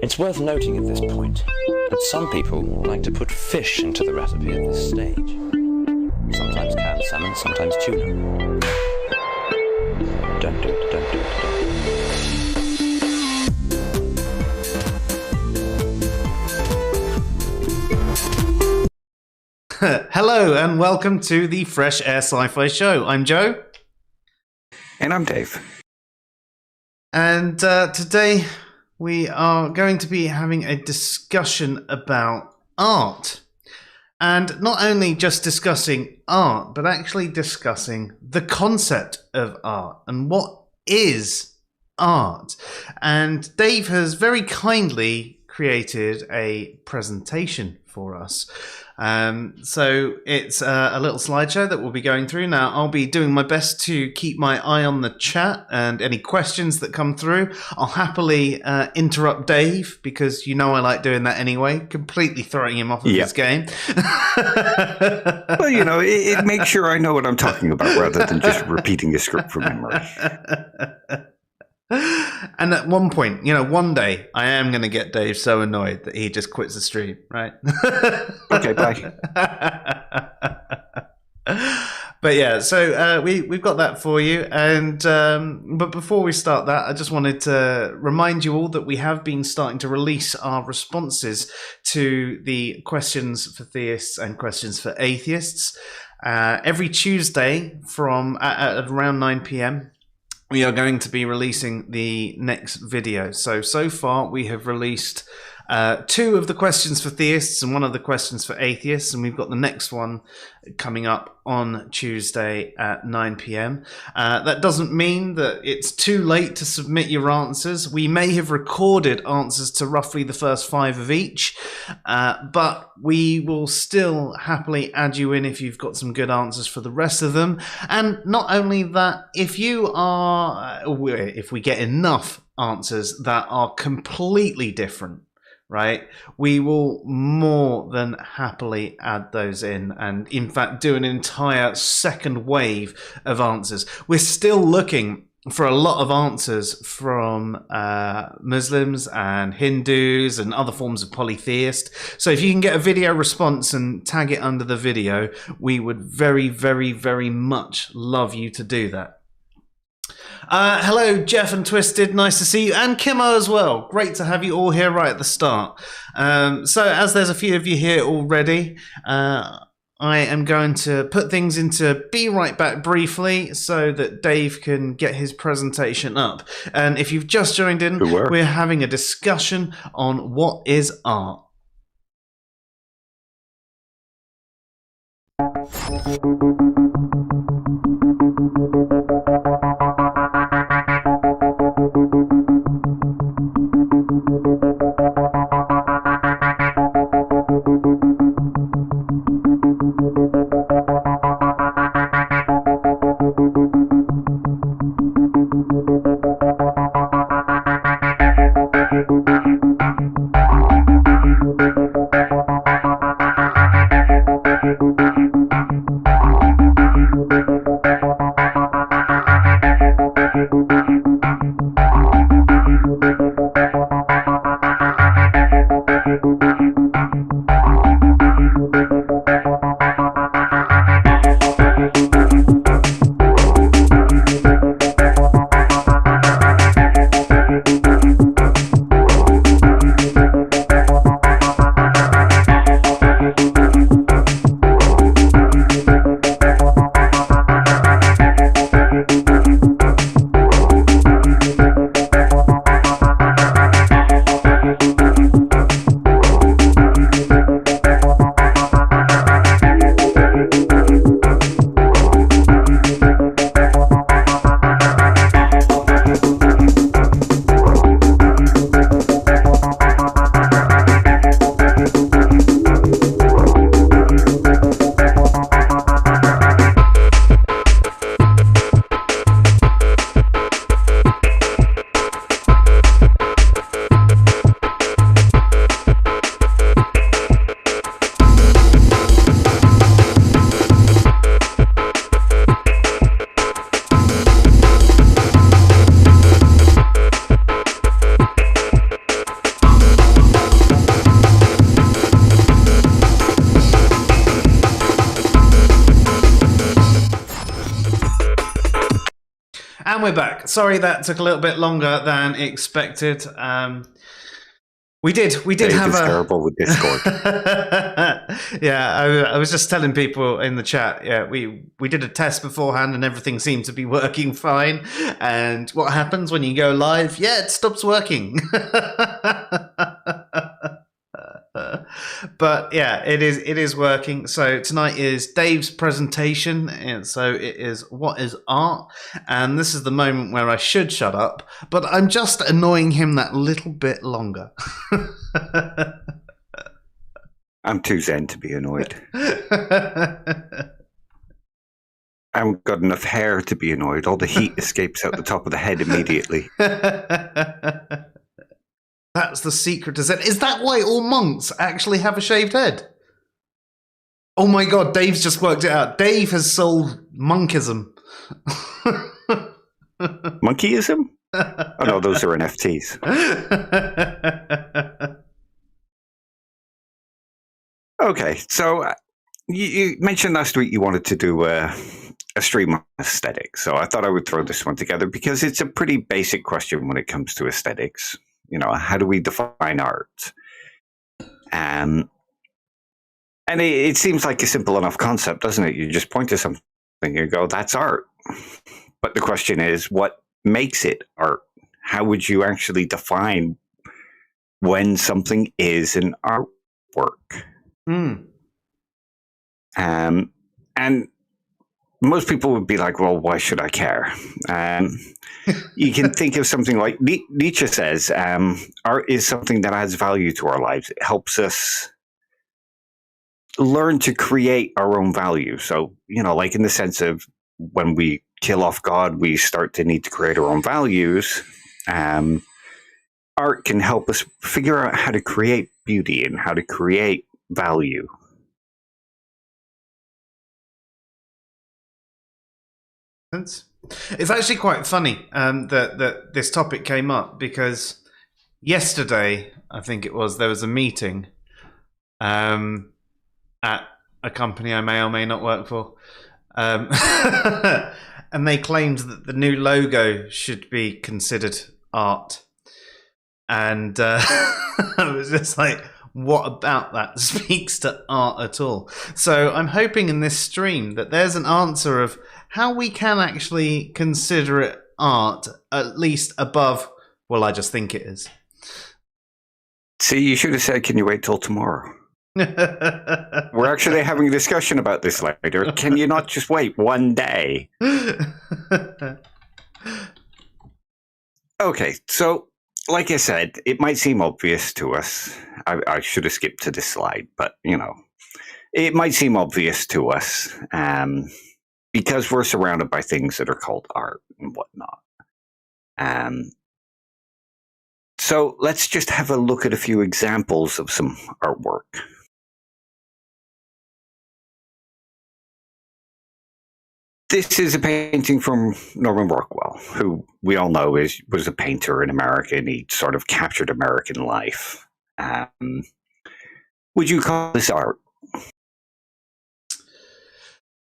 It's worth noting at this point that some people like to put fish into the recipe at this stage. Sometimes canned salmon, sometimes tuna. Don't do it, don't do it, don't do it. Hello and welcome to the Fresh Air Sci-Fi Show. I'm Joe. And I'm Dave. And today we are going to be having a discussion about art. And not only just discussing art, but actually discussing the concept of art and what is art. And Dave has very kindly created a presentation for us. So it's a little slideshow that we'll be going through. Now, I'll be doing my best to keep my eye on the chat and any questions that come through. I'll happily interrupt Dave because you know I like doing that anyway, completely throwing him off of his game. Well, you know, it makes sure I know what I'm talking about rather than just repeating a script from memory. And at one point, one day, I am going to get Dave so annoyed that he just quits the stream, right? Okay, bye. But yeah, so we've got that for you. And but before we start that, I just wanted to remind you all that we have been starting to release our responses to the questions for theists and questions for atheists every Tuesday from at around 9 p.m. We are going to be releasing the next video. So far we have released 2 of the questions for theists and 1 of the questions for atheists, and we've got the next one coming up on Tuesday at 9 p.m. That doesn't mean that it's too late to submit your answers. We may have recorded answers to roughly the first 5 of each, but we will still happily add you in if you've got some good answers for the rest of them. And not only that, if we get enough answers that are completely different, right, we will more than happily add those in and in fact do an entire second wave of answers. We're still looking for a lot of answers from Muslims and Hindus and other forms of polytheist. So if you can get a video response and tag it under the video, we would very, very, very much love you to do that. Hello, Jeff and Twisted. Nice to see you. And Kimmo as well. Great to have you all here right at the start. So as there's a few of you here already, I am going to put things into Be Right Back briefly so that Dave can get his presentation up. And if you've just joined in, we're having a discussion on what is art. And we're back. Sorry that took a little bit longer than expected. We did Dave have is terrible with Discord. Yeah, I was just telling people in the chat. Yeah, we did a test beforehand, and everything seemed to be working fine. And what happens when you go live? Yeah, it stops working. But yeah, it is working. So tonight is Dave's presentation, and so it is what is art, and this is the moment where I should shut up, but I'm just annoying him that little bit longer. I'm too zen to be annoyed. I haven't got enough hair to be annoyed. All the heat escapes out the top of the head immediately. That's the secret to Zen. Is that why all monks actually have a shaved head? Oh my god, Dave's just worked it out. Dave has sold monkism. Monkeyism? Oh no, those are NFTs. Okay, so you mentioned last week you wanted to do a stream on aesthetics, so I thought I would throw this one together because it's a pretty basic question when it comes to aesthetics. You know, how do we define art? And it seems like a simple enough concept, doesn't it? You just point to something and you go, that's art. But the question is, what makes it art? How would you actually define when something is an artwork? And most people would be like, well, why should I care? You can think of something like Nietzsche says, art is something that adds value to our lives. It helps us learn to create our own value. So, you know, like in the sense of when we kill off God, we start to need to create our own values. Art can help us figure out how to create beauty and how to create value. It's actually quite funny that this topic came up because yesterday, I think it was, there was a meeting at a company I may or may not work for, and they claimed that the new logo should be considered art, and I was just like, what about that speaks to art at all? So I'm hoping in this stream that there's an answer of how we can actually consider it art, at least above, well, I just think it is. See, you should have said, can you wait till tomorrow? We're actually having a discussion about this later. Can you not just wait one day? Okay, so like I said, it might seem obvious to us. I should have skipped to this slide, but, you know, it might seem obvious to us because we're surrounded by things that are called art and whatnot. So let's just have a look at a few examples of some artwork. This is a painting from Norman Rockwell, who we all know was a painter in America, and he sort of captured American life. Would you call this art?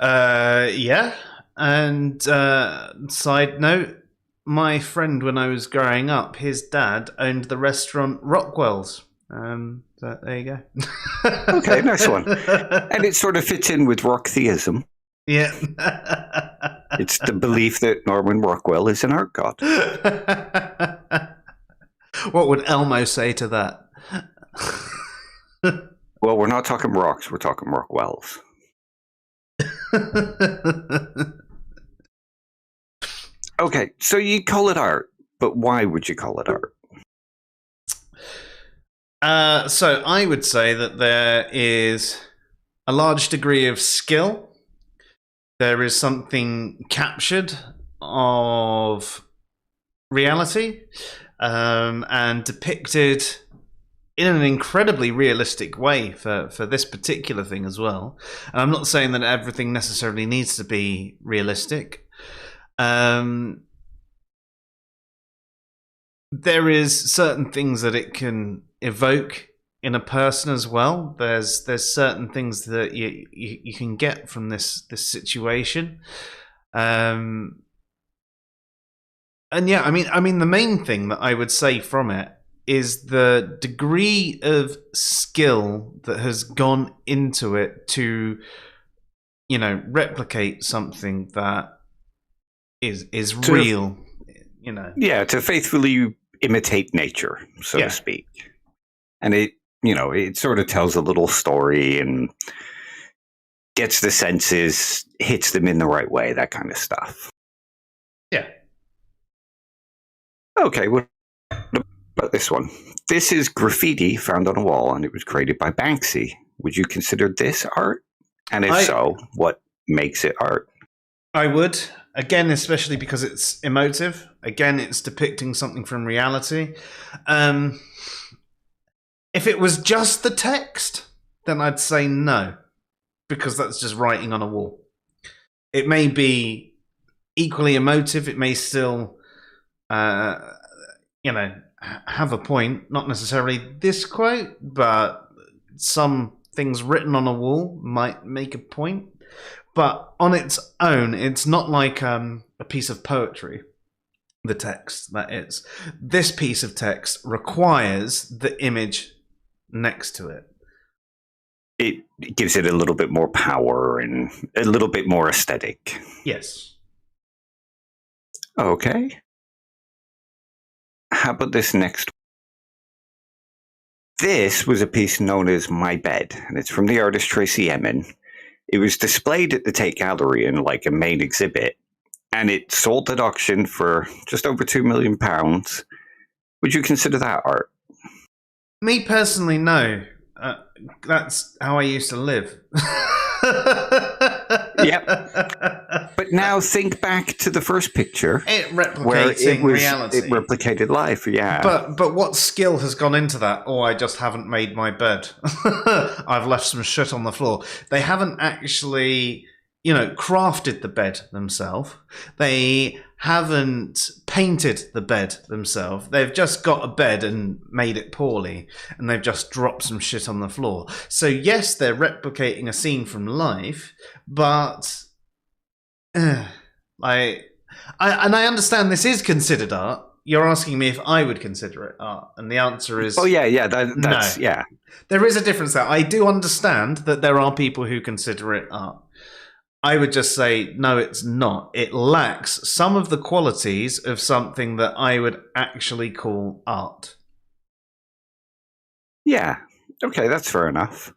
Yeah. And side note, my friend, when I was growing up, his dad owned the restaurant Rockwell's. So there you go. Okay, nice one. And it sort of fits in with rock theism. Yeah. It's the belief that Norman Rockwell is an art god. What would Elmo say to that? Well, we're not talking rocks, we're talking Rockwells. Okay, so you call it art, but why would you call it art? So I would say that there is a large degree of skill. There is something captured of reality and depicted in an incredibly realistic way for this particular thing as well. And I'm not saying that everything necessarily needs to be realistic. There is certain things that it can evoke in a person as well. There's certain things that you can get from this situation. And yeah, I mean, the main thing that I would say from it is the degree of skill that has gone into it to, replicate something that is real. Yeah, to faithfully imitate nature, so to speak. And it sort of tells a little story and gets the senses, hits them in the right way, that kind of stuff. Yeah. Okay, what about this one? This is graffiti found on a wall, and it was created by Banksy. Would you consider this art? And if so, what makes it art? I would. Again, especially because it's emotive. Again, it's depicting something from reality. If it was just the text, then I'd say no, because that's just writing on a wall. It may be equally emotive. It may still, have a point. Not necessarily this quote, but some things written on a wall might make a point. But on its own, it's not like a piece of poetry, the text, that is. This piece of text requires the image next to it. It gives it a little bit more power and a little bit more aesthetic. Yes. Okay. How about this next? This was a piece known as My Bed, and it's from the artist Tracey Emin. It was displayed at the Tate Gallery in like a main exhibit, and it sold at auction for just over £2 million. Would you consider that art? Me personally, no. That's how I used to live. Yep. But now think back to the first picture. It replicating reality. It replicated life, yeah. But what skill has gone into that? Oh, I just haven't made my bed. I've left some shit on the floor. They haven't actually, crafted the bed themselves. They haven't painted the bed themselves. They've just got a bed and made it poorly, and they've just dropped some shit on the floor. So yes, they're replicating a scene from life, but I understand this is considered art. You're asking me if I would consider it art, and the answer is that's no. yeah. There is a difference there. I do understand that there are people who consider it art. I would just say, no, it's not. It lacks some of the qualities of something that I would actually call art. Yeah. Okay, that's fair enough.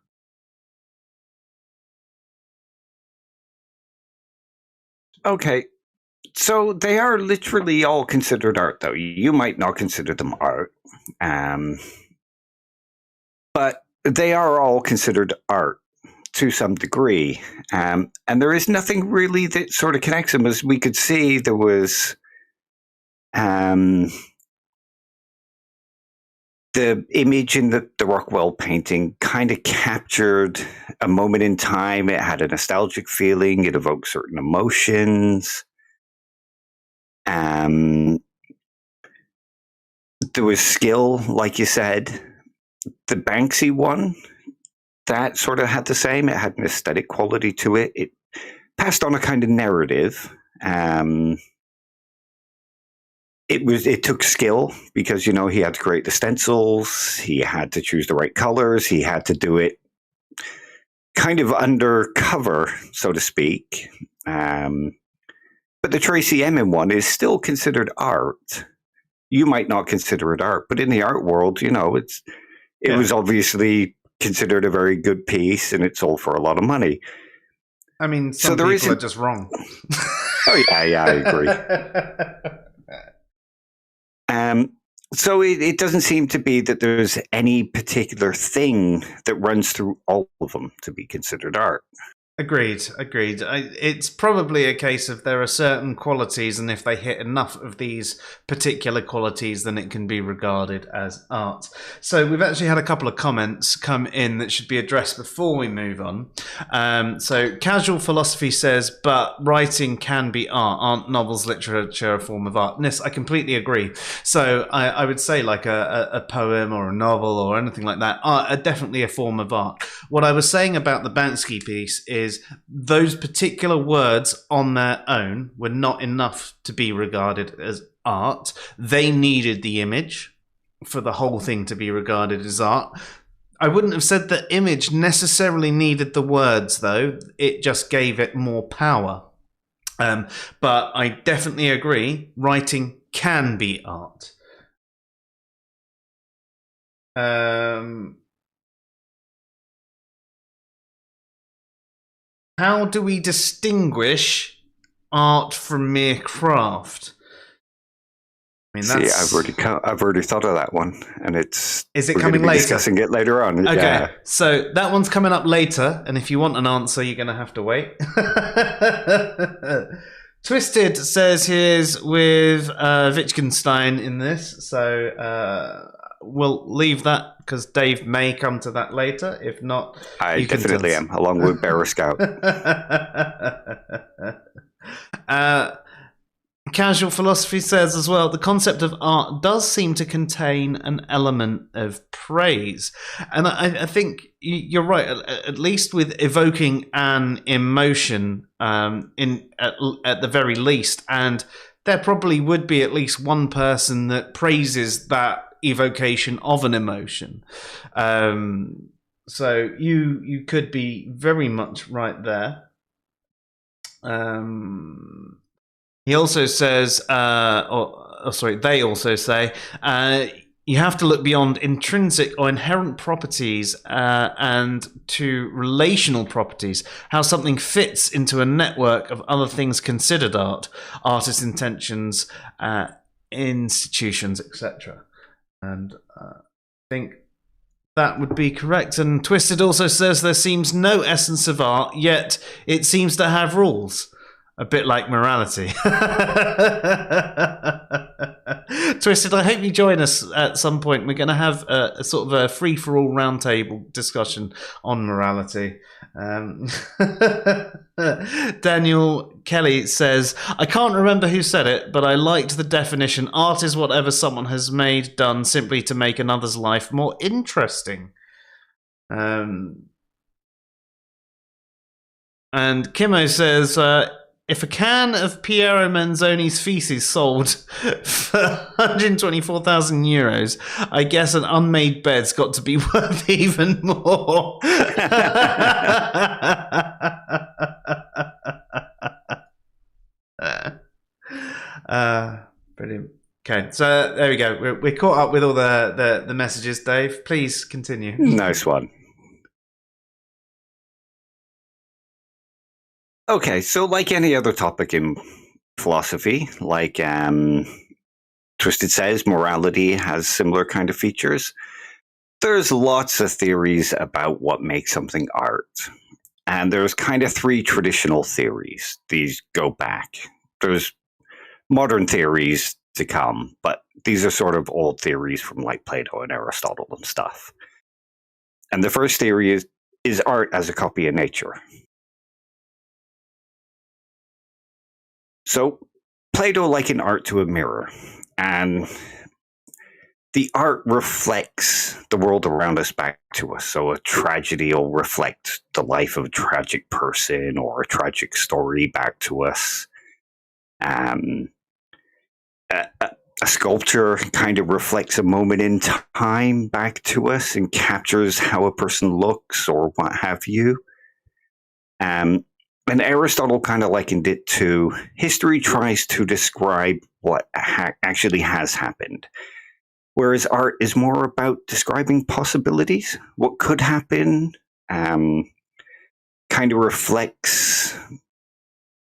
Okay. So they are literally all considered art, though. You might not consider them art. But they are all considered art to some degree. And there is nothing really that sort of connects them. As we could see, there was the image in the Rockwell painting kind of captured a moment in time. It had a nostalgic feeling. It evoked certain emotions. There was skill, like you said. The Banksy one, that sort of had the same. It had an aesthetic quality to it. It passed on a kind of narrative. It took skill because, he had to create the stencils. He had to choose the right colors. He had to do it kind of undercover, so to speak. But the Tracey Emin one is still considered art. You might not consider it art, but in the art world, it was obviously considered a very good piece, and it sold for a lot of money. I mean, some people are just wrong. Oh yeah, I agree. So it doesn't seem to be that there's any particular thing that runs through all of them to be considered art. Agreed. It's probably a case of there are certain qualities, and if they hit enough of these particular qualities, then it can be regarded as art. So we've actually had a couple of comments come in that should be addressed before we move on. So Casual Philosophy says, but writing can be art. Aren't novels, literature a form of art? Yes, I completely agree. So I would say like a poem or a novel or anything like that are definitely a form of art. What I was saying about the Banksy piece is those particular words on their own were not enough to be regarded as art. They needed the image for the whole thing to be regarded as art. I wouldn't have said that image necessarily needed the words, though. It just gave it more power. But I definitely agree, writing can be art. How do we distinguish art from mere craft? I mean, that's... See, I've already thought of that one, and it's... Is it we're coming gonna be later? Discussing it later on. Okay, Yeah. so that one's coming up later, and if you want an answer, you're going to have to wait. Twisted says he's with Wittgenstein in this, so we'll leave that because Dave may come to that later. If not, I definitely am, along with Bearer Scout. Casual Philosophy says as well, the concept of art does seem to contain an element of praise. And I think you're right, at least with evoking an emotion at the very least. And there probably would be at least one person that praises that evocation of an emotion. So you could be very much right there. He also says, they also say, you have to look beyond intrinsic or inherent properties and to relational properties, how something fits into a network of other things considered art, artists' intentions, institutions, etc. And I think that would be correct. And Twisted also says there seems no essence of art, yet it seems to have rules. A bit like morality. Twisted, I hope you join us at some point. We're going to have a sort of a free-for-all roundtable discussion on morality. Daniel Kelly says, I can't remember who said it, but I liked the definition. Art is whatever someone has done simply to make another's life more interesting. And Kimmo says, if a can of Piero Manzoni's feces sold for 124,000 euros, I guess an unmade bed's got to be worth even more. Brilliant. Okay, so there we go. We're caught up with all the messages, Dave. Please continue. Nice one. Okay, so like any other topic in philosophy, like Twisted says, morality has similar kind of features. There's lots of theories about what makes something art. And there's kind of three traditional theories. These go back. There's modern theories to come, but these are sort of old theories from like Plato and Aristotle and stuff. And the first theory is art as a copy of nature. So Plato likened art to a mirror, and the art reflects the world around us back to us. So a tragedy will reflect the life of a tragic person or a tragic story back to us. A sculpture kind of reflects a moment in time back to us and captures how a person looks or what have you. And Aristotle kind of likened it to history tries to describe what actually has happened, whereas art is more about describing possibilities, what could happen, kind of reflects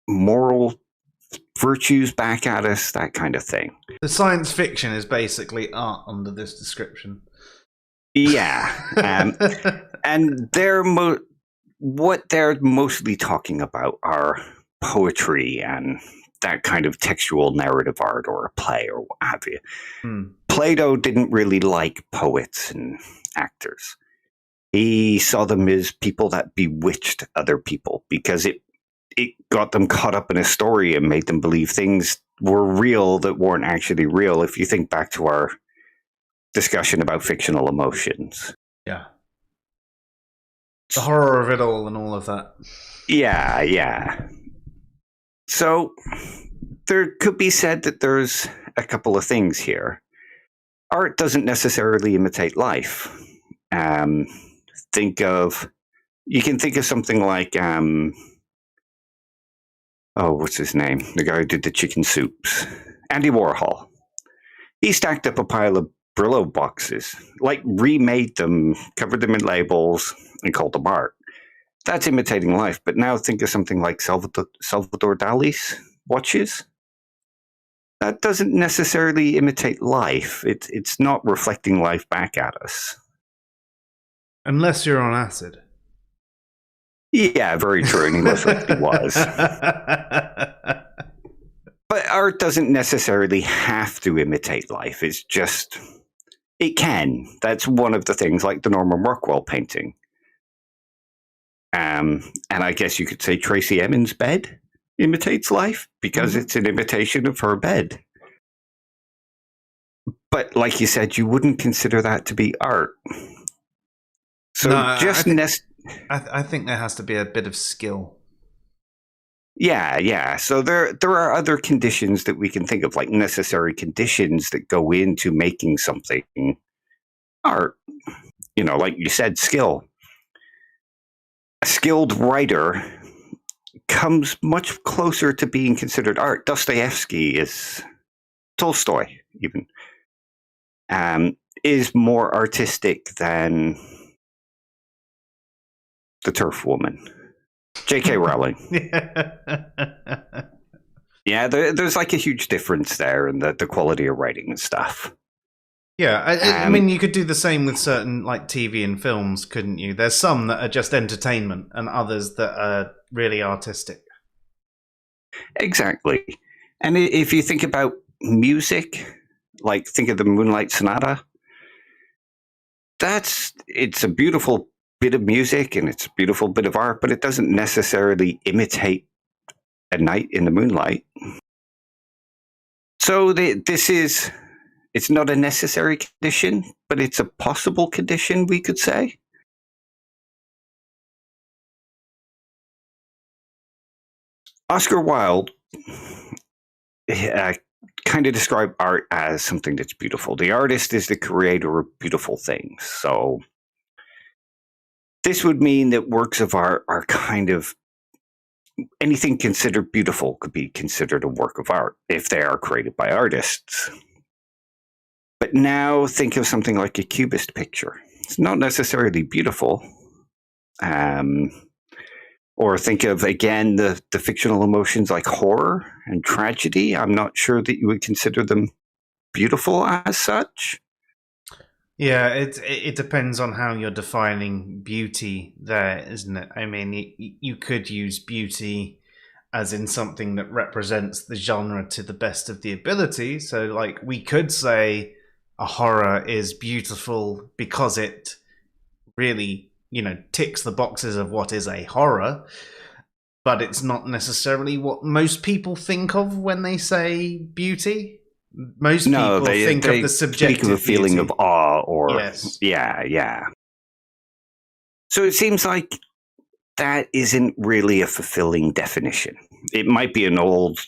moral virtues back at us, that kind of thing. The science fiction is basically art under this description. Yeah, and what they're mostly talking about are poetry and that kind of textual narrative art or a play or what have you. Plato didn't really like poets and actors. He saw them as people that bewitched other people because it got them caught up in a story and made them believe things were real that weren't actually real. If you think back to our discussion about fictional emotions. Yeah. The horror of it all and all of that. Yeah. So there could be said that there's a couple of things here. Art doesn't necessarily imitate life. You can think of something like, what's his name? The guy who did the chicken soups. Andy Warhol. He stacked up a pile of Brillo boxes, like remade them, covered them in labels, and called them art. That's imitating life. But now think of something like Salvador Dali's watches. That doesn't necessarily imitate life. It's not reflecting life back at us. Unless you're on acid. Yeah, very true. And he most likely was. But art doesn't necessarily have to imitate life. It's just, it can. That's one of the things, like the Norman Rockwell painting. And I guess you could say Tracey Emin's bed imitates life because it's an imitation of her bed. But like you said, you wouldn't consider that to be art. So no, I think there has to be a bit of skill. Yeah. So there are other conditions that we can think of, like necessary conditions that go into making something art. Like you said, skill. A skilled writer comes much closer to being considered art. Dostoevsky Tolstoy even, is more artistic than the Turf Woman. J.K. Rowling. Yeah, there's like a huge difference there in the quality of writing and stuff. Yeah, I mean, you could do the same with certain like TV and films, couldn't you? There's some that are just entertainment and others that are really artistic. Exactly. And if you think about music, like think of the Moonlight Sonata, it's a beautiful bit of music and it's a beautiful bit of art, but it doesn't necessarily imitate a night in the moonlight. So it's not a necessary condition, but it's a possible condition, we could say. Oscar Wilde kind of described art as something that's beautiful. The artist is the creator of beautiful things. So this would mean that works of art are kind of anything considered beautiful could be considered a work of art if they are created by artists. But now think of something like a cubist picture. It's not necessarily beautiful. Or think of, again, the fictional emotions like horror and tragedy. I'm not sure that you would consider them beautiful as such. Yeah, it depends on how you're defining beauty there, isn't it? I mean, you could use beauty as in something that represents the genre to the best of the ability. So, like, we could say a horror is beautiful because it really, ticks the boxes of what is a horror, but it's not necessarily what most people think of when they say beauty. Most people think of the subjective speak of a feeling beauty. Of awe or yes. Yeah. So it seems like that isn't really a fulfilling definition. It might be an old,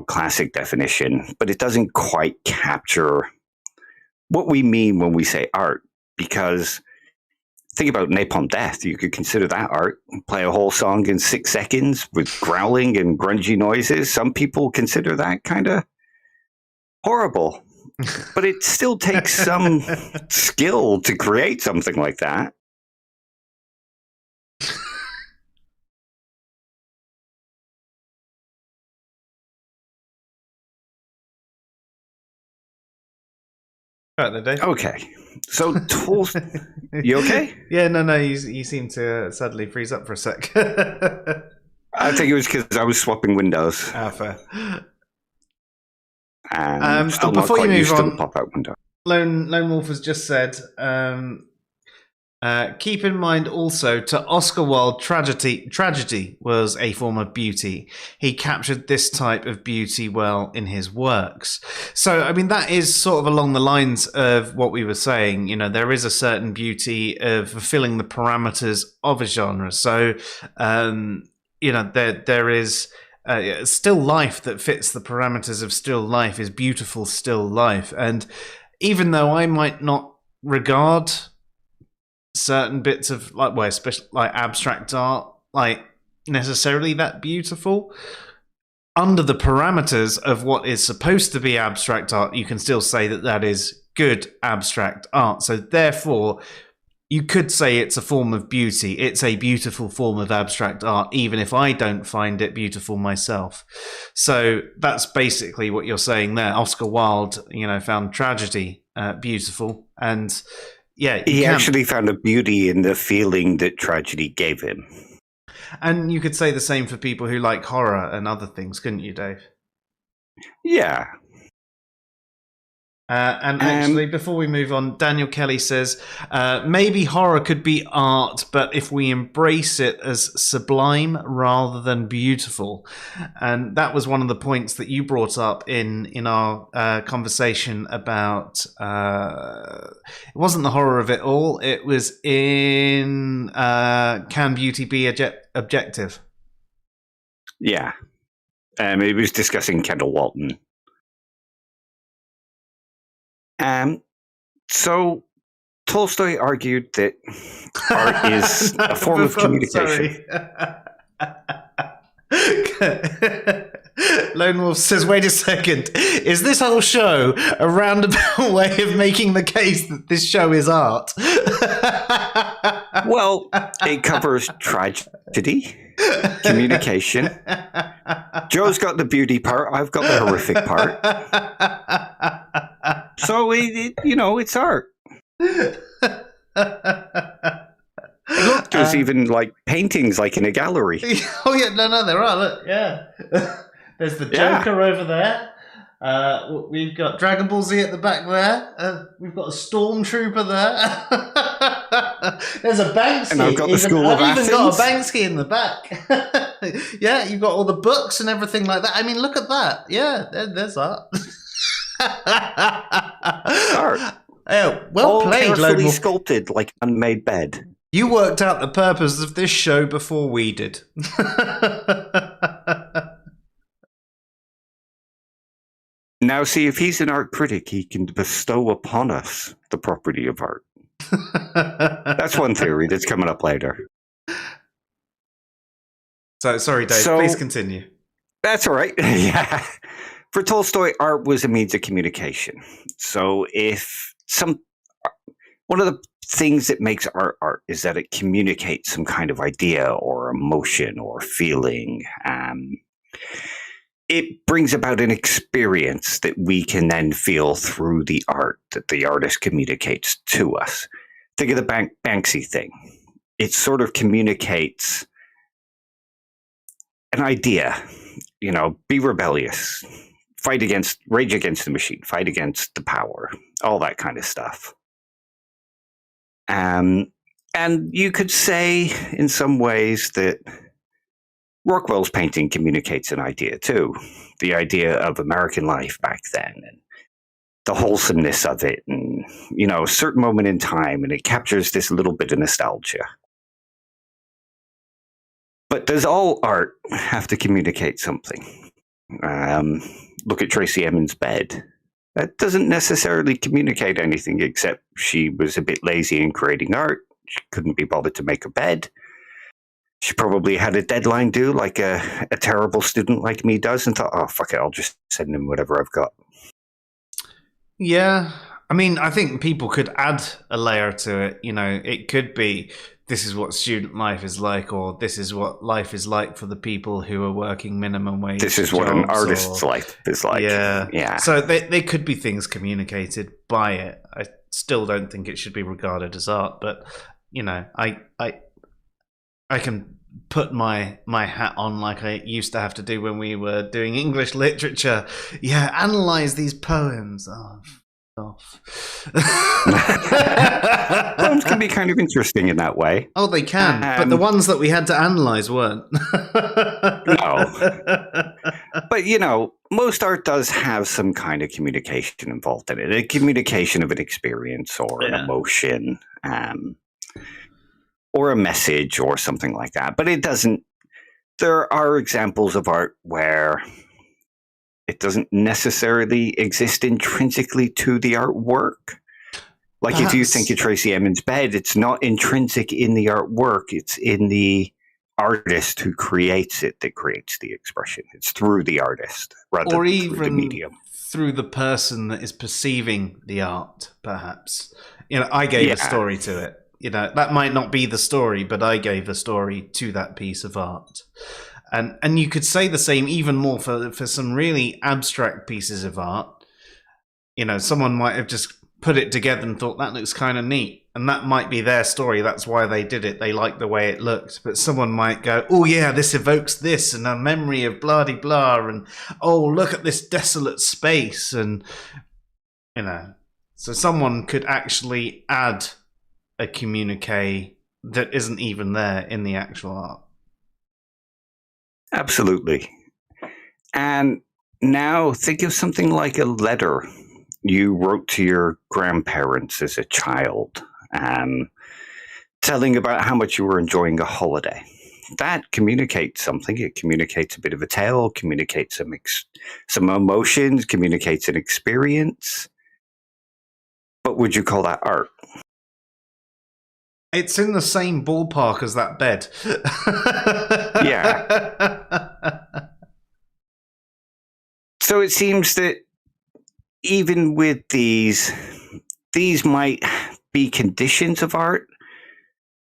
classic definition, but it doesn't quite capture what we mean when we say art. Because think about Napalm Death. You could consider that art. Play a whole song in 6 seconds with growling and grungy noises. Some people consider that kind of horrible. But it still takes some skill to create something like that. Okay. So tools. You okay? Yeah, no. You seem to suddenly freeze up for a sec. I think it was because I was swapping windows. Fair. And still not before quite you move used on, to the pop-out window. Lone Wolf has just said, keep in mind also, to Oscar Wilde, tragedy was a form of beauty. He captured this type of beauty well in his works. So, I mean, that is sort of along the lines of what we were saying. There is a certain beauty of fulfilling the parameters of a genre. So, there is still life that fits the parameters of still life is beautiful still life. And even though I might not regard certain bits of especially like abstract art, like necessarily that beautiful, under the parameters of what is supposed to be abstract art, you can still say that that is good abstract art. So therefore, you could say it's a form of beauty. It's a beautiful form of abstract art, even if I don't find it beautiful myself. So that's basically what you're saying there. Oscar Wilde, found tragedy beautiful, and he actually found a beauty in the feeling that tragedy gave him. And you could say the same for people who like horror and other things, couldn't you, Dave? Yeah. And actually, before we move on, Daniel Kelly says, maybe horror could be art, but if we embrace it as sublime rather than beautiful. And that was one of the points that you brought up in our conversation about, it wasn't the horror of it all, it was in Can Beauty Be Objective? Yeah. It was discussing Kendall Walton. So Tolstoy argued that art is a form of communication. Lone Wolf says, wait a second, is this whole show a roundabout way of making the case that this show is art? Well, it covers tragedy, communication. Joe's got the beauty part, I've got the horrific part. So, it's art. Look, there's even like paintings like in a gallery. Oh, yeah, no, there are. Look, yeah. There's the Joker over there. We've got Dragon Ball Z at the back there. We've got a Stormtrooper there. There's a Banksy. And I've got the School of Athens. I've even got a Banksy in the back. Yeah, you've got all the books and everything like that. I mean, look at that. Yeah, there's art. Art. Oh, well all played, carefully sculpted like an unmade bed. You worked out the purpose of this show before we did. Now, see, if he's an art critic, he can bestow upon us the property of art. That's one theory that's coming up later. So, sorry, Dave, please continue. That's all right. Yeah. For Tolstoy, art was a means of communication. So one of the things that makes art is that it communicates some kind of idea or emotion or feeling. It brings about an experience that we can then feel through the art that the artist communicates to us. Think of the Banksy thing. It sort of communicates an idea, be rebellious, rage against the machine, fight against the power, all that kind of stuff. And you could say in some ways that Rockwell's painting communicates an idea too. The idea of American life back then and the wholesomeness of it and, a certain moment in time, and it captures this little bit of nostalgia. But does all art have to communicate something? Look at Tracey Emin's bed. That doesn't necessarily communicate anything except she was a bit lazy in creating art. She couldn't be bothered to make a bed. She probably had a deadline due like a terrible student like me does and thought, oh, fuck it, I'll just send him whatever I've got. Yeah. I mean, I think people could add a layer to it. It could be, this is what student life is like, or this is what life is like for the people who are working minimum wage. This is what an artist's life is like. Yeah. So they could be things communicated by it. I still don't think it should be regarded as art, but I can put my hat on like I used to have to do when we were doing English literature. Yeah, analyze these poems. Oh, off. Poems can be kind of interesting in that way. Oh, they can, but the ones that we had to analyze weren't. No. But, most art does have some kind of communication involved in it. A communication of an experience or an emotion. Or a message or something like that. But it doesn't there are examples of art where it doesn't necessarily exist intrinsically to the artwork. Like if you think of Tracey Emin's bed, it's not intrinsic in the artwork. It's in the artist who creates it that creates the expression. It's through the artist rather or than even through the medium. Through the person that is perceiving the art, perhaps. I gave a story to it. That might not be the story, but I gave a story to that piece of art. And you could say the same even more for some really abstract pieces of art. Someone might have just put it together and thought that looks kind of neat. And that might be their story. That's why they did it. They liked the way it looked. But someone might go, oh yeah, this evokes this and a memory of blah-de-blah. And oh, look at this desolate space. And, so someone could actually add a communique that isn't even there in the actual art. Absolutely. And now think of something like a letter you wrote to your grandparents as a child, telling about how much you were enjoying a holiday. That communicates something. It communicates a bit of a tale, communicates some emotions, communicates an experience. But would you call that art? It's in the same ballpark as that bed. Yeah. So it seems that even with these might be conditions of art,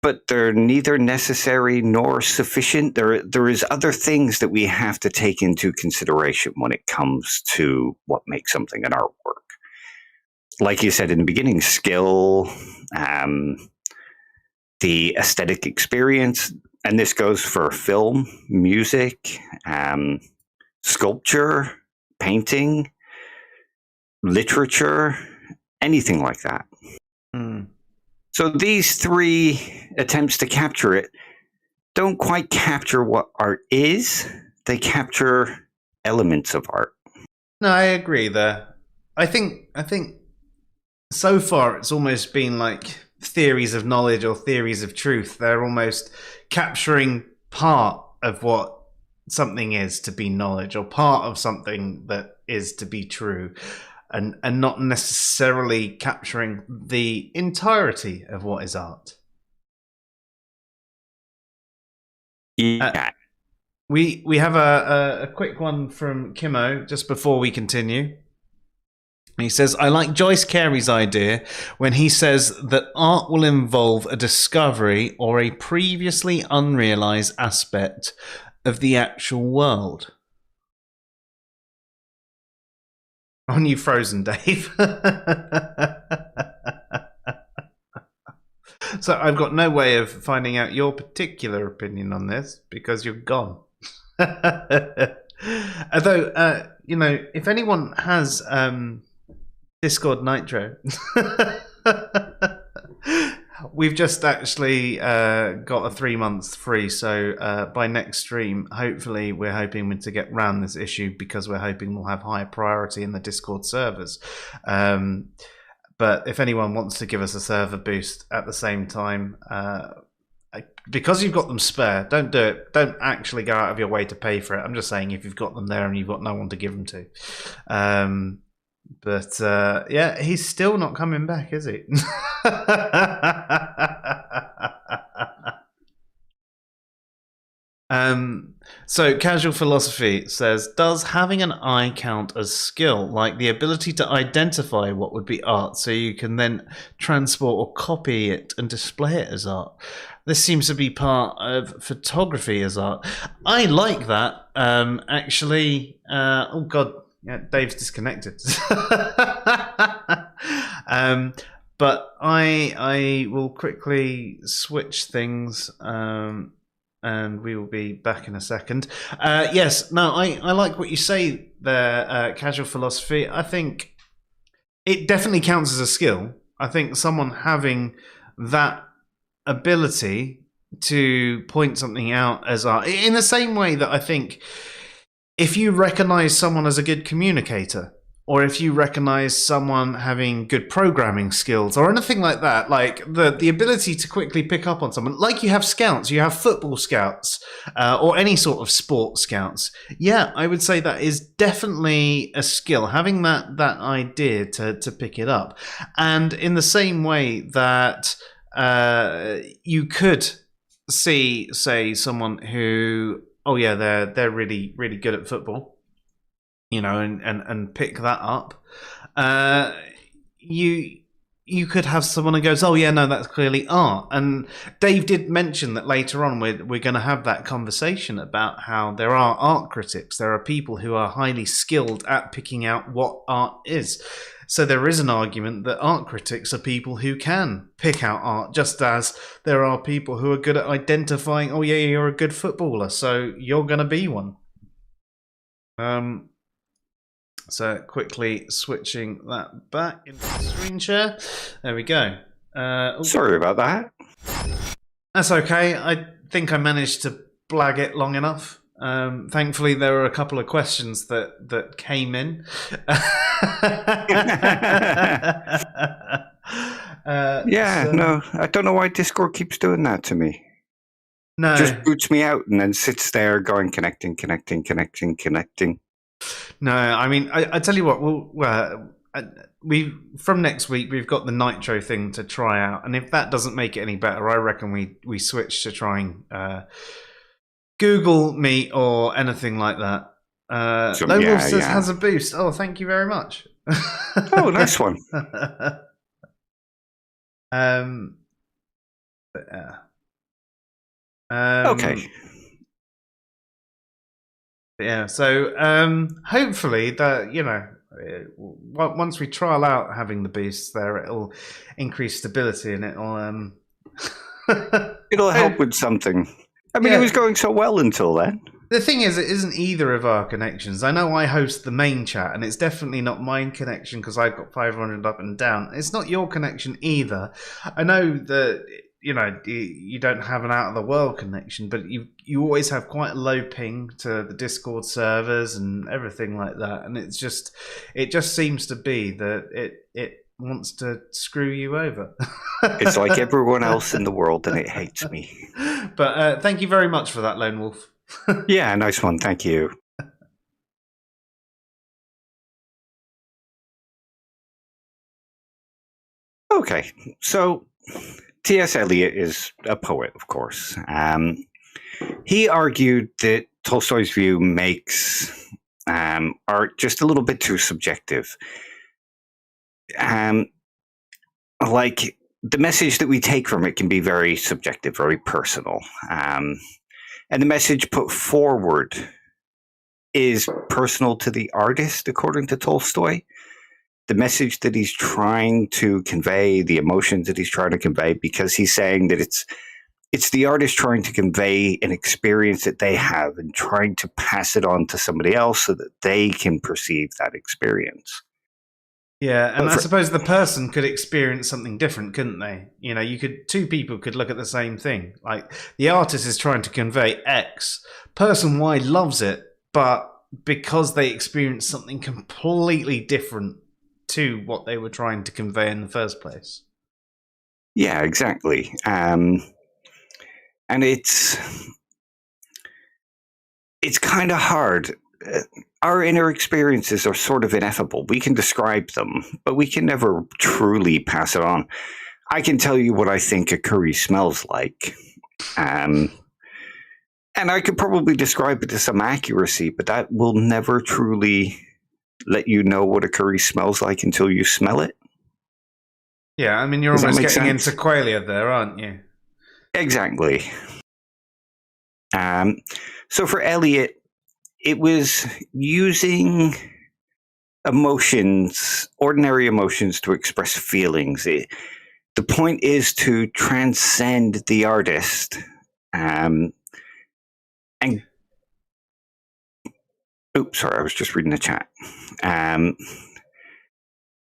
but they're neither necessary nor sufficient. There is other things that we have to take into consideration when it comes to what makes something an artwork. Like you said in the beginning, skill, the aesthetic experience, and this goes for film, music, sculpture, painting, literature, anything like that. So these three attempts to capture it don't quite capture what art is. They capture elements of art. No, I agree there. I think so far it's almost been like theories of knowledge or theories of truth. They're almost capturing part of what something is to be knowledge, or part of something that is to be true, and not necessarily capturing the entirety of what is art. Yeah. We have a quick one from Kimmo just before we continue. He says, I like Joyce Carey's idea when he says that art will involve a discovery or a previously unrealized aspect of the actual world. On you frozen, Dave. So I've got no way of finding out your particular opinion on this because you're gone. Although, if anyone has Discord Nitro, we've just actually got a 3 months free. So by next stream, hopefully we're hoping to get round this issue because we're hoping we'll have higher priority in the Discord servers. But if anyone wants to give us a server boost at the same time, because you've got them spare, don't do it. Don't actually go out of your way to pay for it. I'm just saying if you've got them there and you've got no one to give them to. But yeah, he's still not coming back, is he? So Casual Philosophy says, does having an eye count as skill, like the ability to identify what would be art so you can then transport or copy it and display it as art? This seems to be part of photography as art. I like that. Actually, oh God, yeah, Dave's disconnected. But I will quickly switch things, and we will be back in a second. Yes, no, I like what you say there, Casual Philosophy. I think it definitely counts as a skill. I think someone having that ability to point something out as art, in the same way that I think if you recognize someone as a good communicator or if you recognize someone having good programming skills or anything like that, like the ability to quickly pick up on someone, like you have scouts, you have football scouts, or any sort of sport scouts. Yeah, I would say that is definitely a skill, having that idea to pick it up. And in the same way that you could see, say, someone who, oh yeah, they're really, really good at football, and pick that up. You could have someone who goes, oh yeah, no, that's clearly art. And Dave did mention that later on we're going to have that conversation about how there are art critics. There are people who are highly skilled at picking out what art is. So there is an argument that art critics are people who can pick out art, just as there are people who are good at identifying, oh yeah, you're a good footballer, so you're going to be one. So quickly switching that back into the screen share. There we go. Sorry about that. That's okay. I think I managed to blag it long enough. Thankfully, there were a couple of questions that came in. No, I don't know why Discord keeps doing that to me. No, just boots me out and then sits there going connecting. No, I mean, I tell you what. We from next week we've got the Nitro thing to try out, and if that doesn't make it any better, I reckon we switch to trying Google Meet or anything like that. Lone Wolf says has a boost. Oh, thank you very much. Oh, nice one. Okay. Yeah, so hopefully that, once we trial out having the boosts there, it'll increase stability and it'll it'll help with something. I mean, it was going so well until then. The thing is, it isn't either of our connections. I know I host the main chat, and it's definitely not my connection because I've got 500 up and down. It's not your connection either. I know that you don't have an out of the world connection, but you always have quite a low ping to the Discord servers and everything like that, and it just seems to be that it wants to screw you over. It's like everyone else in the world, and it hates me. But thank you very much for that, Lone Wolf. Yeah, nice one. Thank you. Okay, so T.S. Eliot is a poet, of course. He argued that Tolstoy's view makes art just a little bit too subjective. Like, the message that we take from it can be very subjective, very personal. And the message put forward is personal to the artist, according to Tolstoy. The message that he's trying to convey, the emotions that he's trying to convey, because he's saying that it's the artist trying to convey an experience that they have and trying to pass it on to somebody else so that they can perceive that experience. Yeah, and I suppose the person could experience something different, couldn't they? Two people could look at the same thing. Like, the artist is trying to convey X, person Y loves it, but because they experienced something completely different to what they were trying to convey in the first place. Yeah, exactly. And it's kind of hard. Our inner experiences are sort of ineffable. We can describe them, but we can never truly pass it on. I can tell you what I think a curry smells like. And I could probably describe it to some accuracy, but that will never truly let you know what a curry smells like until you smell it. Yeah, I mean, you're almost getting into qualia there, aren't you? Exactly. So for Eliot, it was using emotions, ordinary emotions, to express feelings. The point is to transcend the artist and oops, sorry, I was just reading the chat.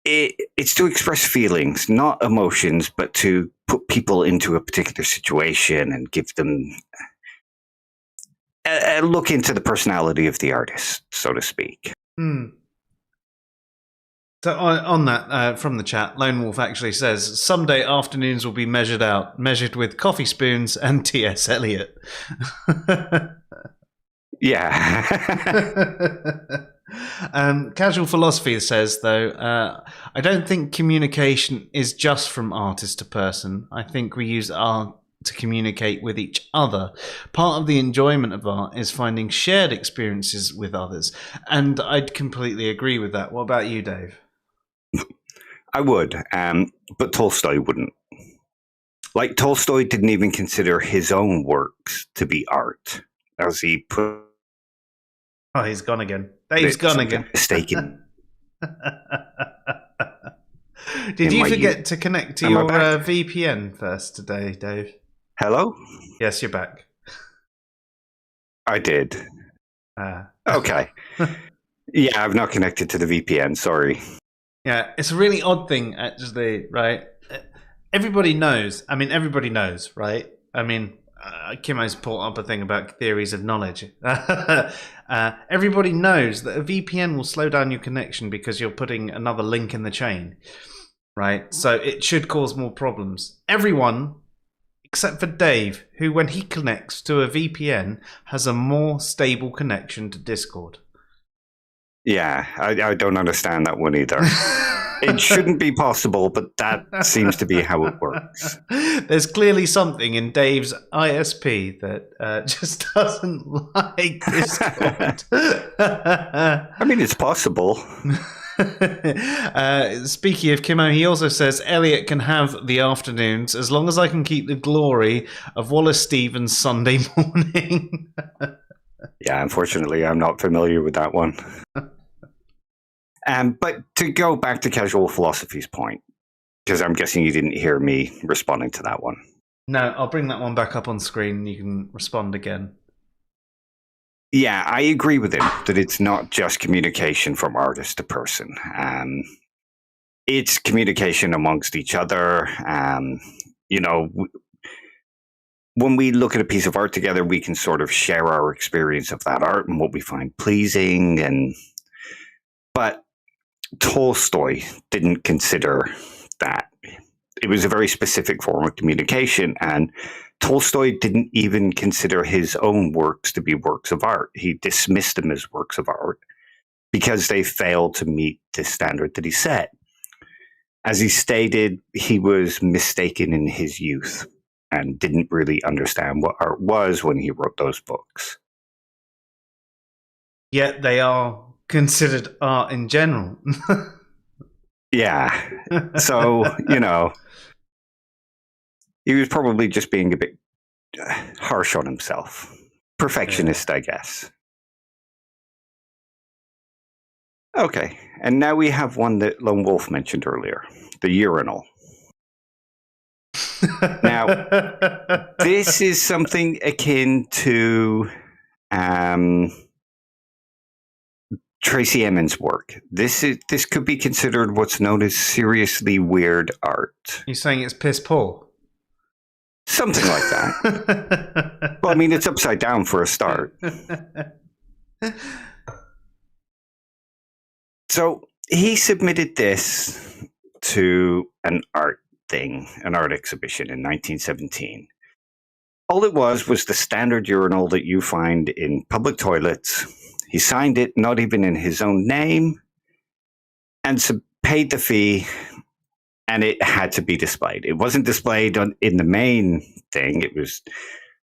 It's to express feelings, not emotions, but to put people into a particular situation and give them a look into the personality of the artist, so to speak. So on that, from the chat, Lone Wolf actually says, someday afternoons will be measured with coffee spoons and T.S. Eliot. Yeah. Casual Philosophy says, though, I don't think communication is just from artist to person. I think we use art to communicate with each other. Part of the enjoyment of art is finding shared experiences with others. And I'd completely agree with that. What about you, Dave? I would, but Tolstoy wouldn't. Like, Tolstoy didn't even consider his own works to be art, as he put... Oh, he's gone again. Dave's gone again. Mistaken. Did you forget to connect to your VPN first today, Dave? Hello? Yes, you're back. I did. Okay. Yeah, I've not connected to the VPN, sorry. Yeah, it's a really odd thing, actually, right? Everybody knows, right? I mean, Kimo's put up a thing about theories of knowledge. Everybody knows that a VPN will slow down your connection because you're putting another link in the chain, right? So it should cause more problems. Everyone, except for Dave, who when he connects to a VPN has a more stable connection to Discord. Yeah, I don't understand that one either. It shouldn't be possible, but that seems to be how it works. There's clearly something in Dave's ISP that just doesn't like Discord. I mean, it's possible. Speaking of Kimo, he also says Elliot can have the afternoons as long as I can keep the glory of Wallace Stevens' Sunday morning. Yeah, unfortunately, I'm not familiar with that one. But to go back to Casual Philosophy's point, because I'm guessing you didn't hear me responding to that one. No, I'll bring that one back up on screen and you can respond again. Yeah, I agree with him that it's not just communication from artist to person. It's communication amongst each other. When we look at a piece of art together, we can sort of share our experience of that art and what we find pleasing. But Tolstoy didn't consider that. It was a very specific form of communication, and Tolstoy didn't even consider his own works to be works of art. He dismissed them as works of art because they failed to meet the standard that he set. As he stated, he was mistaken in his youth and didn't really understand what art was when he wrote those books. Yet they are considered art in general. Yeah. So, he was probably just being a bit harsh on himself. Perfectionist, yeah. I guess. Okay. And now we have one that Lone Wolf mentioned earlier, the urinal. Now, this is something akin to Tracey Emin's work. This could be considered what's known as seriously weird art. You're saying it's piss poor? Something like that. Well, I mean, it's upside down for a start. So he submitted this to an art exhibition in 1917. All it was the standard urinal that you find in public toilets. He signed it, not even in his own name, and paid the fee, and it had to be displayed. It wasn't displayed in the main thing. It was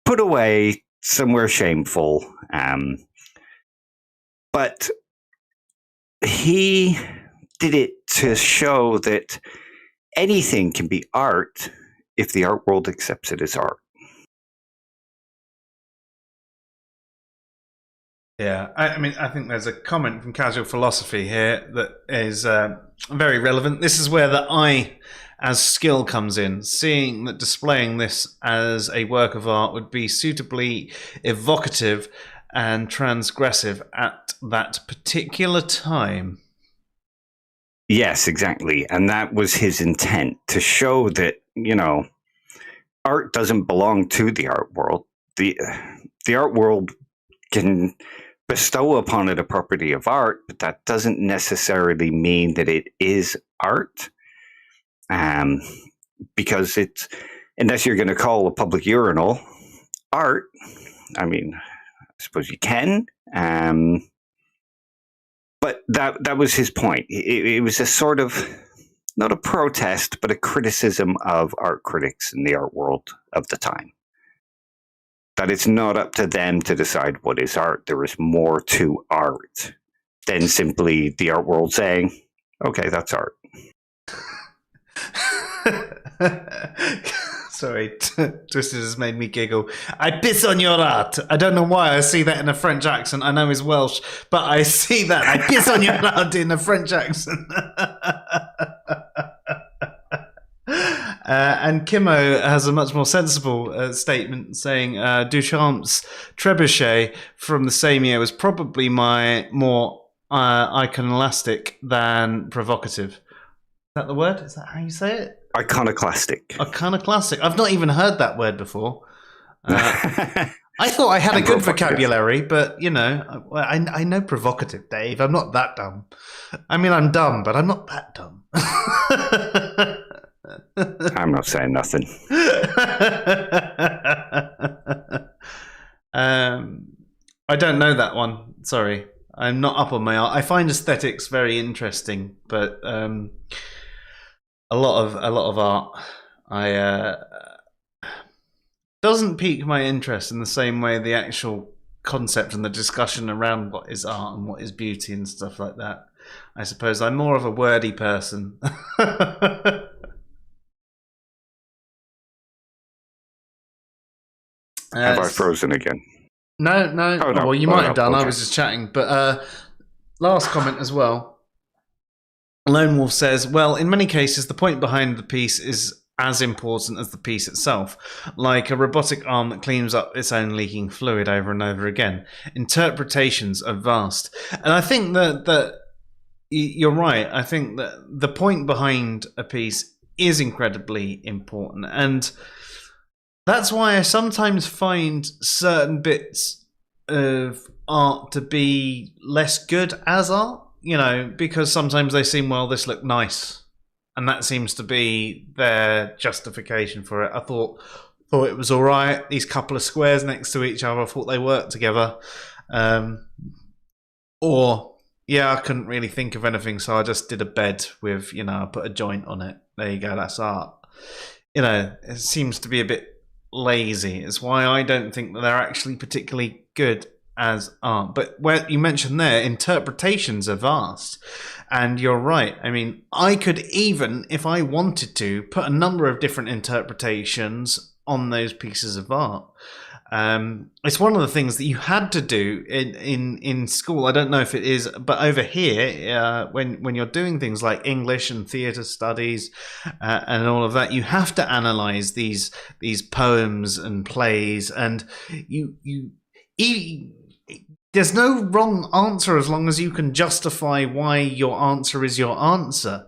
put away somewhere shameful. But he did it to show that anything can be art if the art world accepts it as art. Yeah, I think there's a comment from Casual Philosophy here that is very relevant. This is where the I as skill comes in, seeing that displaying this as a work of art would be suitably evocative and transgressive at that particular time. Yes, exactly. And that was his intent, to show that, art doesn't belong to the art world. The art world can bestow upon it a property of art, but that doesn't necessarily mean that it is art. Because it's, unless you're going to call a public urinal art, I mean, I suppose you can. But that was his point. It was a sort of, not a protest, but a criticism of art critics in the art world of the time. That it's not up to them to decide what is art. There is more to art than simply the art world saying, okay, that's art. Sorry, Twisted has made me giggle. I piss on your art. I don't know why I see that in a French accent. I know he's Welsh, but I see that. I piss on your art in a French accent. And Kimmo has a much more sensible statement saying Duchamp's Trebuchet from the same year was probably more iconoclastic than provocative. Is that the word? Is that how you say it? Iconoclastic. Iconoclastic. I've not even heard that word before. I thought I had a good vocabulary, but, you know, I know provocative, Dave. I'm not that dumb. I mean, I'm dumb, but I'm not that dumb. I'm not saying nothing. I don't know that one. Sorry. I'm not up on my art. I find aesthetics very interesting, but a lot of art doesn't pique my interest in the same way the actual concept and the discussion around what is art and what is beauty and stuff like that. I suppose I'm more of a wordy person. Have I frozen again? No. Oh, no. Well, you might have done. Okay. I was just chatting. But last comment as well. Lone Wolf says, well, in many cases, the point behind the piece is as important as the piece itself, like a robotic arm that cleans up its own leaking fluid over and over again. Interpretations are vast. And I think that you're right. I think that the point behind a piece is incredibly important. And that's why I sometimes find certain bits of art to be less good as art, you know, because sometimes they seem, well, this looked nice. And that seems to be their justification for it. I thought it was all right. These couple of squares next to each other, I thought they worked together. Or, yeah, I couldn't really think of anything, so I just did a bed with, you know, I put a joint on it. There you go, that's art. You know, it seems to be a bit lazy. It's why I don't think that they're actually particularly good as art. But where you mentioned there, interpretations are vast. And you're right. I mean, I could even, if I wanted to, put a number of different interpretations on those pieces of art. It's one of the things that you had to do in school. I don't know if it is, but over here, when you're doing things like English and theatre studies and all of that, you have to analyse these poems and plays, and there's no wrong answer as long as you can justify why your answer is your answer.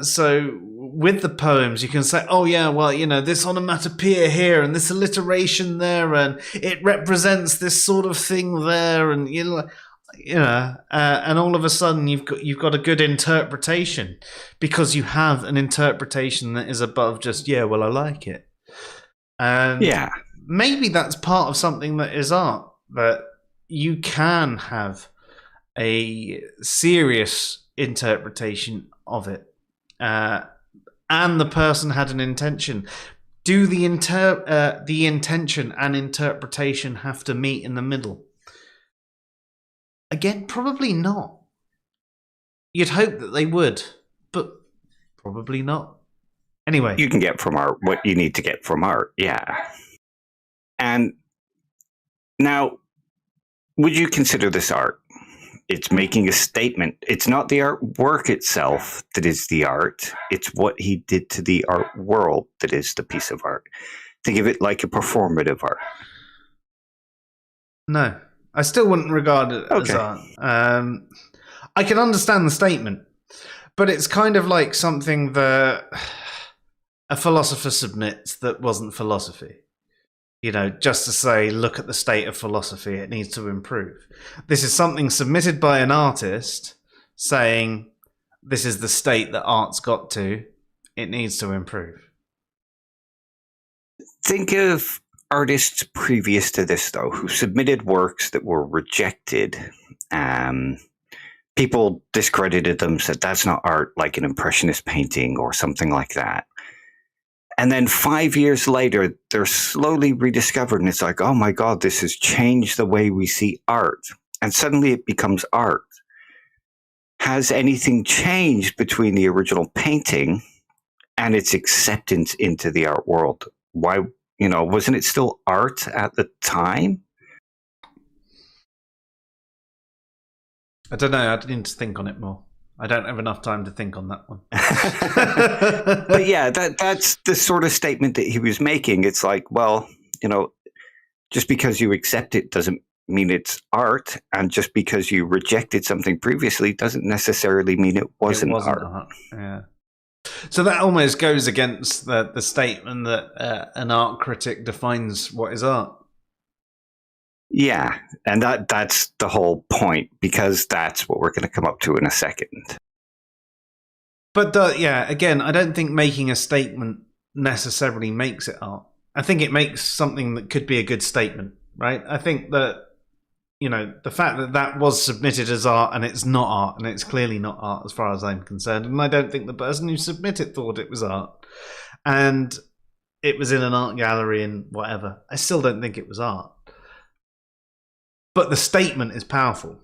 So with the poems, you can say, oh yeah, well, you know, this onomatopoeia here and this alliteration there, and it represents this sort of thing there, and and all of a sudden you've got a good interpretation because you have an interpretation that is above just, yeah, well, I like it. And yeah, maybe that's part of something that is art, that you can have a serious interpretation of it, and the person had an intention. Do the intention and interpretation have to meet in the middle? Again, probably not. You'd hope that they would, but probably not. Anyway, you can get from art what you need to get from art, yeah. And now, would you consider this art? It's making a statement. It's not the artwork itself that is the art. It's what he did to the art world that is the piece of art. Think of it like a performative art. No, I still wouldn't regard it as art. I can understand the statement, but it's kind of like something that a philosopher submits that wasn't philosophy. just to say, look at the state of philosophy, it needs to improve. This is something submitted by an artist saying, this is the state that art's got to, it needs to improve. Think of artists previous to this, though, who submitted works that were rejected. People discredited them, said that's not art, like an impressionist painting or something like that. And then 5 years later, they're slowly rediscovered, and it's like, oh my God, this has changed the way we see art. And suddenly it becomes art. Has anything changed between the original painting and its acceptance into the art world? Why, wasn't it still art at the time? I don't know. I need to think on it more. I don't have enough time to think on that one. But yeah, that's the sort of statement that he was making. It's like, well, just because you accept it doesn't mean it's art, and just because you rejected something previously doesn't necessarily mean it wasn't art. Yeah. So that almost goes against the statement that an art critic defines what is art. Yeah, and that's the whole point, because that's what we're going to come up to in a second. But again, I don't think making a statement necessarily makes it art. I think it makes something that could be a good statement, right? I think that, the fact that was submitted as art and it's not art, and it's clearly not art as far as I'm concerned, and I don't think the person who submitted thought it was art, and it was in an art gallery and whatever, I still don't think it was art. But the statement is powerful.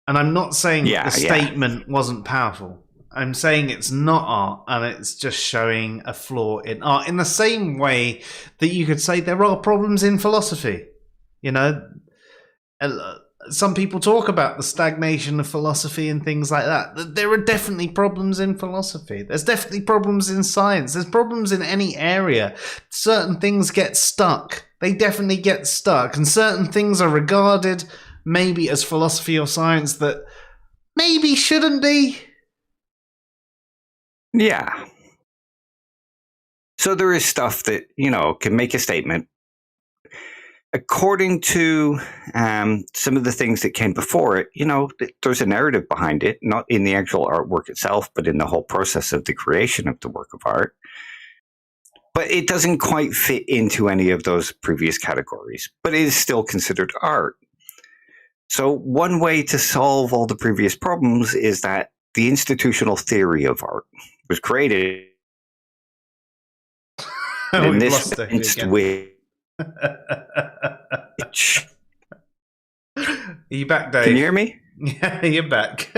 And I'm not saying the statement wasn't powerful. I'm saying it's not art, and it's just showing a flaw in art, in the same way that you could say there are problems in philosophy. Some people talk about the stagnation of philosophy and things like that. There are definitely problems in philosophy. There's definitely problems in science. There's problems in any area. Certain things get stuck. They definitely get stuck. And certain things are regarded maybe as philosophy or science that maybe shouldn't be. Yeah. So there is stuff that, can make a statement. According to some of the things that came before it, there's a narrative behind it, not in the actual artwork itself, but in the whole process of the creation of the work of art. But it doesn't quite fit into any of those previous categories, but it is still considered art. So one way to solve all the previous problems is that the institutional theory of art was created in this with Are you back, Dave? Can you hear me? Yeah, you're back.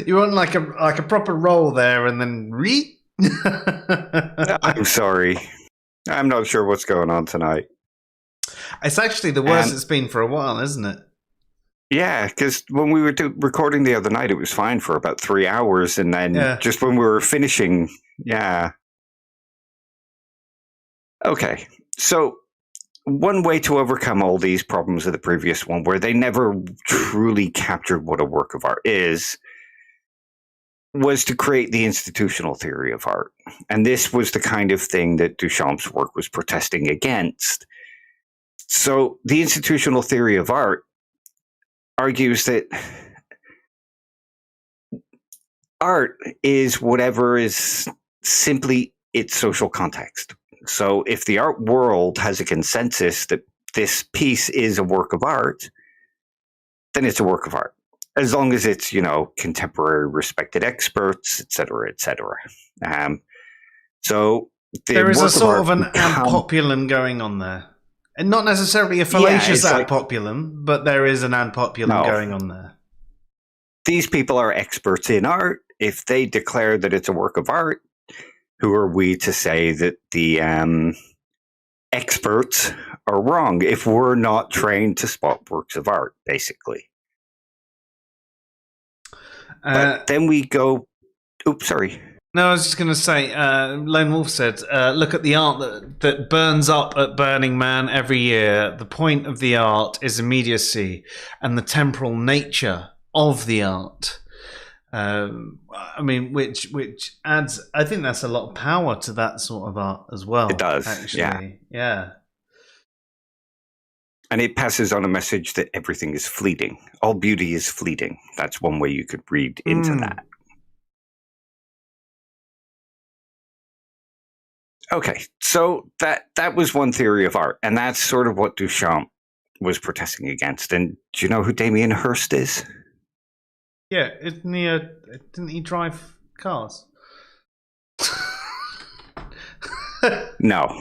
You want like a proper roll there, and then I'm sorry. I'm not sure what's going on tonight. It's actually the worst it's been for a while, isn't it? Yeah, because when we were recording the other night, it was fine for about 3 hours, and then just when we were finishing, Okay, so one way to overcome all these problems of the previous one, where they never truly captured what a work of art is, was to create the institutional theory of art. And this was the kind of thing that Duchamp's work was protesting against. So the institutional theory of art argues that art is whatever is simply its social context. So if the art world has a consensus that this piece is a work of art, then it's a work of art. As long as it's, contemporary respected experts, et cetera, et cetera. So there is a sort of an ad populum going on there. And not necessarily a fallacious ad populum, but there is an ad populum going on there. These people are experts in art. If they declare that it's a work of art, who are we to say that the experts are wrong if we're not trained to spot works of art, basically? But then we go... Oops, sorry. No, I was just going to say, Lone Wolf said, look at the art that burns up at Burning Man every year. The point of the art is immediacy and the temporal nature of the art. I mean, which adds, I think that's a lot of power to that sort of art as well. It does, actually. Yeah. And it passes on a message that everything is fleeting. All beauty is fleeting. That's one way you could read into that. Okay, so that was one theory of art, and that's sort of what Duchamp was protesting against. And do you know who Damien Hirst is? Yeah, didn't he drive cars? No.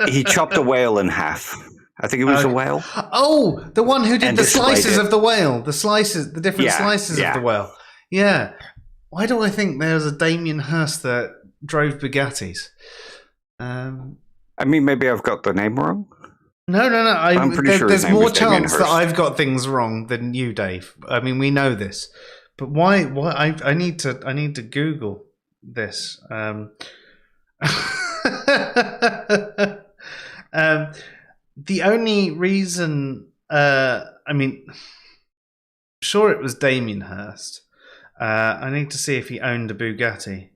He chopped a whale in half. I think it was a whale. Oh, the one who did the slices of the whale. The different slices of the whale. Yeah. Why do I think there's a Damien Hirst that drove Bugattis? I mean, maybe I've got the name wrong. No. I'm pretty sure there's more chance that I've got things wrong than you, Dave. I mean, we know this, but why? I need to Google this. The only reason, I mean, sure, it was Damien Hirst. I need to see if he owned a Bugatti.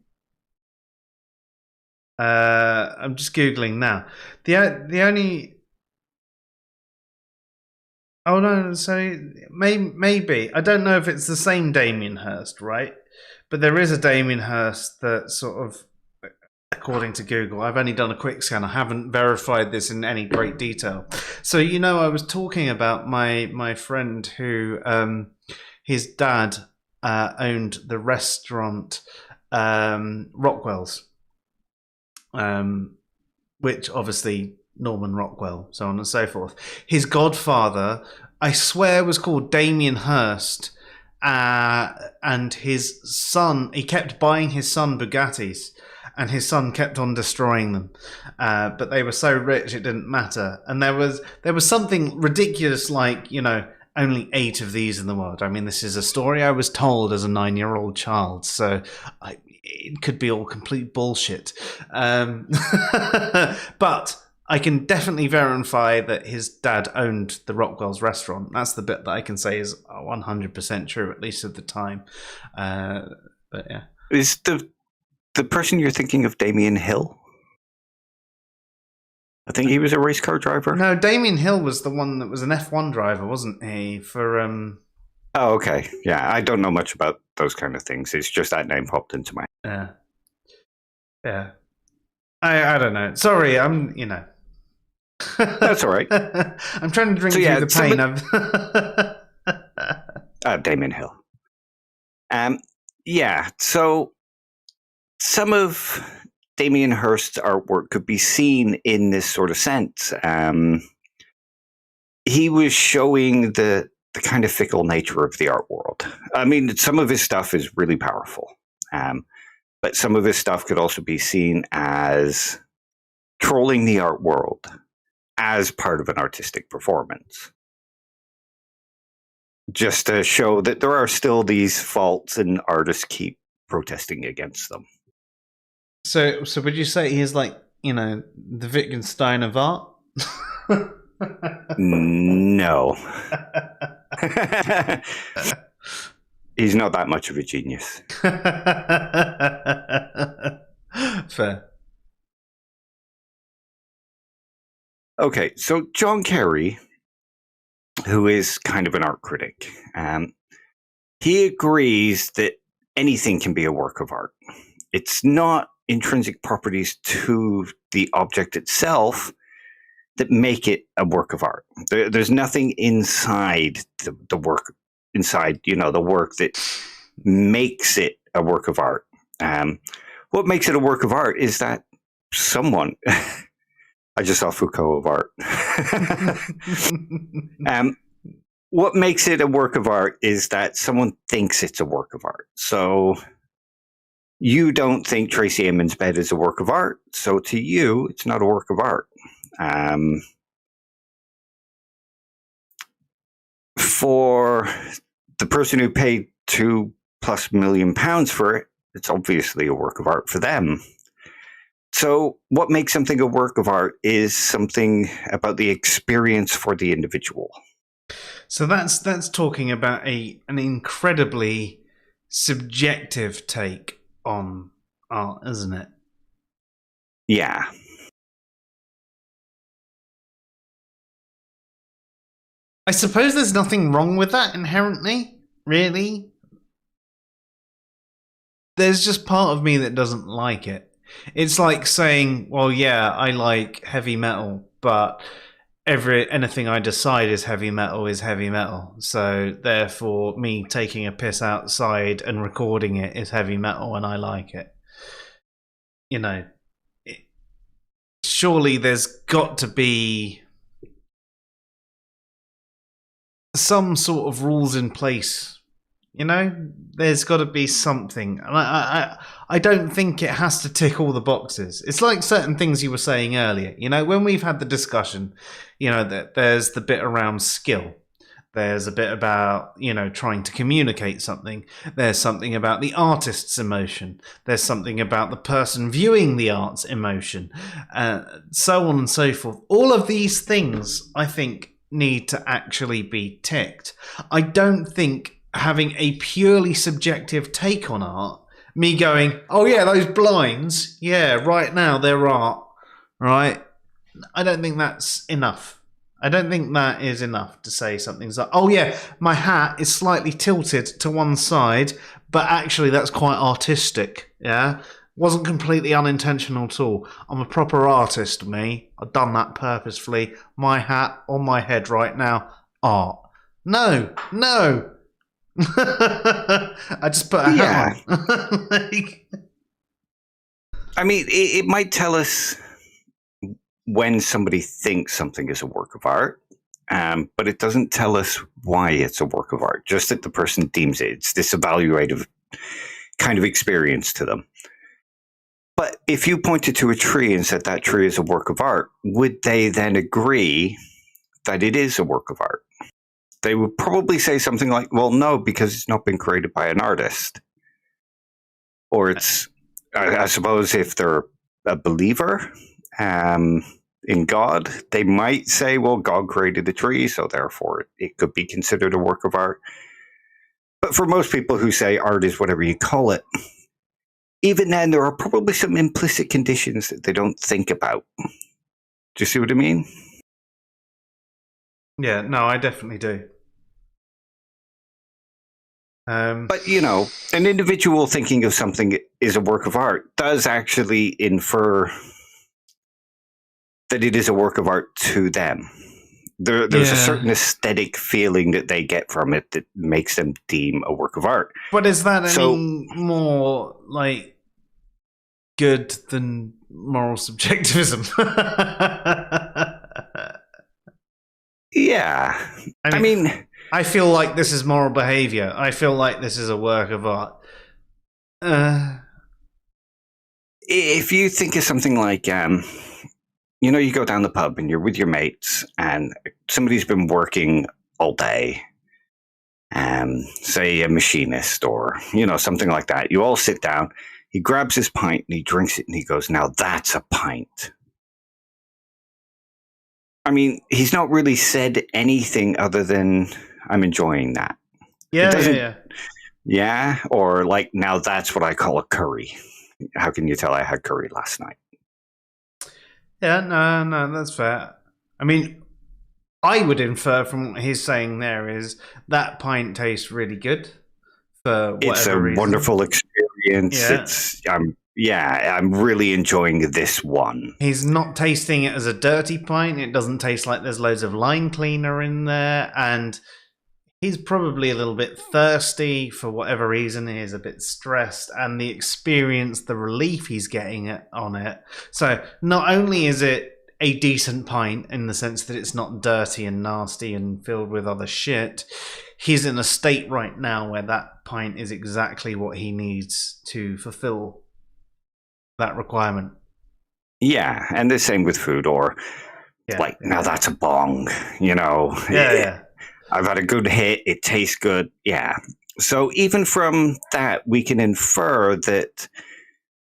I'm just Googling now. The only... Oh no, so maybe. I don't know if it's the same Damien Hirst, right? But there is a Damien Hirst that sort of, according to Google, I've only done a quick scan. I haven't verified this in any great detail. So, I was talking about my friend who, his dad owned the restaurant Rockwell's. Which obviously Norman Rockwell, so on and so forth. His godfather, I swear, was called Damien Hirst, and his son, he kept buying his son Bugattis, and his son kept on destroying them. But they were so rich it didn't matter. And there was something ridiculous like, only 8 of these in the world. I mean, this is a story I was told as a 9-year-old child, so it could be all complete bullshit. But I can definitely verify that his dad owned the Rockwell's restaurant. That's the bit that I can say is 100% true, at least at the time. But yeah. Is the person you're thinking of Damien Hill? I think he was a race car driver. No, Damien Hill was the one that was an F1 driver, wasn't he? For Oh, okay. Yeah, I don't know much about those kind of things. It's just that name popped into my head. Yeah. I don't know. Sorry, I'm, That's all right. I'm trying to drink through the pain of... Damien Hill. Yeah, so some of Damien Hirst's artwork could be seen in this sort of sense. He was showing the kind of fickle nature of the art world. I mean, some of his stuff is really powerful, but some of his stuff could also be seen as trolling the art world as part of an artistic performance. Just to show that there are still these faults and artists keep protesting against them. So would you say he's like, the Wittgenstein of art? No. He's not that much of a genius. Fair. Okay, so John Kerry, who is kind of an art critic, he agrees that anything can be a work of art. It's not intrinsic properties to the object itself that make it a work of art. There's nothing inside the work, the work that makes it a work of art. What makes it a work of art is that someone... I just saw Foucault of art. What makes it a work of art is that someone thinks it's a work of art. So you don't think Tracey Emin's bed is a work of art. So to you, it's not a work of art. For the person who paid £2+ million for it, it's obviously a work of art for them. So what makes something a work of art is something about the experience for the individual. So that's talking about an incredibly subjective take on art, isn't it? Yeah. I suppose there's nothing wrong with that inherently, really. There's just part of me that doesn't like it. It's like saying, well, yeah, I like heavy metal, but anything I decide is heavy metal. So therefore, me taking a piss outside and recording it is heavy metal, and I like it. You know, surely there's got to be some sort of rules in place. You know, there's got to be something. And I don't think it has to tick all the boxes. It's like certain things you were saying earlier. You know, when we've had the discussion, you know, that there's the bit around skill. There's a bit about, you know, trying to communicate something. There's something about the artist's emotion. There's something about the person viewing the art's emotion. So on and so forth. All of these things, I think, need to actually be ticked. I don't think having a purely subjective take on art, me going, oh yeah, those blinds, yeah, right now they're art, right? I don't think that's enough. I don't think that is enough to say something's like, oh yeah, my hat is slightly tilted to one side, but actually that's quite artistic, yeah? Wasn't completely unintentional at all. I'm a proper artist, me. I've done that purposefully. My hat on my head right now, art. No. I just put a hat on. I mean, it might tell us when somebody thinks something is a work of art, but it doesn't tell us why it's a work of art, just that the person deems it. It's this evaluative kind of experience to them. But if you pointed to a tree and said that tree is a work of art, would they then agree that it is a work of art? They would probably say something like, well, no, because it's not been created by an artist. Or it's, I suppose, if they're a believer in God, they might say, well, God created the tree, so therefore it could be considered a work of art. But for most people who say art is whatever you call it, even then, there are probably some implicit conditions that they don't think about. Do you see what I mean? Yeah, no, I definitely do. But, you know, an individual thinking of something is a work of art does actually infer that it is a work of art to them. There's a certain aesthetic feeling that they get from it that makes them deem a work of art. But is that any more, like, good than moral subjectivism? Yeah. I mean, I feel like this is moral behavior. I feel like this is a work of art. If you think of something like, you know, you go down the pub and you're with your mates and somebody's been working all day, say a machinist or, you know, something like that. You all sit down, he grabs his pint and he drinks it and he goes, now that's a pint. I mean, he's not really said anything other than, I'm enjoying that. Yeah. Yeah, or like, now that's what I call a curry. How can you tell I had curry last night? Yeah, no, that's fair. I mean, I would infer from what he's saying there is that pint tastes really good for whatever it's a reason. Wonderful experience. Yeah. I'm really enjoying this one. He's not tasting it as a dirty pint. It doesn't taste like there's loads of line cleaner in there, and he's probably a little bit thirsty for whatever reason. He's a bit stressed, and the experience, the relief he's getting on it. So not only is it a decent pint in the sense that it's not dirty and nasty and filled with other shit, he's in a state right now where that pint is exactly what he needs to fulfill that requirement. Yeah, and the same with food, or now that's a bong, you know. Yeah. I've had a good hit. It tastes good. Yeah. So even from that, we can infer that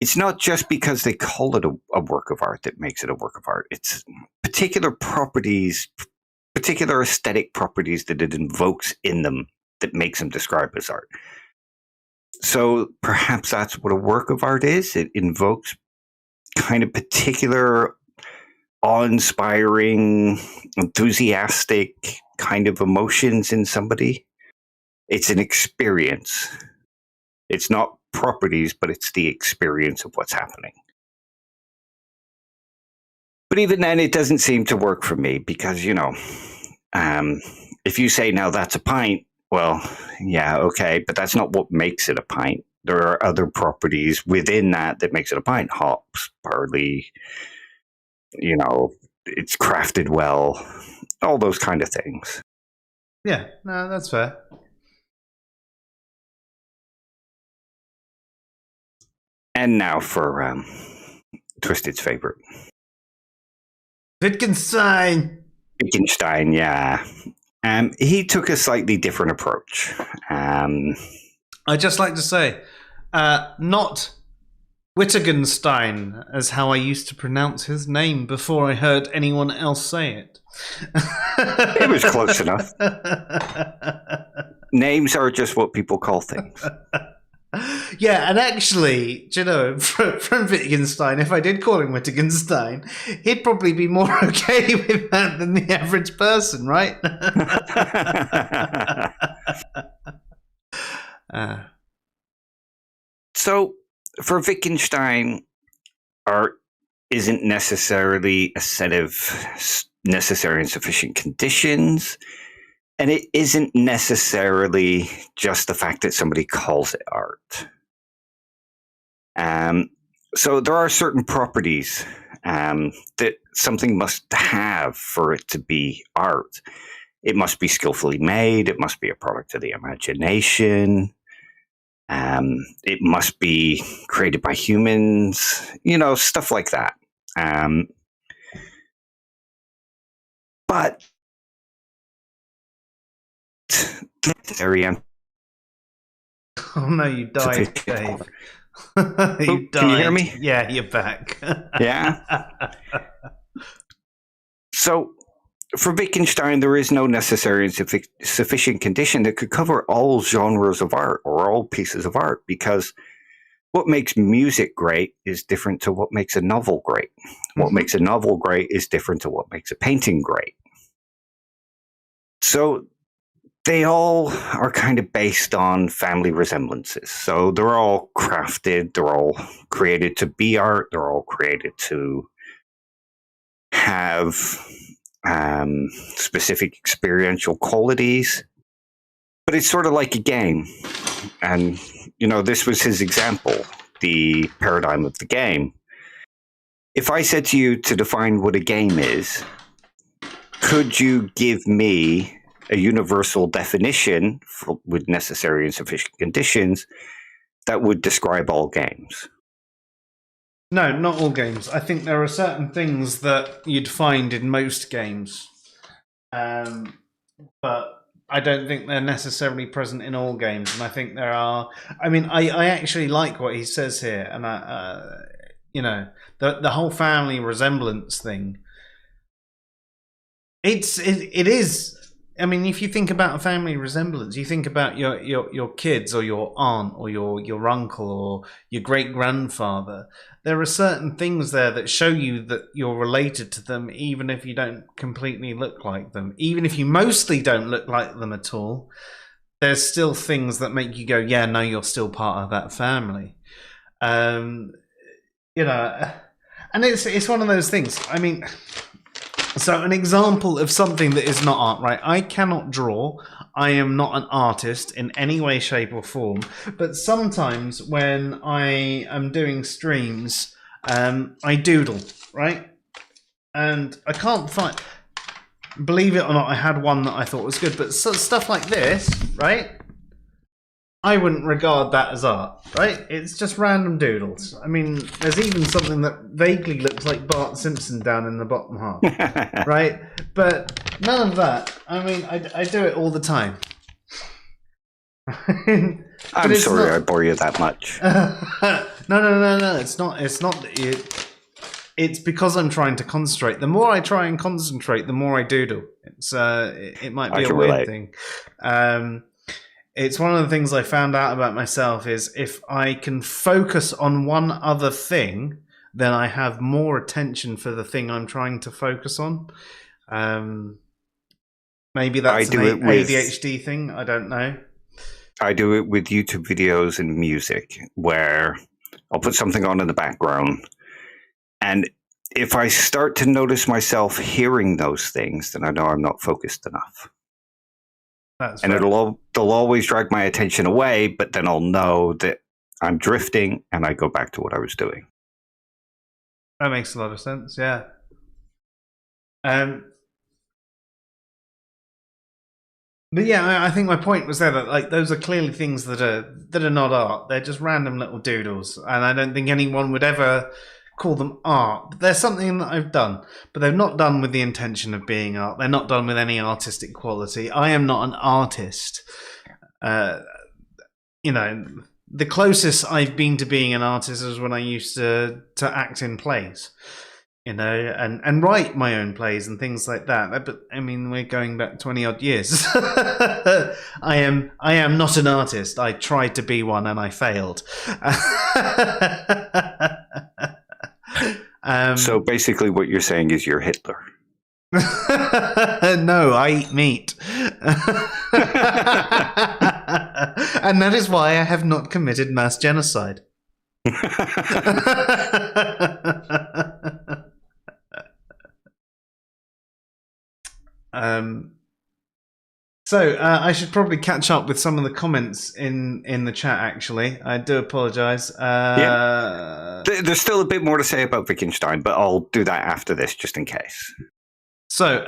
it's not just because they call it a work of art that makes it a work of art. It's particular properties, particular aesthetic properties that it invokes in them that makes them described as art. So perhaps that's what a work of art is. It invokes kind of particular awe-inspiring, enthusiastic kind of emotions in somebody. It's an experience. It's not properties, but it's the experience of what's happening. But even then, it doesn't seem to work for me because, if you say, now that's a pint, well, yeah, okay, but that's not what makes it a pint. There are other properties within that makes it a pint. Hops, barley, it's crafted well, all those kind of things. Yeah, no, that's fair. And now for Twisted's favorite. Wittgenstein, yeah. He took a slightly different approach. I'd just like to say, not Wittgenstein, as how I used to pronounce his name before I heard anyone else say it. It was close enough. Names are just what people call things. Yeah, and actually, from Wittgenstein, if I did call him Wittgenstein, he'd probably be more okay with that than the average person, right? So, for Wittgenstein, art isn't necessarily a set of necessary and sufficient conditions, and it isn't necessarily just the fact that somebody calls it art. So there are certain properties that something must have for it to be art. It must be skillfully made. It must be a product of the imagination. It must be created by humans, stuff like that. But oh no, you died, Dave. You died. Can you hear me? Yeah, you're back. Yeah. So, for Wittgenstein, there is no necessary and sufficient condition that could cover all genres of art or all pieces of art, because what makes music great is different to what makes a novel great. What makes a novel great is different to what makes a painting great. So they all are kind of based on family resemblances. So they're all crafted, they're all created to be art, they're all created to have specific experiential qualities. But it's sort of like a game. And, this was his example, the paradigm of the game. If I said to you to define what a game is, could you give me a universal definition with necessary and sufficient conditions that would describe all games? No, not all games. I think there are certain things that you'd find in most games, but I don't think they're necessarily present in all games. And I think there are. I mean, I actually like what he says here, and the whole family resemblance thing. It is. I mean, if you think about a family resemblance, you think about your kids or your aunt or your uncle or your great grandfather. There are certain things there that show you that you're related to them, even if you don't completely look like them. Even if you mostly don't look like them at all, there's still things that make you go, yeah, no, you're still part of that family. And it's one of those things. I mean, so an example of something that is not art, right? I cannot draw. I am not an artist in any way, shape or form. But sometimes when I am doing streams, I doodle, right? And I can't find... Believe it or not, I had one that I thought was good. But stuff like this, right? I wouldn't regard that as art, right? It's just random doodles. I mean, there's even something that vaguely looks like Bart Simpson down in the bottom half, right? But none of that. I mean, I do it all the time. I'm sorry I bore you that much. No. It's not. It's because I'm trying to concentrate. The more I try and concentrate, the more I doodle. It might be a weird thing. It's one of the things I found out about myself is if I can focus on one other thing, then I have more attention for the thing I'm trying to focus on. Maybe that's an ADHD thing. I don't know. I do it with YouTube videos and music, where I'll put something on in the background, and if I start to notice myself hearing those things, then I know I'm not focused enough. That's and they'll always drag my attention away, but then I'll know that I'm drifting, and I go back to what I was doing. That makes a lot of sense. Yeah. But yeah, I think my point was there that like those are clearly things that are not art. They're just random little doodles, and I don't think anyone would ever call them art. But they're something that I've done, but they're not done with the intention of being art. They're not done with any artistic quality. I am not an artist. You know, the closest I've been to being an artist is when I used to act in plays. You know, and write my own plays and things like that. But I mean, we're going back 20 odd years. I am not an artist. I tried to be one and I failed. So basically, what you're saying is you're Hitler. No, I eat meat, and that is why I have not committed mass genocide. So I should probably catch up with some of the comments in the chat. Actually, I do apologise. There's still a bit more to say about Wittgenstein, but I'll do that after this, just in case. So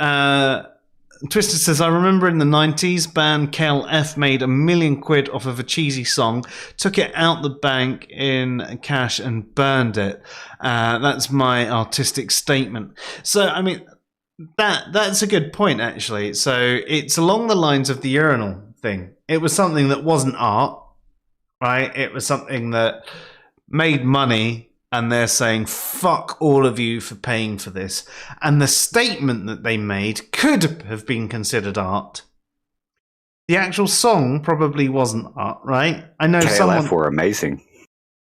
Twisted says, I remember in the 90s, band KLF made £1 million off of a cheesy song, took it out the bank in cash and burned it. That's my artistic statement. So, I mean, that's a good point, actually. So it's along the lines of the Urinal thing. It was something that wasn't art, right? It was something that made money, and they're saying, fuck all of you for paying for this. And the statement that they made could have been considered art. The actual song probably wasn't art, right? I know KLF were amazing.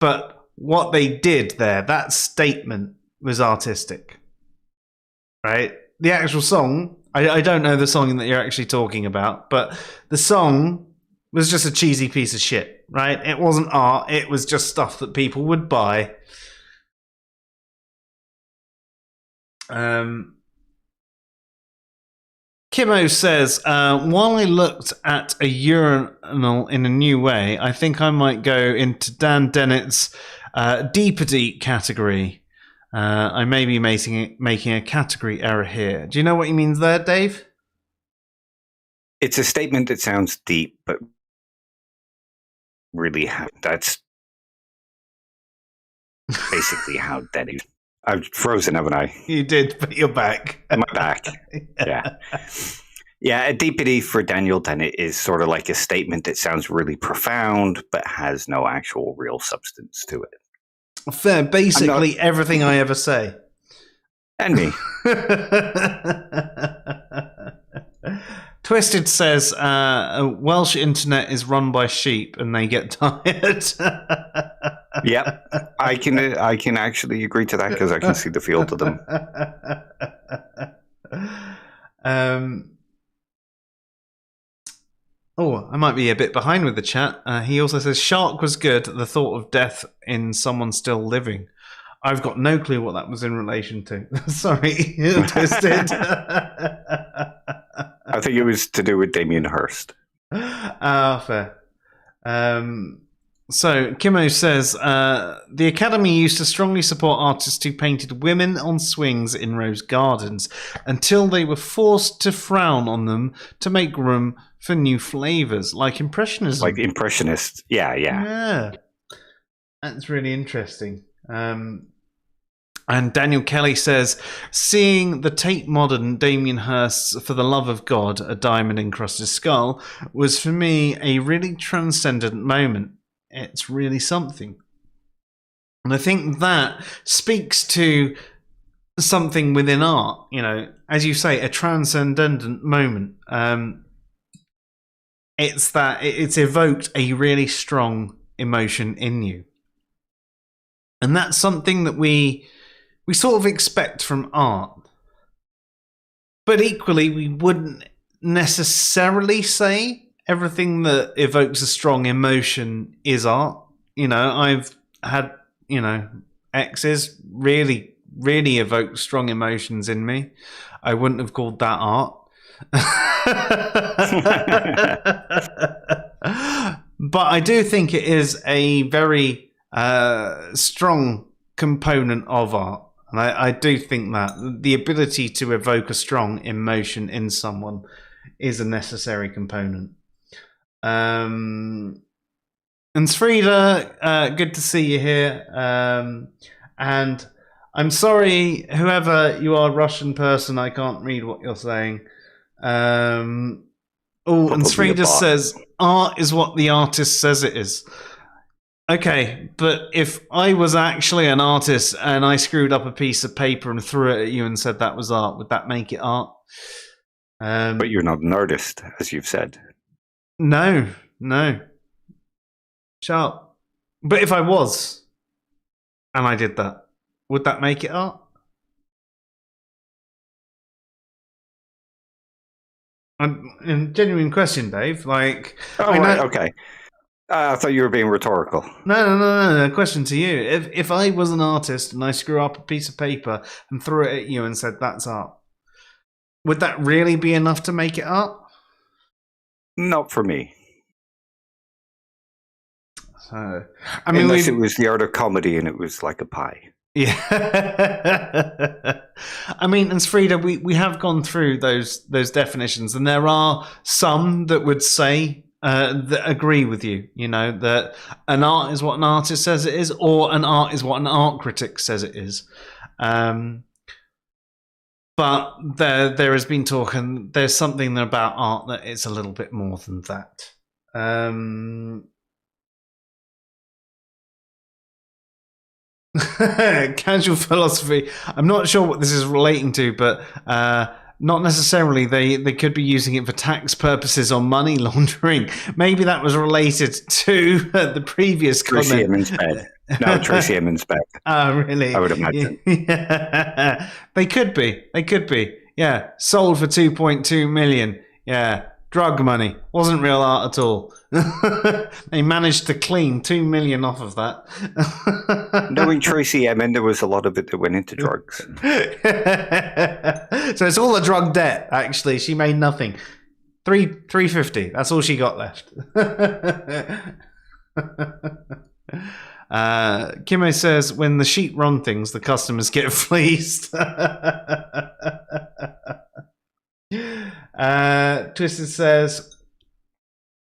But what they did there, that statement was artistic, right? The actual song, I don't know the song that you're actually talking about, but the song was just a cheesy piece of shit, right? It wasn't art. It was just stuff that people would buy. Kimo says, while I looked at a urinal in a new way, I think I might go into Dan Dennett's deepity category. I may be making a category error here. Do you know what he means there, Dave? It's a statement that sounds deep, but really that's basically how that is. I've frozen, haven't I? You did, but you're back. Am I back? Yeah. Yeah, a deepity for Daniel Dennett is sort of like a statement that sounds really profound, but has no actual real substance to it. Fair. Basically, everything I ever say. And me. Twisted says, Welsh internet is run by sheep and they get tired. Yep. I can actually agree to that because I can see the field of them. I might be a bit behind with the chat. He also says, Shark was good, the thought of death in someone still living. I've got no clue what that was in relation to. Sorry, Twisted. I think it was to do with Damien Hirst. Fair. So, Kimo says, the Academy used to strongly support artists who painted women on swings in rose gardens until they were forced to frown on them to make room for new flavours, like Impressionism. Like Impressionists. Yeah. That's really interesting. And Daniel Kelly says, seeing the Tate Modern Damien Hirst's For the Love of God, A Diamond-Encrusted Skull, was for me a really transcendent moment. It's really something. And I think that speaks to something within art, you know, as you say, a transcendent moment. It's that it's evoked a really strong emotion in you. And that's something that we sort of expect from art. But equally, we wouldn't necessarily say everything that evokes a strong emotion is art. I've had, exes really, really evoke strong emotions in me. I wouldn't have called that art. But I do think it is a very strong component of art. And I do think that the ability to evoke a strong emotion in someone is a necessary component. And Srida, good to see you here. And I'm sorry, whoever you are, Russian person, I can't read what you're saying. And Srida says, art is what the artist says it is. Okay, but if I was actually an artist and I screwed up a piece of paper and threw it at you and said that was art, would that make it art? But you're not an artist, as you've said. No. Sharp. But if I was, and I did that, would that make it art? A genuine question, Dave. Okay. I thought you were being rhetorical. No. A question to you. If I was an artist and I screw up a piece of paper and threw it at you and said that's art, would that really be enough to make it art? Not for me. So, unless it was the art of comedy and it was like a pie. Yeah. And Srida, we have gone through those definitions, and there are some that would say that agree with you, that an art is what an artist says it is, or an art is what an art critic says it is. But there has been talk, and there's something about art that it's a little bit more than that. Casual philosophy. I'm not sure what this is relating to, but not necessarily. They could be using it for tax purposes or money laundering. Maybe that was related to the previous Tracey comment. Emin's bed. No, Tracey Emin's bed. Oh, really? I would imagine. Yeah. They could be. Yeah. Sold for 2.2 million. Yeah. Drug money. Wasn't real art at all. They managed to clean 2 million off of that. Knowing Tracey Emin, there was a lot of it that went into drugs. So it's all a drug debt, actually. She made nothing. $350. That's all she got left. Kimo says, when the sheep run things, the customers get fleeced. Twisted says,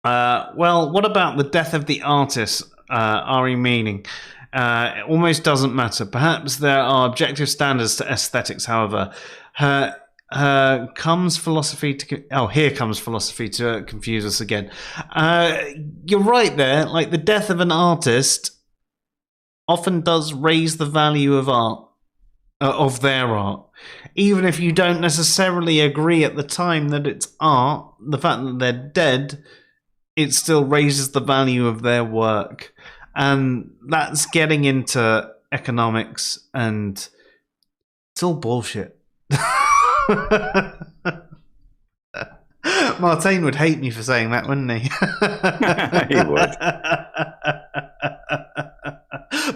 well, what about the death of the artist, Ari meaning? It almost doesn't matter. Perhaps there are objective standards to aesthetics, however. Here comes philosophy to confuse us again. You're right there. Like, the death of an artist often does raise the value of art, of their art. Even if you don't necessarily agree at the time that it's art, the fact that they're dead, it still raises the value of their work. And that's getting into economics, and it's all bullshit. Martin would hate me for saying that, wouldn't he? He would.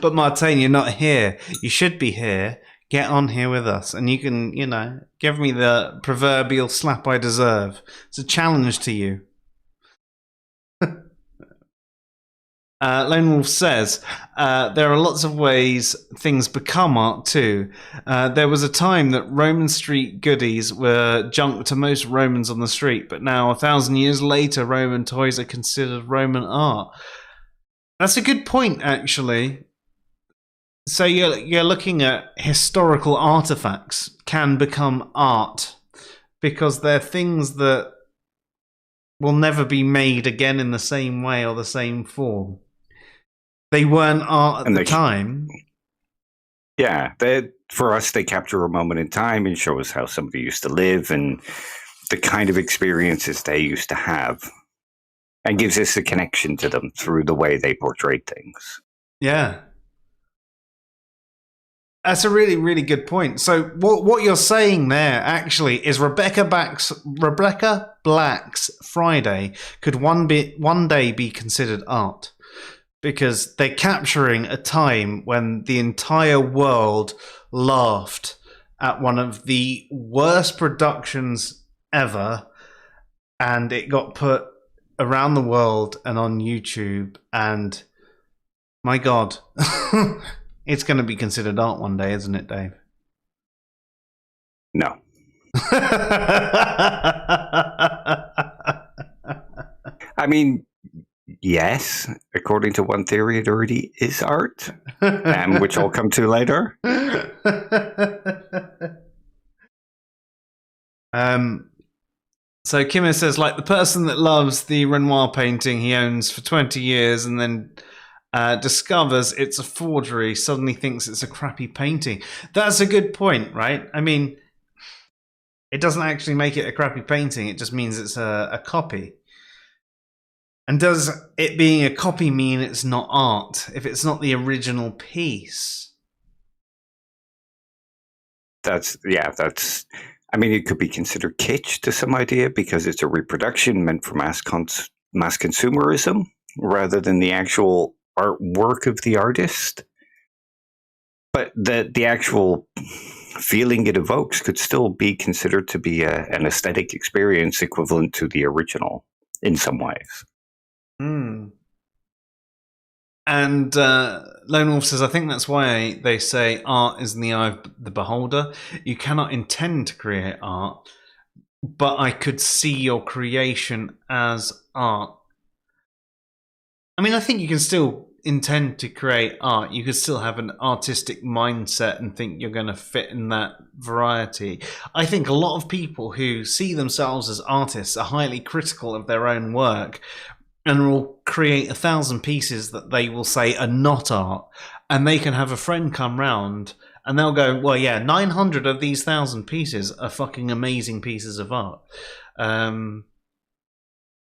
But Martin, you're not here. You should be here. Get on here with us, and you can, give me the proverbial slap I deserve. It's a challenge to you. Lone Wolf says, there are lots of ways things become art too. There was a time that Roman street goodies were junk to most Romans on the street, but now 1,000 years later, Roman toys are considered Roman art. That's a good point, actually. So you're looking at historical artifacts can become art because they're things that will never be made again in the same way or the same form. They weren't art at the time. Yeah, for us, they capture a moment in time and show us how somebody used to live and the kind of experiences they used to have. and gives us a connection to them through the way they portrayed things. Yeah. That's a really, really good point. So what you're saying there actually is Rebecca Black's Friday could one day be considered art, because they're capturing a time when the entire world laughed at one of the worst productions ever, and it got put around the world and on YouTube, and my God, it's going to be considered art one day, isn't it, Dave? No. I mean, yes, according to one theory, it already is art, which I'll come to later. So Kimmer says, like the person that loves the Renoir painting he owns for 20 years and then discovers it's a forgery, suddenly thinks it's a crappy painting. That's a good point, right? I mean, it doesn't actually make it a crappy painting. It just means it's a copy. And does it being a copy mean it's not art if it's not the original piece? I mean, it could be considered kitsch to some idea because it's a reproduction meant for mass consumerism rather than the actual artwork of the artist. But the actual feeling it evokes could still be considered to be an aesthetic experience equivalent to the original in some ways. And Lone Wolf says, I think that's why they say art is in the eye of the beholder. You cannot intend to create art, but I could see your creation as art. I mean, I think you can still intend to create art. You could still have an artistic mindset and think you're going to fit in that variety. I think a lot of people who see themselves as artists are highly critical of their own work and will create 1,000 pieces that they will say are not art. And they can have a friend come round and they'll go, well, yeah, 900 of these 1,000 pieces are fucking amazing pieces of art.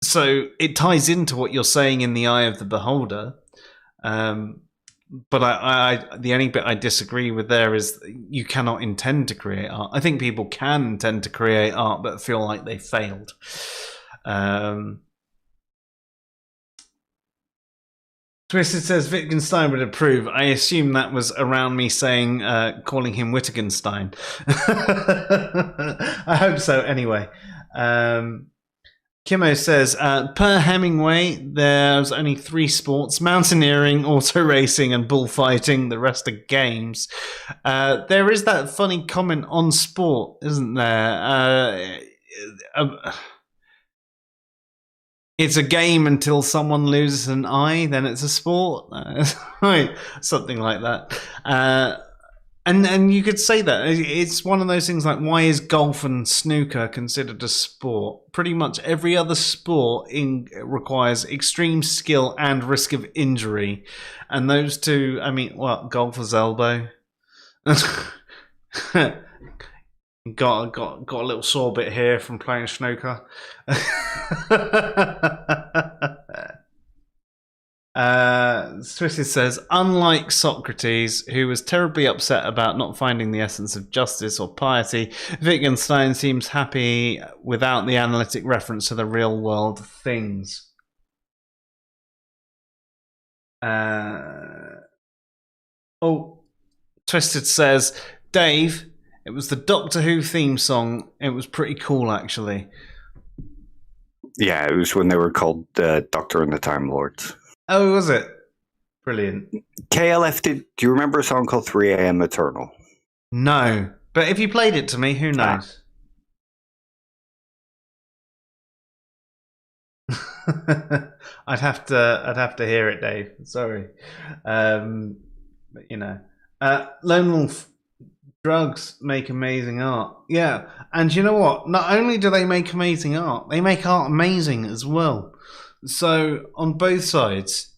So it ties into what you're saying in the eye of the beholder. But I the only bit I disagree with there is you cannot intend to create art. I think people can intend to create art but feel like they failed. Twisted says Wittgenstein would approve. I assume that was around me saying, calling him Wittgenstein. I hope so anyway. Kimmo says, per Hemingway, there's only 3 sports: mountaineering, auto racing, and bullfighting. The rest are games. There is that funny comment on sport, isn't there? It's a game until someone loses an eye, then it's a sport. Something like that. And you could say that. It's one of those things like, why is golf and snooker considered a sport? Pretty much every other sport requires extreme skill and risk of injury. And those two, I mean, what, golfer's elbow? Got a little sore bit here from playing snooker. Twisted says, unlike Socrates, who was terribly upset about not finding the essence of justice or piety, Wittgenstein seems happy without the analytic reference to the real world things. Twisted says, Dave, it was the Doctor Who theme song. It was pretty cool, actually. Yeah, it was when they were called Doctor and the Time Lords. Oh, was it? Brilliant. KLF do you remember a song called 3 AM Eternal? No. But if you played it to me, who knows? I'd have to hear it, Dave. Sorry. But you know. Lone Wolf, drugs make amazing art. Yeah. And you know what? Not only do they make amazing art, they make art amazing as well. So on both sides,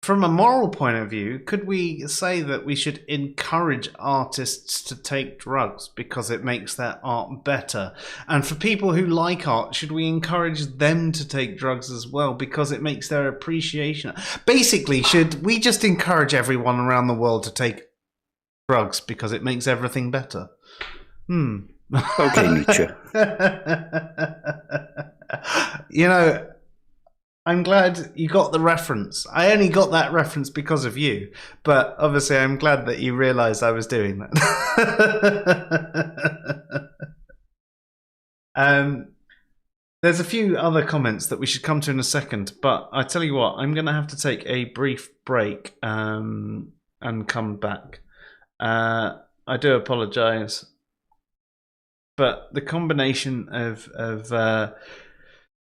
from a moral point of view, could we say that we should encourage artists to take drugs because it makes their art better? And for people who like art, should we encourage them to take drugs as well because it makes their appreciation? Basically, should we just encourage everyone around the world to take drugs because it makes everything better? Okay, Nietzsche. You know, I'm glad you got the reference. I only got that reference because of you, but obviously I'm glad that you realised I was doing that. There's a few other comments that we should come to in a second, but I tell you what, I'm going to have to take a brief break and come back. I do apologise, but the combination of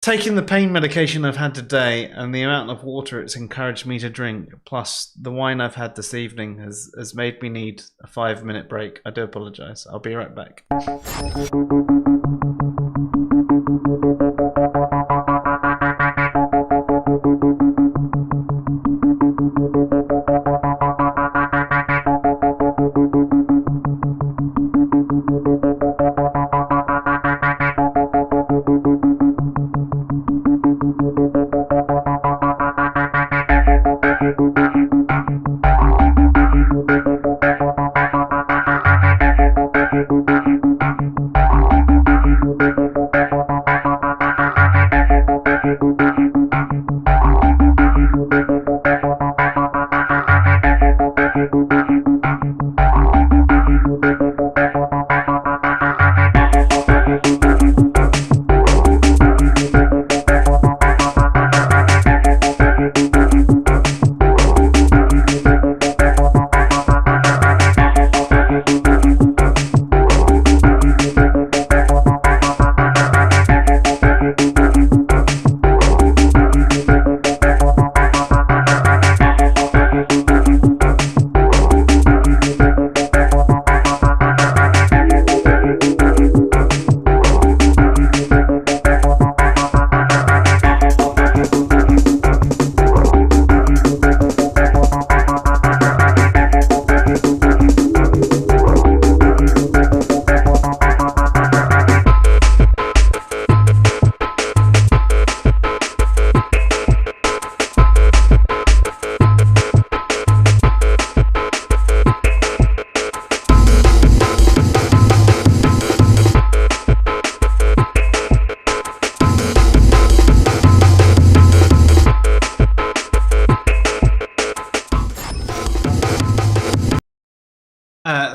taking the pain medication I've had today and the amount of water it's encouraged me to drink, plus the wine I've had this evening, has made me need a 5-minute break. I do apologise. I'll be right back.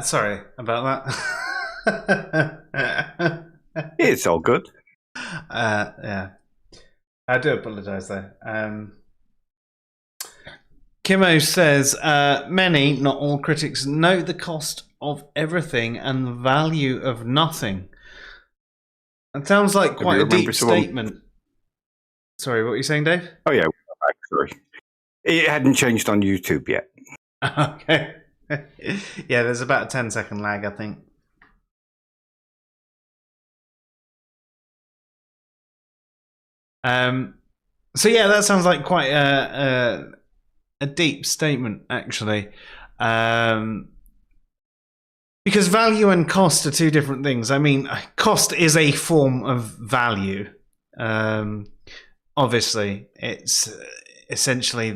Sorry about that. It's all good. Yeah. I do apologise though. Kimo says, many, not all critics, note the cost of everything and the value of nothing. It sounds like quite a deep statement. Sorry, what were you saying, Dave? Oh yeah, sorry. It hadn't changed on YouTube yet. Okay. Yeah, there's about a 10-second lag, I think. So yeah, that sounds like quite a deep statement, actually. Because value and cost are two different things. I mean, cost is a form of value. Obviously, it's essentially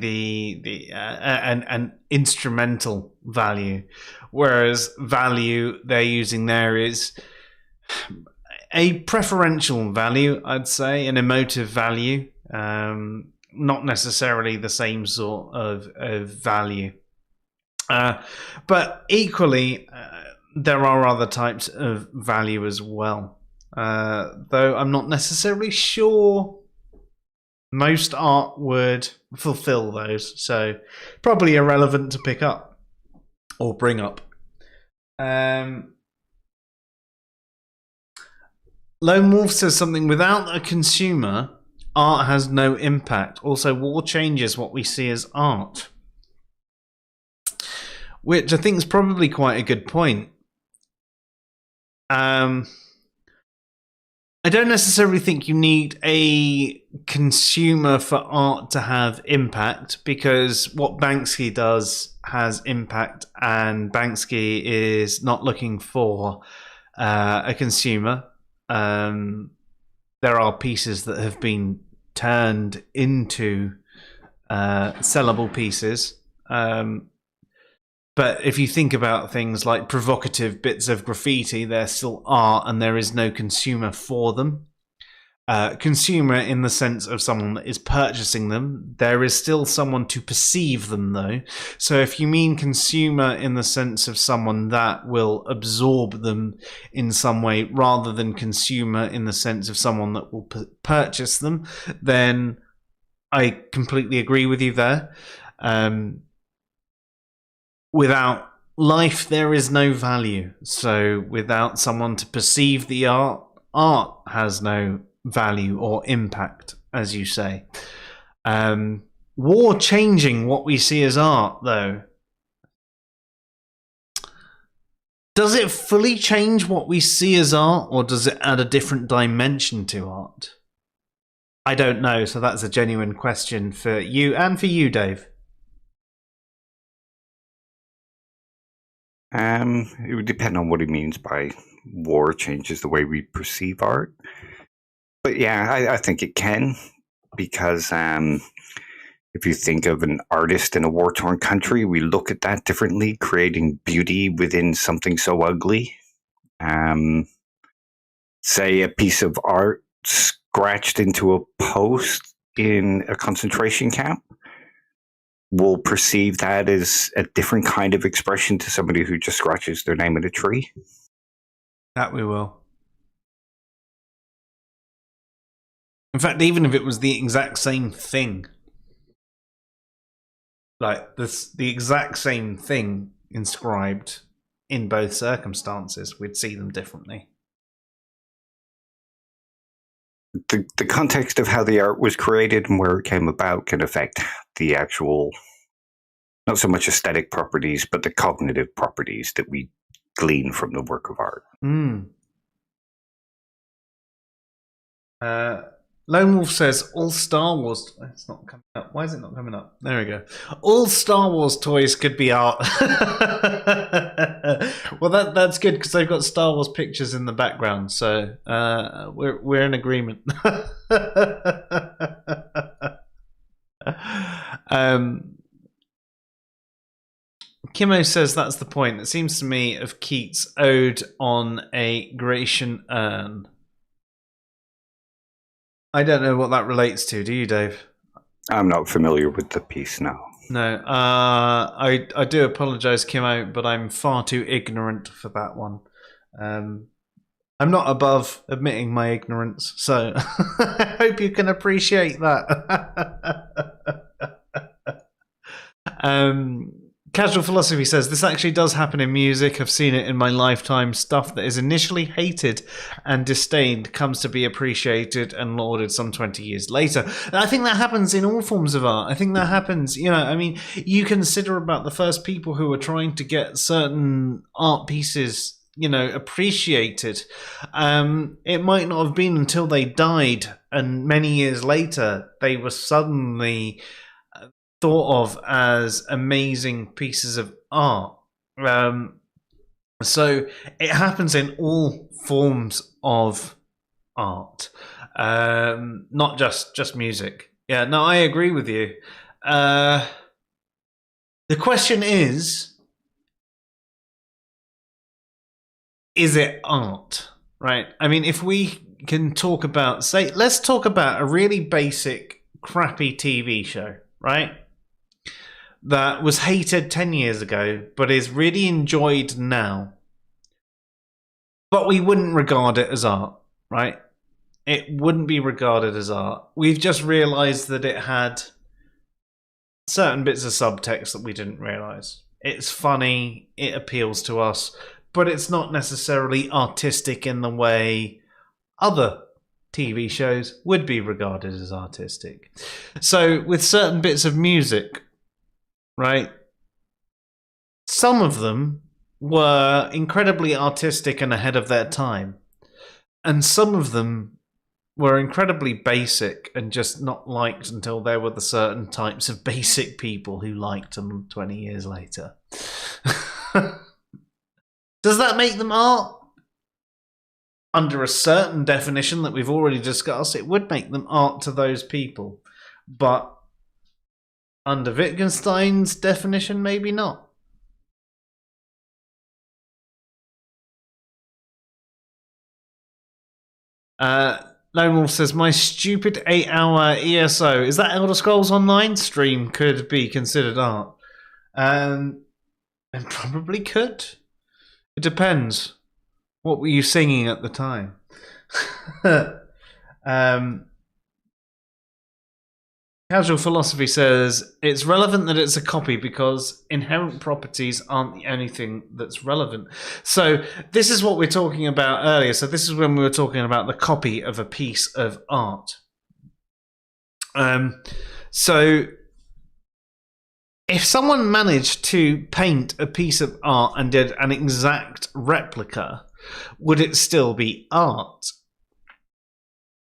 an instrumental value, whereas value they're using there is a preferential value, I'd say, an emotive value, not necessarily the same sort of value. But equally, there are other types of value as well, though I'm not necessarily sure most art would fulfill those, so probably irrelevant to pick up or bring up. Lone Wolf says something: without a consumer, art has no impact. Also, war changes what we see as art, which I think is probably quite a good point. I don't necessarily think you need a consumer for art to have impact, because what Banksy does has impact, and Banksy is not looking for a consumer. There are pieces that have been turned into sellable pieces. But if you think about things like provocative bits of graffiti, they're still art and there is no consumer for them. Consumer in the sense of someone that is purchasing them. There is still someone to perceive them, though. So if you mean consumer in the sense of someone that will absorb them in some way, rather than consumer in the sense of someone that will purchase them, then I completely agree with you there. Without life, there is no value. So without someone to perceive the art, art has no value or impact, as you say. War changing what we see as art, though. Does it fully change what we see as art, or does it add a different dimension to art? I don't know, so that's a genuine question for you and for you, Dave. It would depend on what he means by war changes the way we perceive art. But yeah, I think it can, because if you think of an artist in a war-torn country, we look at that differently, creating beauty within something so ugly. Say a piece of art scratched into a post in a concentration camp. Will perceive that as a different kind of expression to somebody who just scratches their name in a tree. That we will. In fact, even if it was the exact same thing, like the exact same thing inscribed in both circumstances, we'd see them differently. The context of how the art was created and where it came about can affect the actual, not so much aesthetic properties, but the cognitive properties that we glean from the work of art. Lone Wolf says, all Star Wars... It's not coming up. Why is it not coming up? There we go. All Star Wars toys could be art. Well, that's good, because they've got Star Wars pictures in the background, so we're in agreement. Kimo says that's the point. It seems to me of Keats' ode on a Grecian urn. I don't know what that relates to. Do you, Dave? I'm not familiar with the piece now. No. I do apologise, Kimo, but I'm far too ignorant for that one. I'm not above admitting my ignorance, so I hope you can appreciate that. Casual Philosophy says, this actually does happen in music. I've seen it in my lifetime. Stuff that is initially hated and disdained comes to be appreciated and lauded some 20 years later. And I think that happens in all forms of art. I think that happens, I mean, you consider about the first people who were trying to get certain art pieces, appreciated. It might not have been until they died and many years later they were suddenly thought of as amazing pieces of art. So it happens in all forms of art, not just music. Yeah, no, I agree with you. The question is it art, right? I mean, if we can talk about, let's talk about a really basic, crappy TV show, right? That was hated 10 years ago, but is really enjoyed now. But we wouldn't regard it as art, right? It wouldn't be regarded as art. We've just realised that it had certain bits of subtext that we didn't realise. It's funny, it appeals to us, but it's not necessarily artistic in the way other TV shows would be regarded as artistic. So with certain bits of music, right, some of them were incredibly artistic and ahead of their time. And some of them were incredibly basic and just not liked until there were the certain types of basic people who liked them 20 years later. Does that make them art? Under a certain definition that we've already discussed, it would make them art to those people. But under Wittgenstein's definition, maybe not. Lone Wolf says, my stupid 8-hour ESO, is that Elder Scrolls Online stream could be considered art? And probably could. It depends. What were you singing at the time? Casual Philosophy says, it's relevant that it's a copy because inherent properties aren't the only thing that's relevant. So this is what we're talking about earlier. So this is when we were talking about the copy of a piece of art. So if someone managed to paint a piece of art and did an exact replica, would it still be art?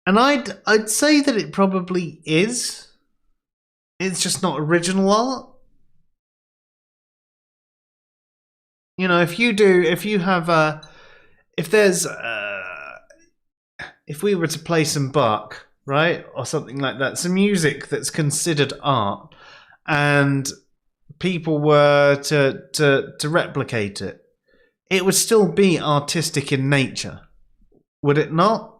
And I'd say that it probably is. It's just not original art. You know, if we were to play some Bach, right, or something like that, some music that's considered art, and people were to replicate it, it would still be artistic in nature, would it not?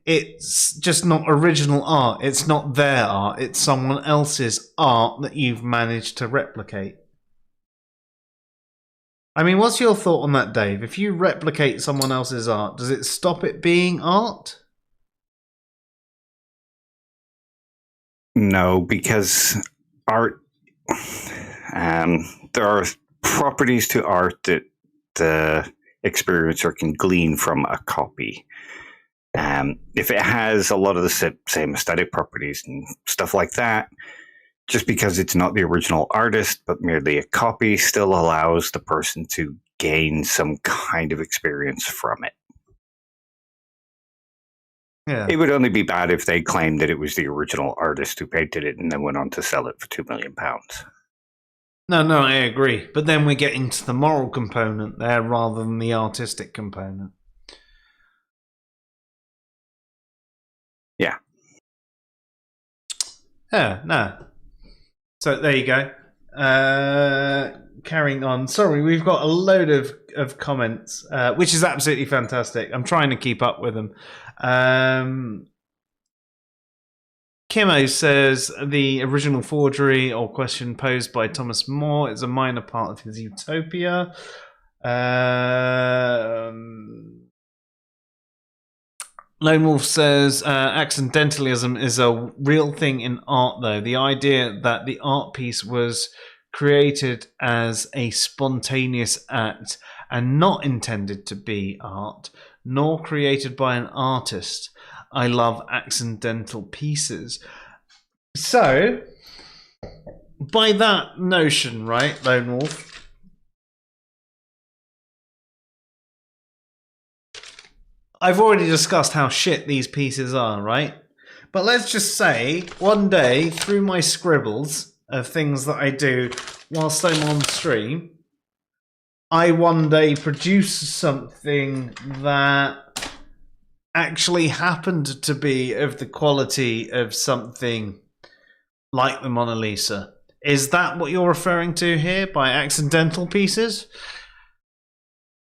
It's just not original art. It's not their art. It's someone else's art that you've managed to replicate. I mean, what's your thought on that, Dave? If you replicate someone else's art, does it stop it being art? No, because art, there are properties to art that the experiencer can glean from a copy. If it has a lot of the same aesthetic properties and stuff like that, just because it's not the original artist but merely a copy still allows the person to gain some kind of experience from it. Yeah. It would only be bad if they claimed that it was the original artist who painted it and then went on to sell it for £2 million. No, I agree. But then we're getting to the moral component there rather than the artistic component. Yeah. Yeah, no. So there you go. Carrying on. Sorry, we've got a load of comments, which is absolutely fantastic. I'm trying to keep up with them. Kimmo says the original forgery or question posed by Thomas More is a minor part of his utopia. Lone Wolf says accidentalism is a real thing in art, though. The idea that the art piece was created as a spontaneous act and not intended to be art, nor created by an artist. I love accidental pieces. So, by that notion, right, Lone Wolf, I've already discussed how shit these pieces are, right? But let's just say, one day, through my scribbles of things that I do whilst I'm on stream, I one day produce something that actually happened to be of the quality of something like the Mona Lisa. Is that what you're referring to here by accidental pieces?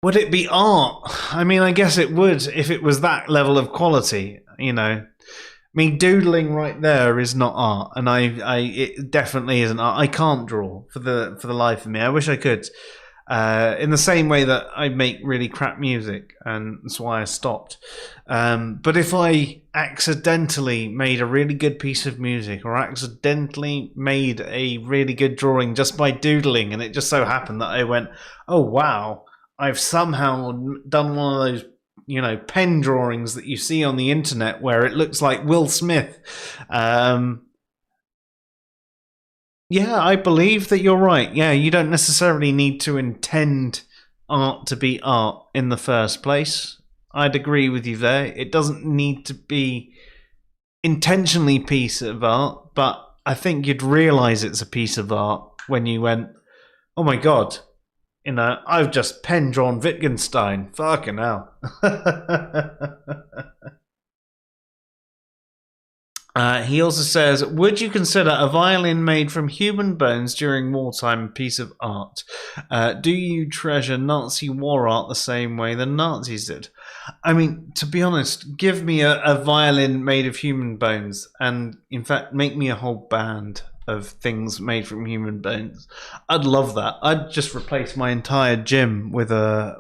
Would it be art? I mean, I guess it would if it was that level of quality, you know. Me doodling right there is not art, and it definitely isn't art. I can't draw for the life of me. I wish I could. In the same way that I make really crap music, and that's why I stopped. But if I accidentally made a really good piece of music, or accidentally made a really good drawing just by doodling, and it just so happened that I went, oh wow, I've somehow done one of those, you know, pen drawings that you see on the internet where it looks like Will Smith. Yeah, I believe that you're right. Yeah, you don't necessarily need to intend art to be art in the first place. I'd agree with you there. It doesn't need to be intentionally a piece of art, but I think you'd realise it's a piece of art when you went, oh my god, I've just pen drawn Wittgenstein. Fucking hell. He also says, would you consider a violin made from human bones during wartime a piece of art? Do you treasure Nazi war art the same way the Nazis did? I mean, to be honest, give me a violin made of human bones, and in fact, make me a whole band of things made from human bones. I'd love that. I'd just replace my entire gym with a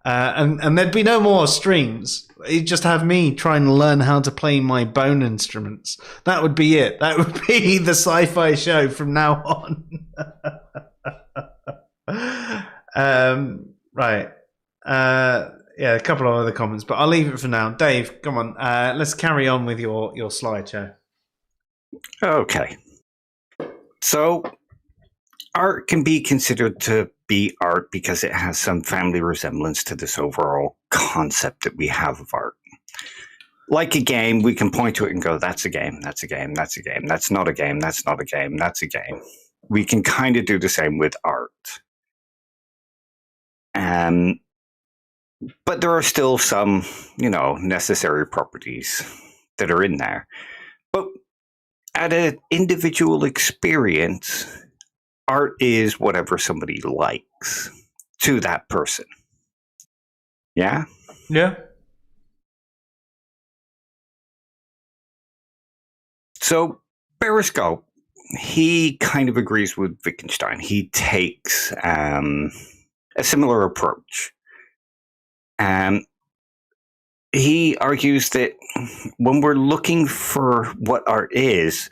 and there'd be no more streams. You'd just have me trying to learn how to play my bone instruments. That would be it. That would be the SciPhi show from now on. Right. Yeah, a couple of other comments, but I'll leave it for now. Dave, come on. Let's carry on with your slideshow. Okay. So, art can be considered to be art because it has some family resemblance to this overall concept that we have of art. Like a game, we can point to it and go, that's a game, that's a game, that's a game, that's not a game, that's not a game, that's a game. We can kind of do the same with art. But there are still some, necessary properties that are in there. But at an individual experience, art is whatever somebody likes to that person. Yeah? Yeah. So, Periscope, he kind of agrees with Wittgenstein. He takes a similar approach. He argues that when we're looking for what art is,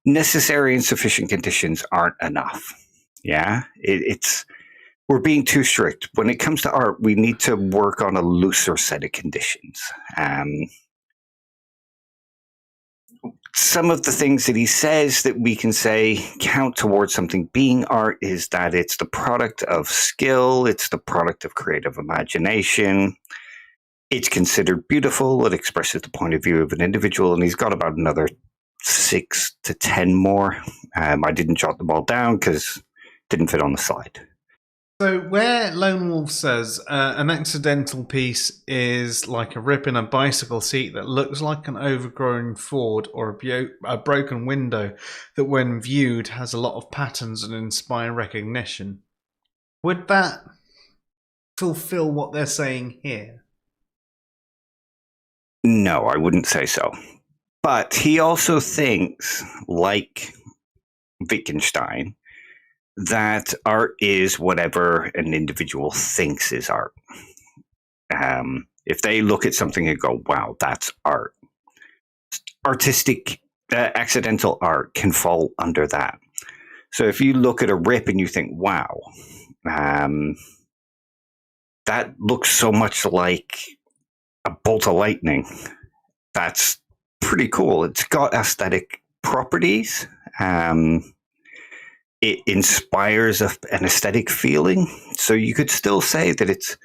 necessary and sufficient conditions aren't enough. Yeah, we're being too strict. When it comes to art, we need to work on a looser set of conditions. Some of the things that he says that we can say count towards something being art is that it's the product of skill, it's the product of creative imagination, it's considered beautiful, it expresses the point of view of an individual, and he's got about another 6 to 10 more. I didn't jot them all down because it didn't fit on the slide. So where Lone Wolf says an accidental piece is like a rip in a bicycle seat that looks like an overgrown Ford or a broken window that when viewed has a lot of patterns and inspire recognition, would that fulfill what they're saying here? No, I wouldn't say so. But he also thinks, like Wittgenstein, that art is whatever an individual thinks is art. If they look at something and go, wow, that's art. Artistic, accidental art can fall under that. So if you look at a rip and you think, wow, that looks so much like a bolt of lightning, that's pretty cool. It's got aesthetic properties. It inspires an aesthetic feeling. So you could still say that it's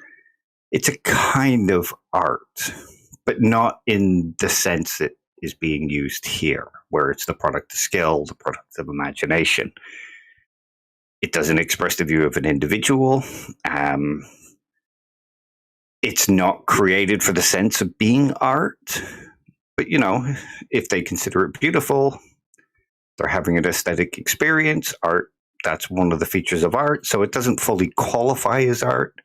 a kind of art, but not in the sense that is being used here, where it's the product of skill, the product of imagination. It doesn't express the view of an individual. It's not created for the sense of being art. But, if they consider it beautiful, they're having an aesthetic experience. Art, that's one of the features of art. So it doesn't fully qualify as art,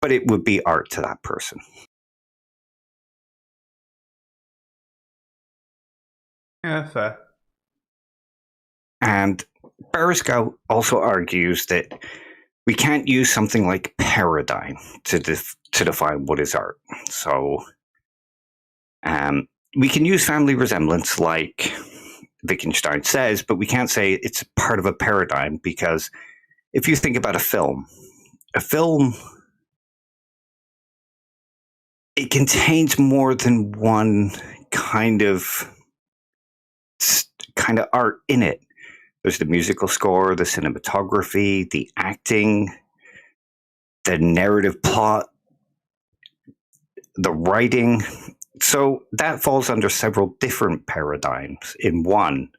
but it would be art to that person. Yeah, fair. And Periscope also argues that we can't use something like paradigm to define what is art. So we can use family resemblance like Wittgenstein says, but we can't say it's part of a paradigm, because if you think about a film, it contains more than one kind of art in it. There's the musical score, the cinematography, the acting, the narrative plot, the writing. So that falls under several different paradigms in one.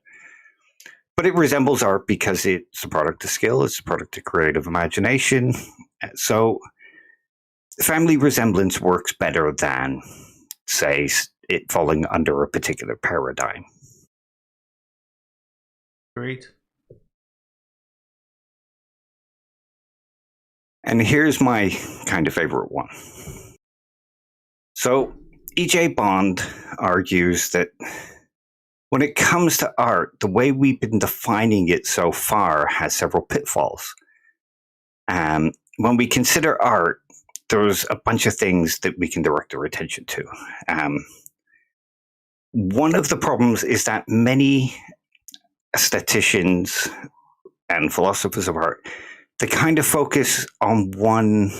But it resembles art because it's a product of skill, it's a product of creative imagination. So family resemblance works better than, say, it falling under a particular paradigm. Agreed. And here's my kind of favorite one. So E.J. Bond argues that when it comes to art, the way we've been defining it so far has several pitfalls. When we consider art, there's a bunch of things that we can direct our attention to. One of the problems is that many aestheticians and philosophers of art, they kind of focus on one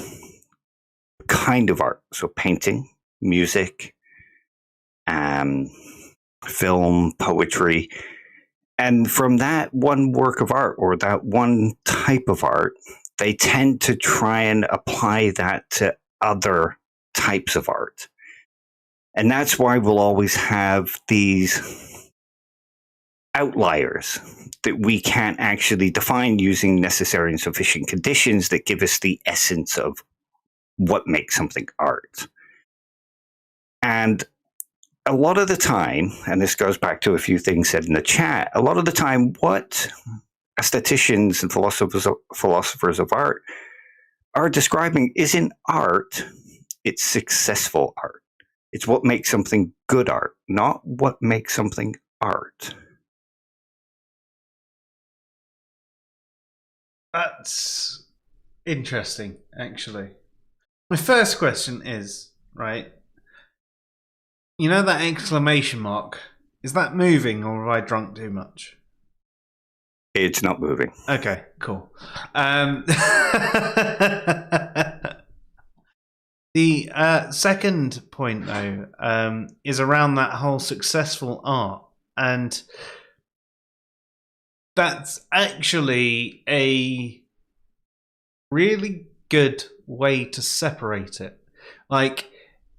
kind of art. So painting, music, film, poetry. And from that one work of art or that one type of art, they tend to try and apply that to other types of art. And that's why we'll always have these outliers that we can't actually define using necessary and sufficient conditions that give us the essence of what makes something art. And a lot of the time, and this goes back to a few things said in the chat, a lot of the time what aestheticians and philosophers of art are describing isn't art, it's successful art. It's what makes something good art, not what makes something art. That's interesting, actually. My first question is, right, you know that exclamation mark, is that moving or have I drunk too much? It's not moving. Okay, cool. The second point, though, is around that whole successful art. And that's actually a really good way to separate it. Like,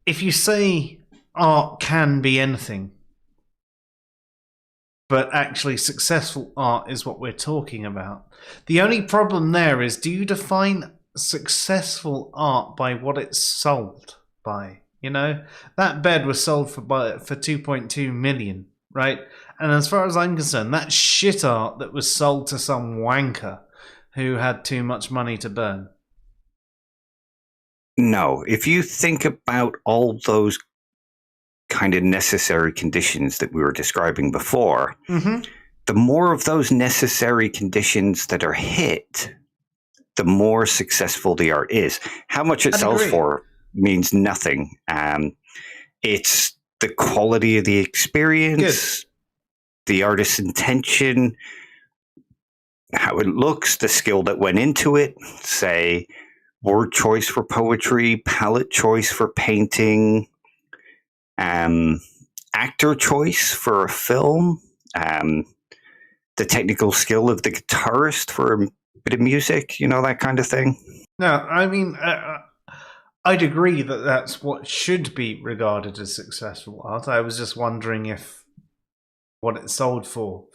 if you say art can be anything, but actually successful art is what we're talking about. The only problem there is, do you define successful art by what it's sold by? You know, that bed was sold for 2.2 million, right? And as far as I'm concerned, that's shit art that was sold to some wanker who had too much money to burn. No, if you think about all those kind of necessary conditions that we were describing before, the more of those necessary conditions that are hit, the more successful the art is. How much it sells for means nothing. It's the quality of the experience, the artist's intention, how it looks, the skill that went into it, say word choice for poetry, palette choice for painting, actor choice for a film, the technical skill of the guitarist for a bit of music, you know, that kind of thing. No, I mean, I'd agree that that's what should be regarded as successful art. I was just wondering if what it sold for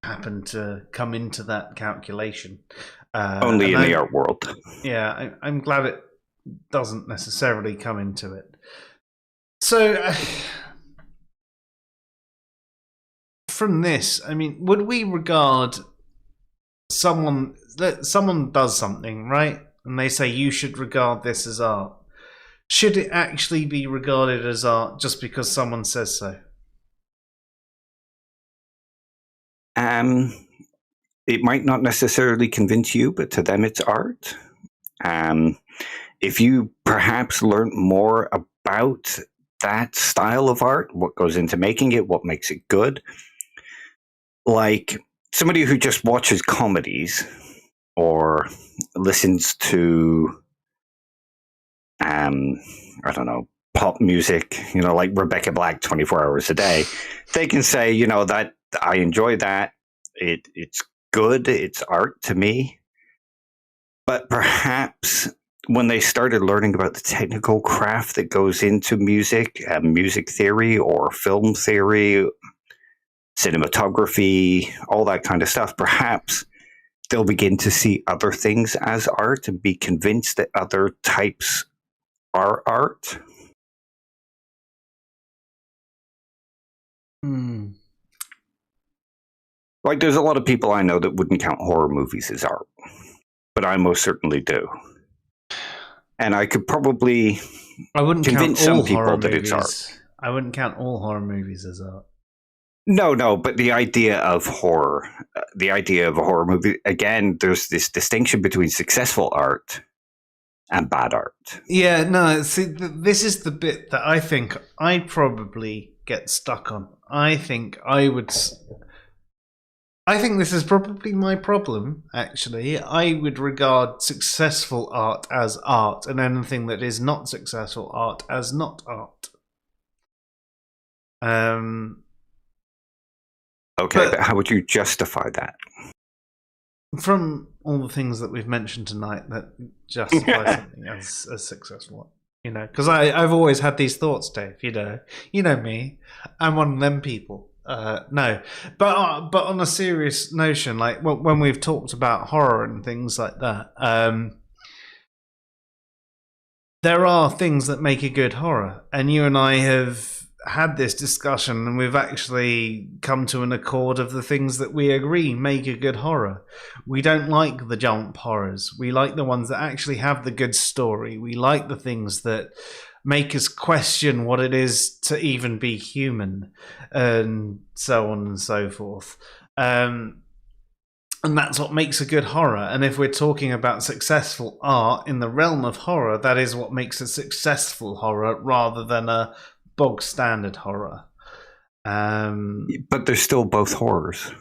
happened to come into that calculation. Only in the art world. Yeah, I'm glad it doesn't necessarily come into it. So, from this, I mean, would we regard someone does something, right? And they say you should regard this as art. Should it actually be regarded as art just because someone says so? It might not necessarily convince you, but to them it's art. If you perhaps learn more about that style of art, what goes into making it, what makes it good, like somebody who just watches comedies or listens to, I don't know, pop music, you know, like Rebecca Black 24 hours a day, they can say, you know, that I enjoy that. It's good. It's art to me. But perhaps when they started learning about the technical craft that goes into music, music theory or film theory, cinematography, all that kind of stuff, perhaps they'll begin to see other things as art and be convinced that other types are art. Like, there's a lot of people I know that wouldn't count horror movies as art, but I most certainly do. And I could probably convince some people that it's art. I wouldn't count all horror movies as art. No, but the idea of horror, the idea of a horror movie, again, there's this distinction between successful art and bad art. Yeah, no, see, this is the bit that I think I'd probably get stuck on. I think this is probably my problem, actually. I would regard successful art as art and anything that is not successful art as not art. Okay, but how would you justify that? From all the things that we've mentioned tonight that justify something as successful, because I've always had these thoughts, Dave. You know me. I'm one of them people. No, but on a serious notion, like when we've talked about horror and things like that, there are things that make a good horror, and you and I have had this discussion, and we've actually come to an accord of the things that we agree make a good horror. We don't like the jump horrors. We like the ones that actually have the good story. We like the things that make us question what it is to even be human, and so on and so forth. And that's what makes a good horror. And if we're talking about successful art in the realm of horror, that is what makes a successful horror rather than a bog standard horror. But they're still both horrors.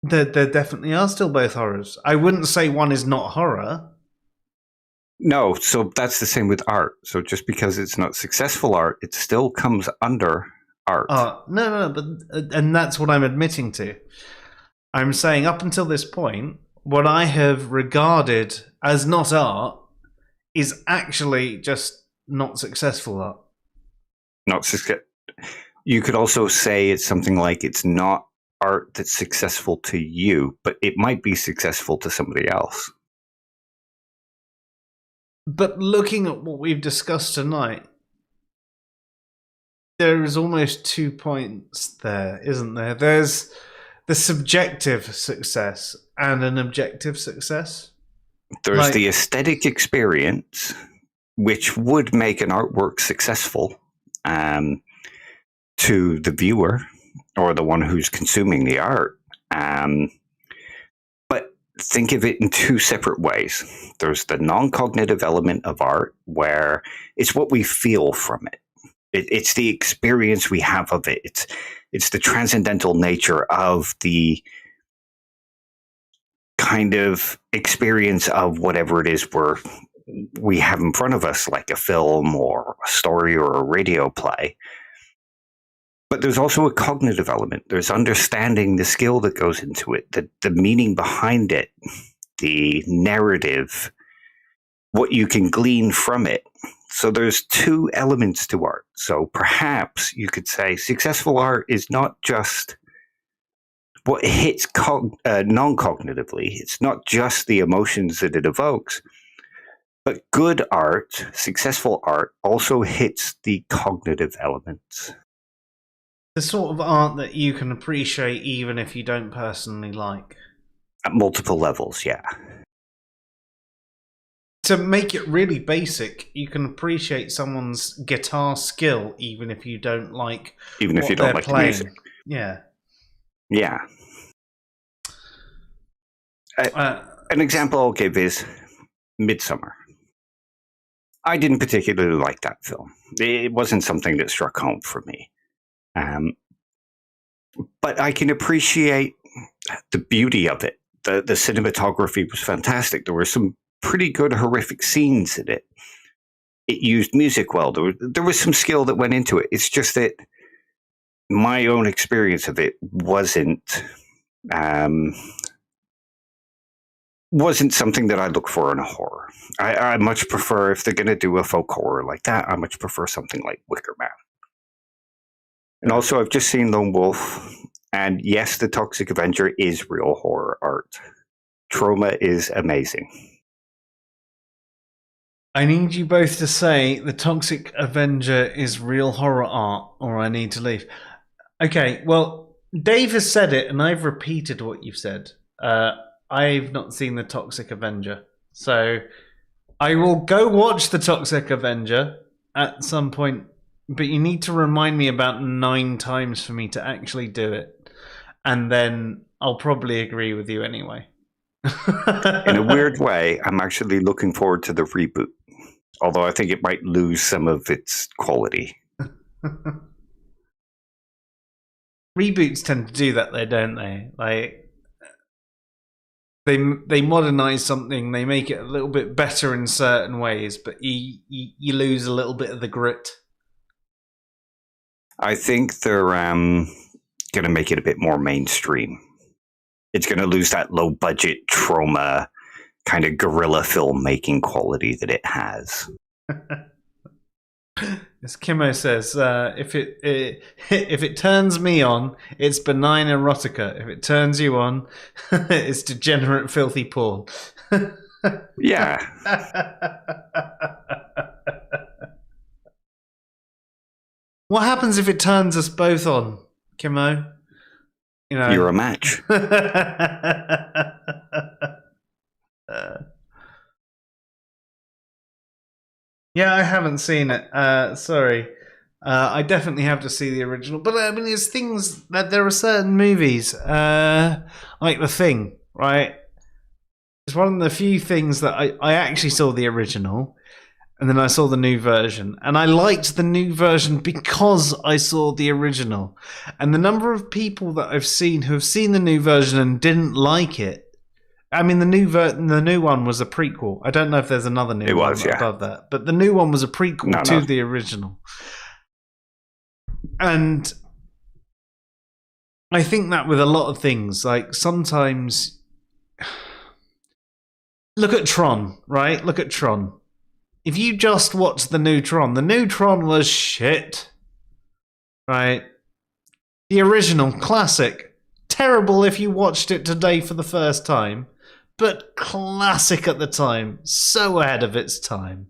There definitely are still both horrors. I wouldn't say one is not horror. No, so that's the same with art. So just because it's not successful art, it still comes under art. No, and that's what I'm admitting to. I'm saying up until this point, what I have regarded as not art is actually just not successful art. Not success. You could also say it's something like it's not art that's successful to you, but it might be successful to somebody else. But looking at what we've discussed tonight, there is almost 2 points there, isn't there? There's the subjective success and an objective success. There's the aesthetic experience, which would make an artwork successful to the viewer or the one who's consuming the art. But think of it in two separate ways. There's the non-cognitive element of art, where it's what we feel from it. It's the experience we have of it. It's the transcendental nature of the kind of experience of whatever it is we have in front of us, like a film or a story or a radio play. But there's also a cognitive element. There's understanding the skill that goes into it, the meaning behind it, the narrative, what you can glean from it. So there's two elements to art. So perhaps you could say successful art is not just what hits non-cognitively. It's not just the emotions that it evokes. But good art, successful art, also hits the cognitive elements. The sort of art that you can appreciate even if you don't personally like. At multiple levels, yeah. To make it really basic, you can appreciate someone's guitar skill even if you don't like even if you don't like the music. Yeah. Yeah. An example I'll give is Midsummer. I didn't particularly like that film. It wasn't something that struck home for me. But I can appreciate the beauty of it. The cinematography was fantastic. There were some pretty good horrific scenes in it. It used music well. There was some skill that went into it. It's just that my own experience of it wasn't wasn't something that I look for in a horror. I much prefer, if they're going to do a folk horror like that, I much prefer something like Wicker Man. And also, I've just seen Lone Wolf, and yes, the Toxic Avenger is real horror art. Trauma is amazing. I need you both to say the Toxic Avenger is real horror art, or I need to leave. Okay, well, Dave has said it, and I've repeated what you've said. I've not seen the Toxic Avenger, so I will go watch the Toxic Avenger at some point, but you need to remind me about 9 times for me to actually do it, and then I'll probably agree with you anyway. In a weird way, I'm actually looking forward to the reboot, although I think it might lose some of its quality. Reboots tend to do that, though, don't they? Like, they modernize something, they make it a little bit better in certain ways, but you lose a little bit of the grit. I think they're going to make it a bit more mainstream. It's going to lose that low budget trauma kind of guerrilla filmmaking quality that it has. As Kimmo says, if it turns me on, it's benign erotica. If it turns you on, it's degenerate, filthy porn. Yeah. What happens if it turns us both on, Kimmo? You know, you're a match. Yeah, I haven't seen it. Sorry. I definitely have to see the original. But I mean, there's things that there are certain movies, like The Thing, right? It's one of the few things that I actually saw the original, and then I saw the new version. And I liked the new version because I saw the original. And the number of people that I've seen who have seen the new version and didn't like it. I mean, the new one was a prequel. I don't know if there's another new one above that, but the new one was a prequel to the original. And I think that with a lot of things, like sometimes, look at Tron, right? Look at Tron. If you just watch the new Tron was shit, right? The original, classic, terrible if you watched it today for the first time. But classic at the time, so ahead of its time.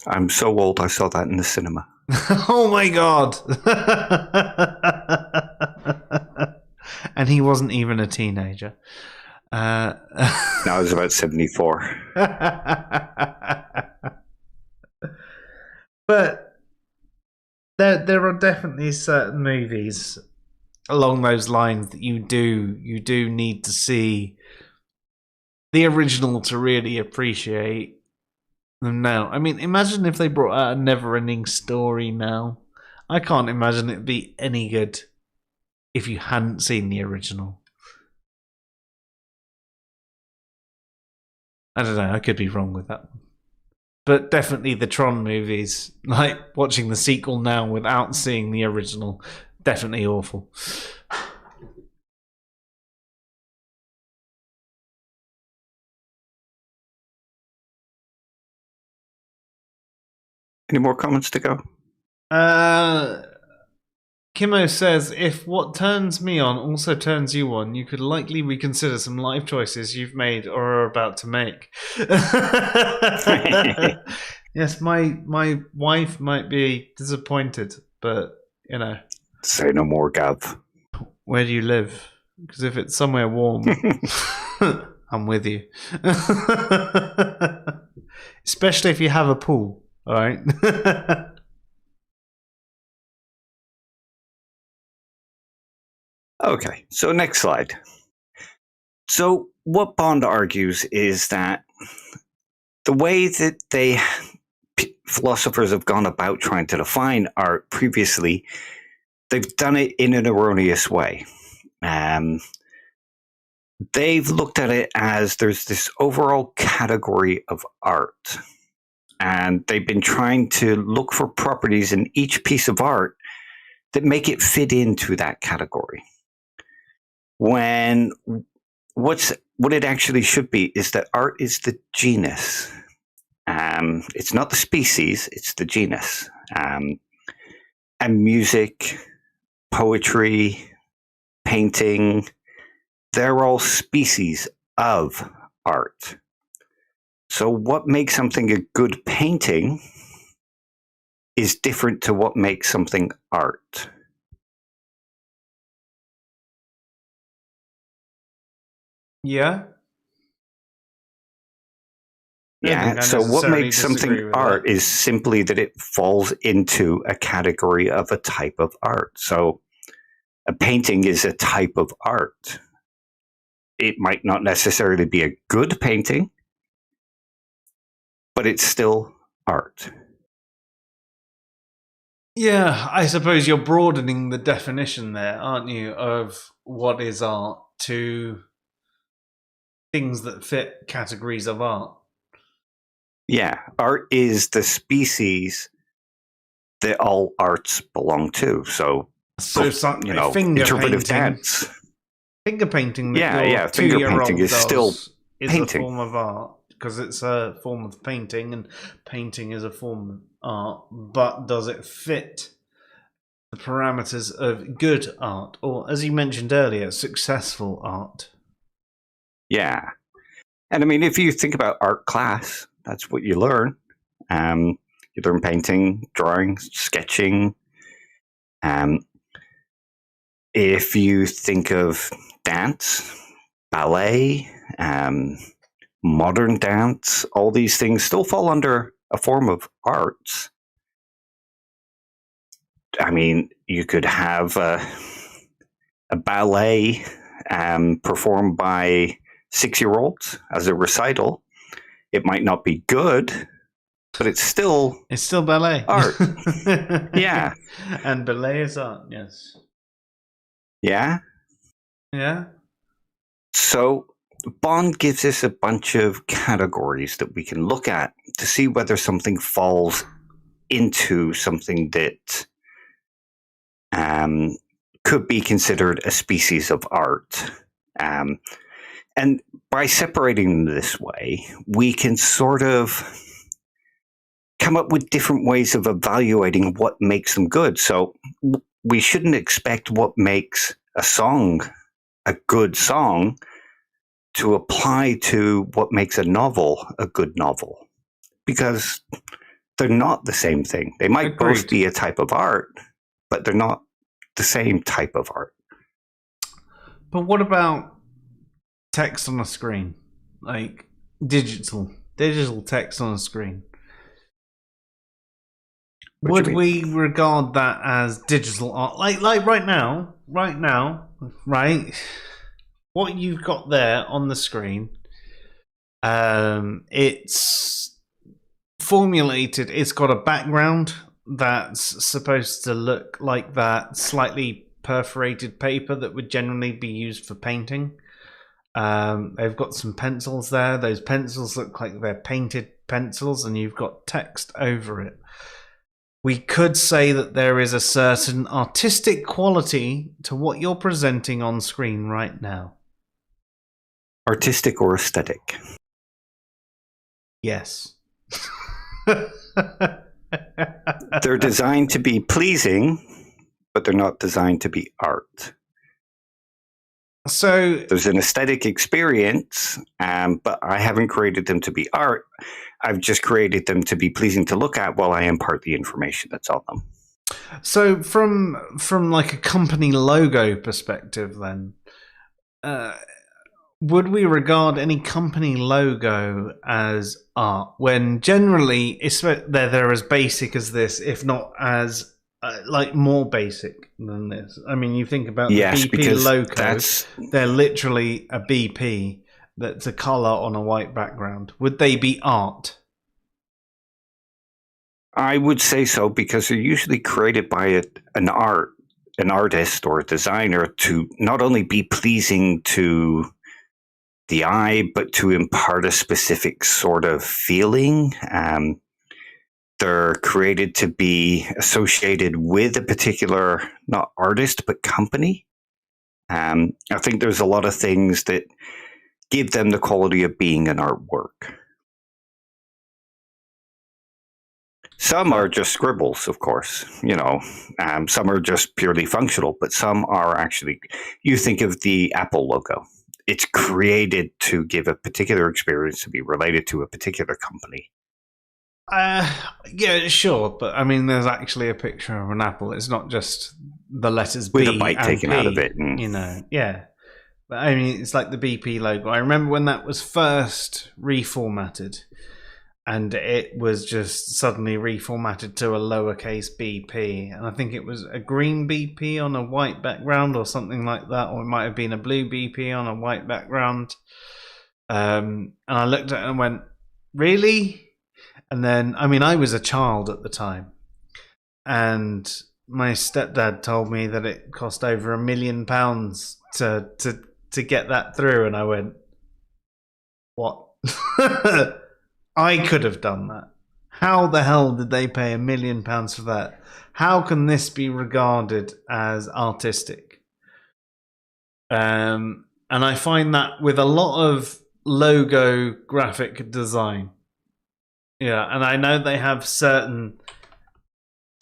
I'm so old, I saw that in the cinema. Oh my god! And he wasn't even a teenager. No, I was about 74. But there are definitely certain movies along those lines that you do need to see the original to really appreciate them now. I mean, imagine if they brought out a never-ending story now. I can't imagine it'd be any good if you hadn't seen the original. I don't know, I could be wrong with that. But definitely the Tron movies, like watching the sequel now without seeing the original, definitely awful. Any more comments to go? Kimmo says, if what turns me on also turns you on, you could likely reconsider some life choices you've made or are about to make. Yes, my wife might be disappointed, but, you know. Say no more, Gav. Where do you live? Because if it's somewhere warm, I'm with you. Especially if you have a pool, all right? Okay, so next slide. So what Bond argues is that the way that philosophers have gone about trying to define art previously, they've done it in an erroneous way. They've looked at it as there's this overall category of art, and they've been trying to look for properties in each piece of art that make it fit into that category. when what it actually should be is that art is the genus. It's not the species, it's the genus. And music, poetry, painting, they're all species of art. So what makes something a good painting is different to what makes something art. Yeah. Yeah, so what makes something art is simply that it falls into a category of a type of art. So a painting is a type of art. It might not necessarily be a good painting, but it's still art. Yeah, I suppose you're broadening the definition there, aren't you, of what is art to things that fit categories of art. Yeah, art is the species that all arts belong to. So interpretive dance. Finger painting. Finger painting is still painting. A form of art because it's a form of painting, and painting is a form of art. But does it fit the parameters of good art, or, as you mentioned earlier, successful art? Yeah, and I mean, if you think about art class, that's what you learn. You learn painting, drawing, sketching. If you think of dance, ballet, modern dance, all these things still fall under a form of arts. I mean, you could have a ballet performed by 6-year-olds as a recital. It might not be good, but it's still ballet art. Yeah, and ballet is art. Yes. Yeah. Yeah. So Bond gives us a bunch of categories that we can look at to see whether something falls into something that could be considered a species of art. And by separating them this way, we can sort of come up with different ways of evaluating what makes them good. So we shouldn't expect what makes a song a good song to apply to what makes a novel a good novel, because they're not the same thing. They might both be a type of art, but they're not the same type of art. But what about text on a screen? Like digital text on a screen. Would we regard that as digital art? Like right now, right? What you've got there on the screen, it's formulated. It's got a background that's supposed to look like that slightly perforated paper that would generally be used for painting. They've got some pencils there. Those pencils look like they're painted pencils, and you've got text over it. We could say that there is a certain artistic quality to what you're presenting on screen right now. Artistic or aesthetic? Yes. They're designed to be pleasing, but they're not designed to be art. So there's an aesthetic experience, but I haven't created them to be art. I've just created them to be pleasing to look at while I impart the information that's on them. So from like a company logo perspective, then, would we regard any company logo as art when generally they're as basic as this, if not as like more basic than this? I mean, you think about the BP logo, they're literally a BP that's a color on a white background. Would they be art? I would say so, because they're usually created by an artist or a designer to not only be pleasing to the eye, but to impart a specific sort of feeling. They're created to be associated with a particular, not artist, but company. I think there's a lot of things that give them the quality of being an artwork. Some are just scribbles, of course, some are just purely functional, but some are actually, you think of the Apple logo. It's created to give a particular experience, to be related to a particular company. Yeah, sure, but I mean, there's actually a picture of an apple. It's not just the letters With B a bite and taken P, out of it. Yeah. But I mean, it's like the BP logo. I remember when that was first reformatted, and it was just suddenly reformatted to a lowercase BP, and I think it was a green BP on a white background or something like that, or it might have been a blue BP on a white background. And I looked at it and went, really? And then, I mean, I was a child at the time, and my stepdad told me that it cost over £1 million to get that through, and I went, what? I could have done that. How the hell did they pay £1 million for that? How can this be regarded as artistic? And I find that with a lot of logo graphic design. Yeah, and I know they have certain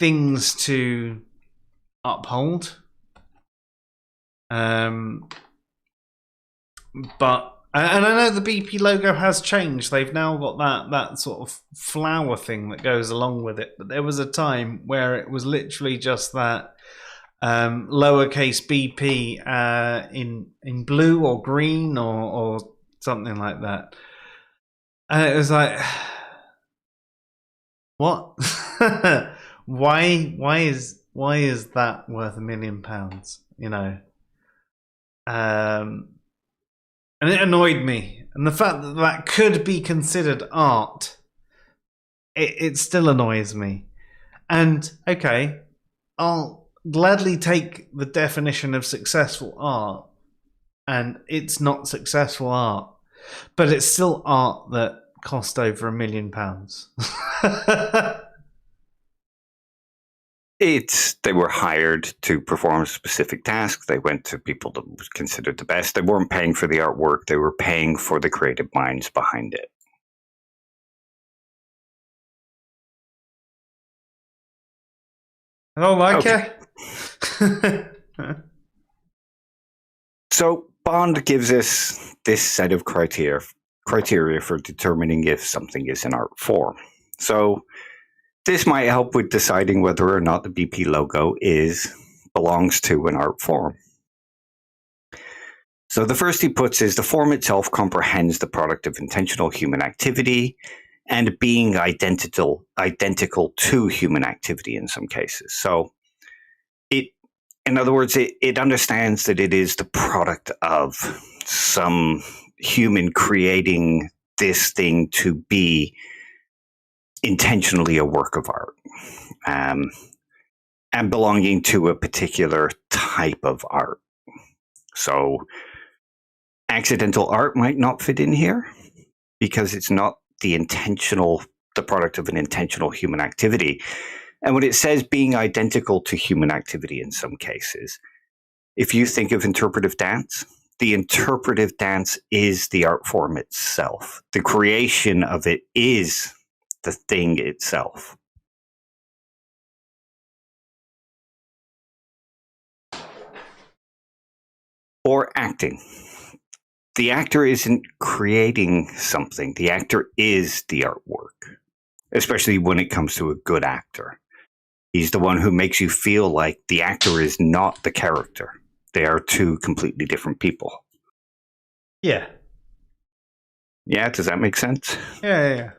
things to uphold. But and I know the BP logo has changed. They've now got that sort of flower thing that goes along with it. But there was a time where it was literally just that lowercase BP in blue or green or something like that. And it was like, what? why is that worth £1 million? And it annoyed me. And the fact that that could be considered art, it still annoys me. And, okay, I'll gladly take the definition of successful art, and it's not successful art, but it's still art that cost over £1 million. They were hired to perform a specific task. They went to people that was considered the best. They weren't paying for the artwork. They were paying for the creative minds behind it. Oh, okay. So Bond gives us this set of criteria for determining if something is an art form. So this might help with deciding whether or not the BP logo belongs to an art form. So the first he puts is the form itself comprehends the product of intentional human activity and being identical to human activity in some cases. So in other words, it understands that it is the product of some human creating this thing to be intentionally a work of art, and belonging to a particular type of art. So accidental art might not fit in here because it's not the product of an intentional human activity. And when it says being identical to human activity in some cases, if you think of interpretive dance, the interpretive dance is the art form itself. The creation of it is the thing itself. Or acting. The actor isn't creating something. The actor is the artwork, especially when it comes to a good actor. He's the one who makes you feel like the actor is not the character. They are two completely different people. Yeah. Yeah, does that make sense? Yeah.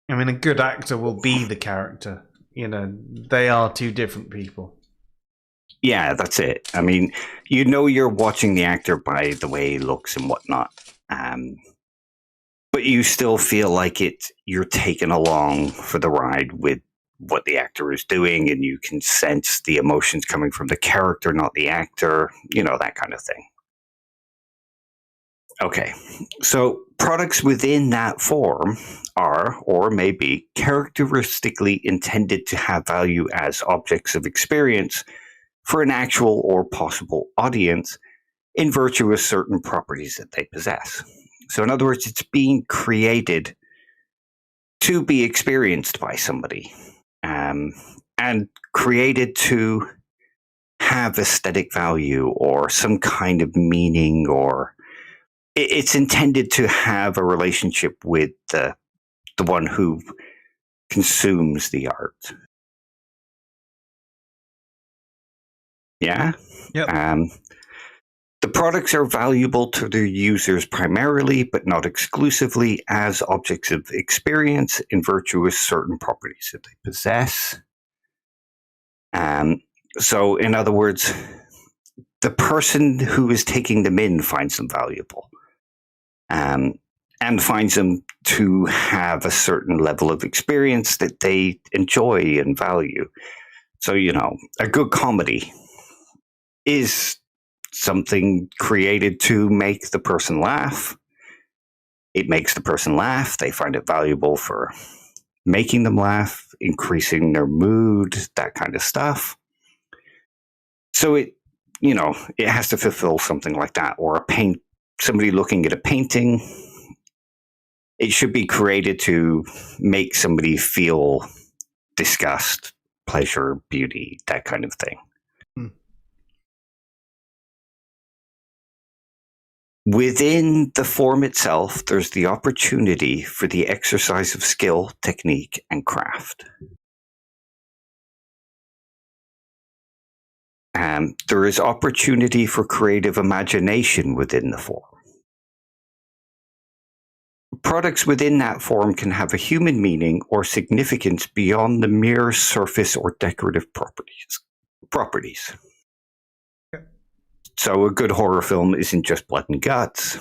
I mean, a good actor will be the character. They are two different people. Yeah, that's it. I mean, you're watching the actor by the way he looks and whatnot. But you still feel like you're taken along for the ride with what the actor is doing, and you can sense the emotions coming from the character, not the actor, that kind of thing. Okay, so products within that form are, or may be, characteristically intended to have value as objects of experience for an actual or possible audience in virtue of certain properties that they possess. So in other words, it's being created to be experienced by somebody, and created to have aesthetic value or some kind of meaning, or it's intended to have a relationship with the one who consumes the art. Yeah? Yep. The products are valuable to their users primarily, but not exclusively, as objects of experience in virtue of certain properties that they possess. So, in other words, the person who is taking them in finds them valuable, and finds them to have a certain level of experience that they enjoy and value. So, a good comedy is something created to make the person laugh. It makes the person laugh. They find it valuable for making them laugh, increasing their mood, that kind of stuff. So it has to fulfill something like that. Or somebody looking at a painting, it should be created to make somebody feel disgust, pleasure, beauty, that kind of thing. Within the form itself, there's the opportunity for the exercise of skill, technique, and craft. There is opportunity for creative imagination within the form. Products within that form can have a human meaning or significance beyond the mere surface or decorative properties. So a good horror film isn't just blood and guts.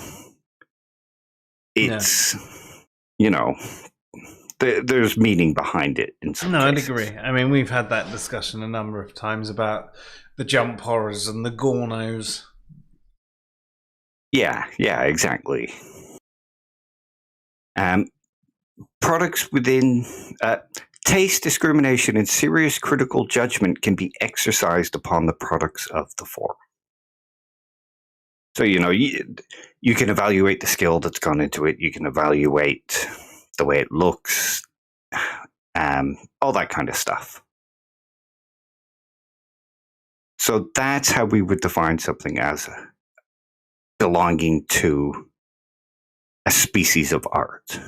It's, there's meaning behind it in some cases. I'd agree. I mean, we've had that discussion a number of times about the jump horrors and the gornos. Yeah, exactly. Products within taste, discrimination, and serious critical judgment can be exercised upon the products of the form. So, you can evaluate the skill that's gone into it. You can evaluate the way it looks, all that kind of stuff. So that's how we would define something as belonging to a species of art.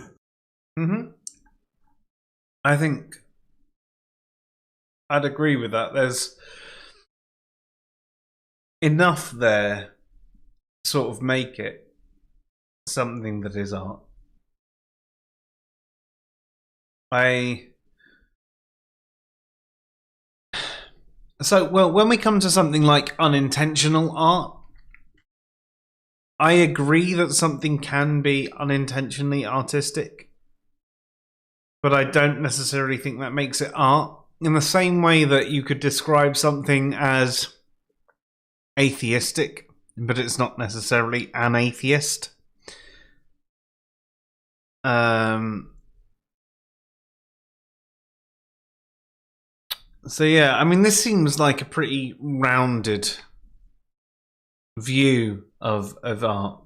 Mm-hmm. I think I'd agree with that. There's enough there to sort of make it something that is art. When we come to something like unintentional art, I agree that something can be unintentionally artistic, but I don't necessarily think that makes it art. In the same way that you could describe something as atheistic, but it's not necessarily an atheist. So yeah, I mean, this seems like a pretty rounded view of art,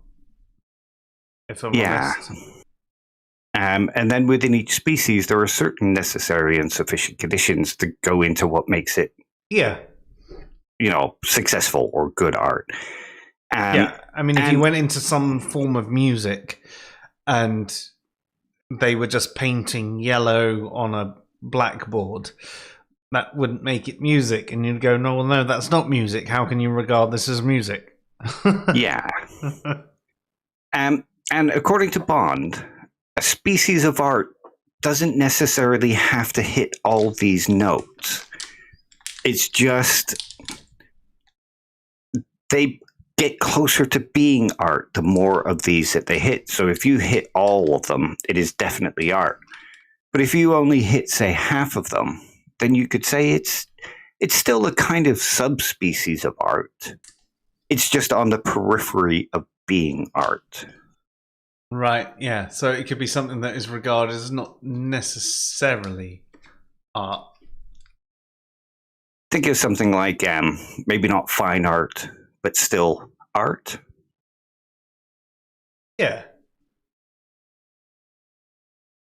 if I'm honest. And then within each species, there are certain necessary and sufficient conditions to go into what makes it, successful or good art. I mean, if you went into some form of music and they were just painting yellow on a blackboard, that wouldn't make it music. And you'd go, no, that's not music. How can you regard this as music? Yeah. And according to Bond, a species of art doesn't necessarily have to hit all these notes. It's just they get closer to being art the more of these that they hit. So if you hit all of them, it is definitely art. But if you only hit, say, half of them, then you could say it's still a kind of subspecies of art. It's just on the periphery of being art. Right, yeah. So it could be something that is regarded as not necessarily art. Think of something like maybe not fine art, but still art. Yeah.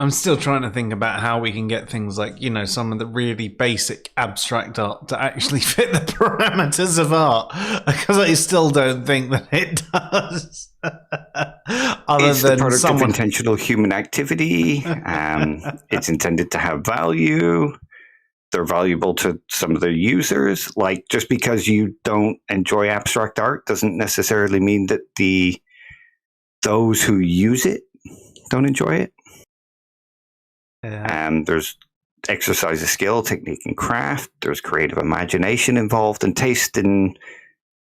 I'm still trying to think about how we can get things like, some of the really basic abstract art to actually fit the parameters of art, because I still don't think that it does. It's the product of intentional human activity. It's intended to have value. They're valuable to some of their users. Like, just because you don't enjoy abstract art doesn't necessarily mean that those who use it don't enjoy it. Yeah. There's exercise of skill, technique, and craft. There's creative imagination involved, and taste and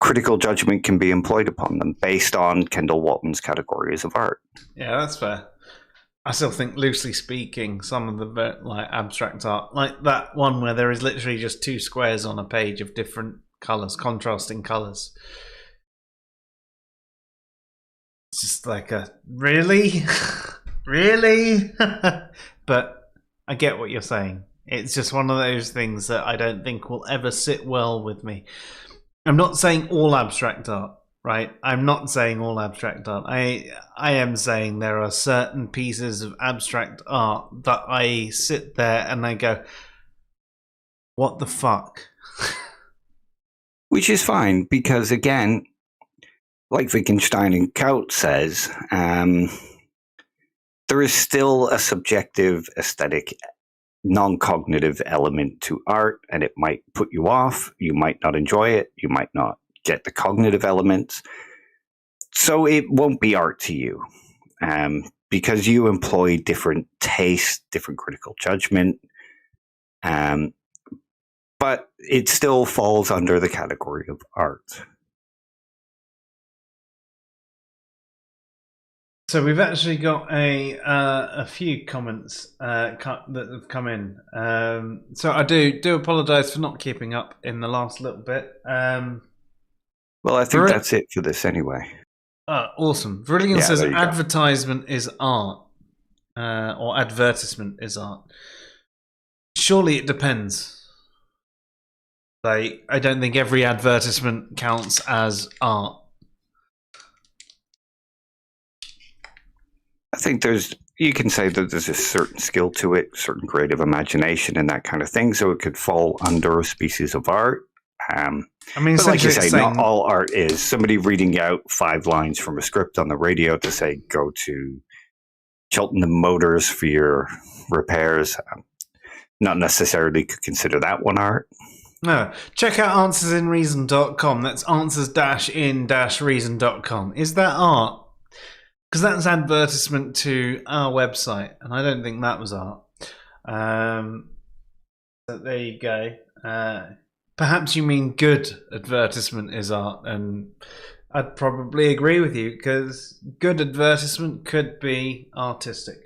critical judgment can be employed upon them based on Kendall Walton's categories of art. Yeah, that's fair. I still think, loosely speaking, some of the abstract art, like that one where there is literally just 2 squares on a page of different colors, contrasting colors. It's just like really? Really? But I get what you're saying. It's just one of those things that I don't think will ever sit well with me. I'm not saying all abstract art, right? I'm not saying all abstract art. I am saying there are certain pieces of abstract art that I sit there and I go, what the fuck? Which is fine, because again, like Wittgenstein and Kaut says, there is still a subjective aesthetic, non-cognitive element to art, and it might put you off. You might not enjoy it. You might not get the cognitive elements. So it won't be art to you, because you employ different taste, different critical judgment. But it still falls under the category of art. So we've actually got a few comments that have come in. So I do apologise for not keeping up in the last little bit. Well, I think that's it for this anyway. Awesome. Brilliant says advertisement is art, or advertisement is art. Surely it depends. Like, I don't think every advertisement counts as art. I think you can say that there's a certain skill to it, certain creative imagination and that kind of thing, so it could fall under a species of art. I mean, like you say, not all art is somebody reading out 5 lines from a script on the radio to say, go to Cheltenham Motors for your repairs. Not necessarily could consider that one art. No. Check out answersinreason.com. That's answers-in-reason.com. Is that art? Because that's advertisement to our website, and I don't think that was art. So there you go. Perhaps you mean good advertisement is art, and I'd probably agree with you, because good advertisement could be artistic.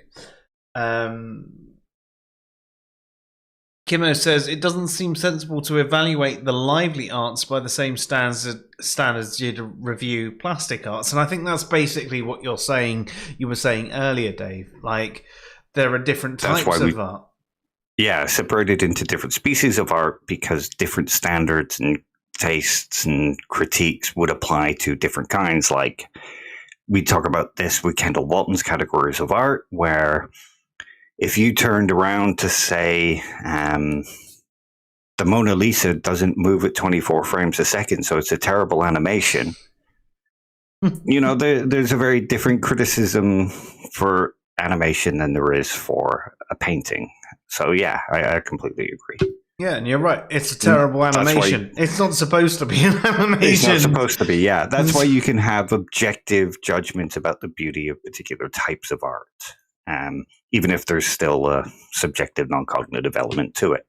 Kimo says, it doesn't seem sensible to evaluate the lively arts by the same standards you'd review plastic arts. And I think that's basically what you were saying earlier, Dave. Like, there are different types of art. Yeah, separated into different species of art, because different standards and tastes and critiques would apply to different kinds. Like, we talk about this with Kendall Walton's categories of art, where if you turned around to say the Mona Lisa doesn't move at 24 frames a second, so it's a terrible animation, there's a very different criticism for animation than there is for a painting. So yeah, I completely agree. Yeah, and you're right. It's a terrible animation. It's not supposed to be an animation. It's not supposed to be, yeah. That's why you can have objective judgments about the beauty of particular types of art. Even if there's still a subjective, non-cognitive element to it.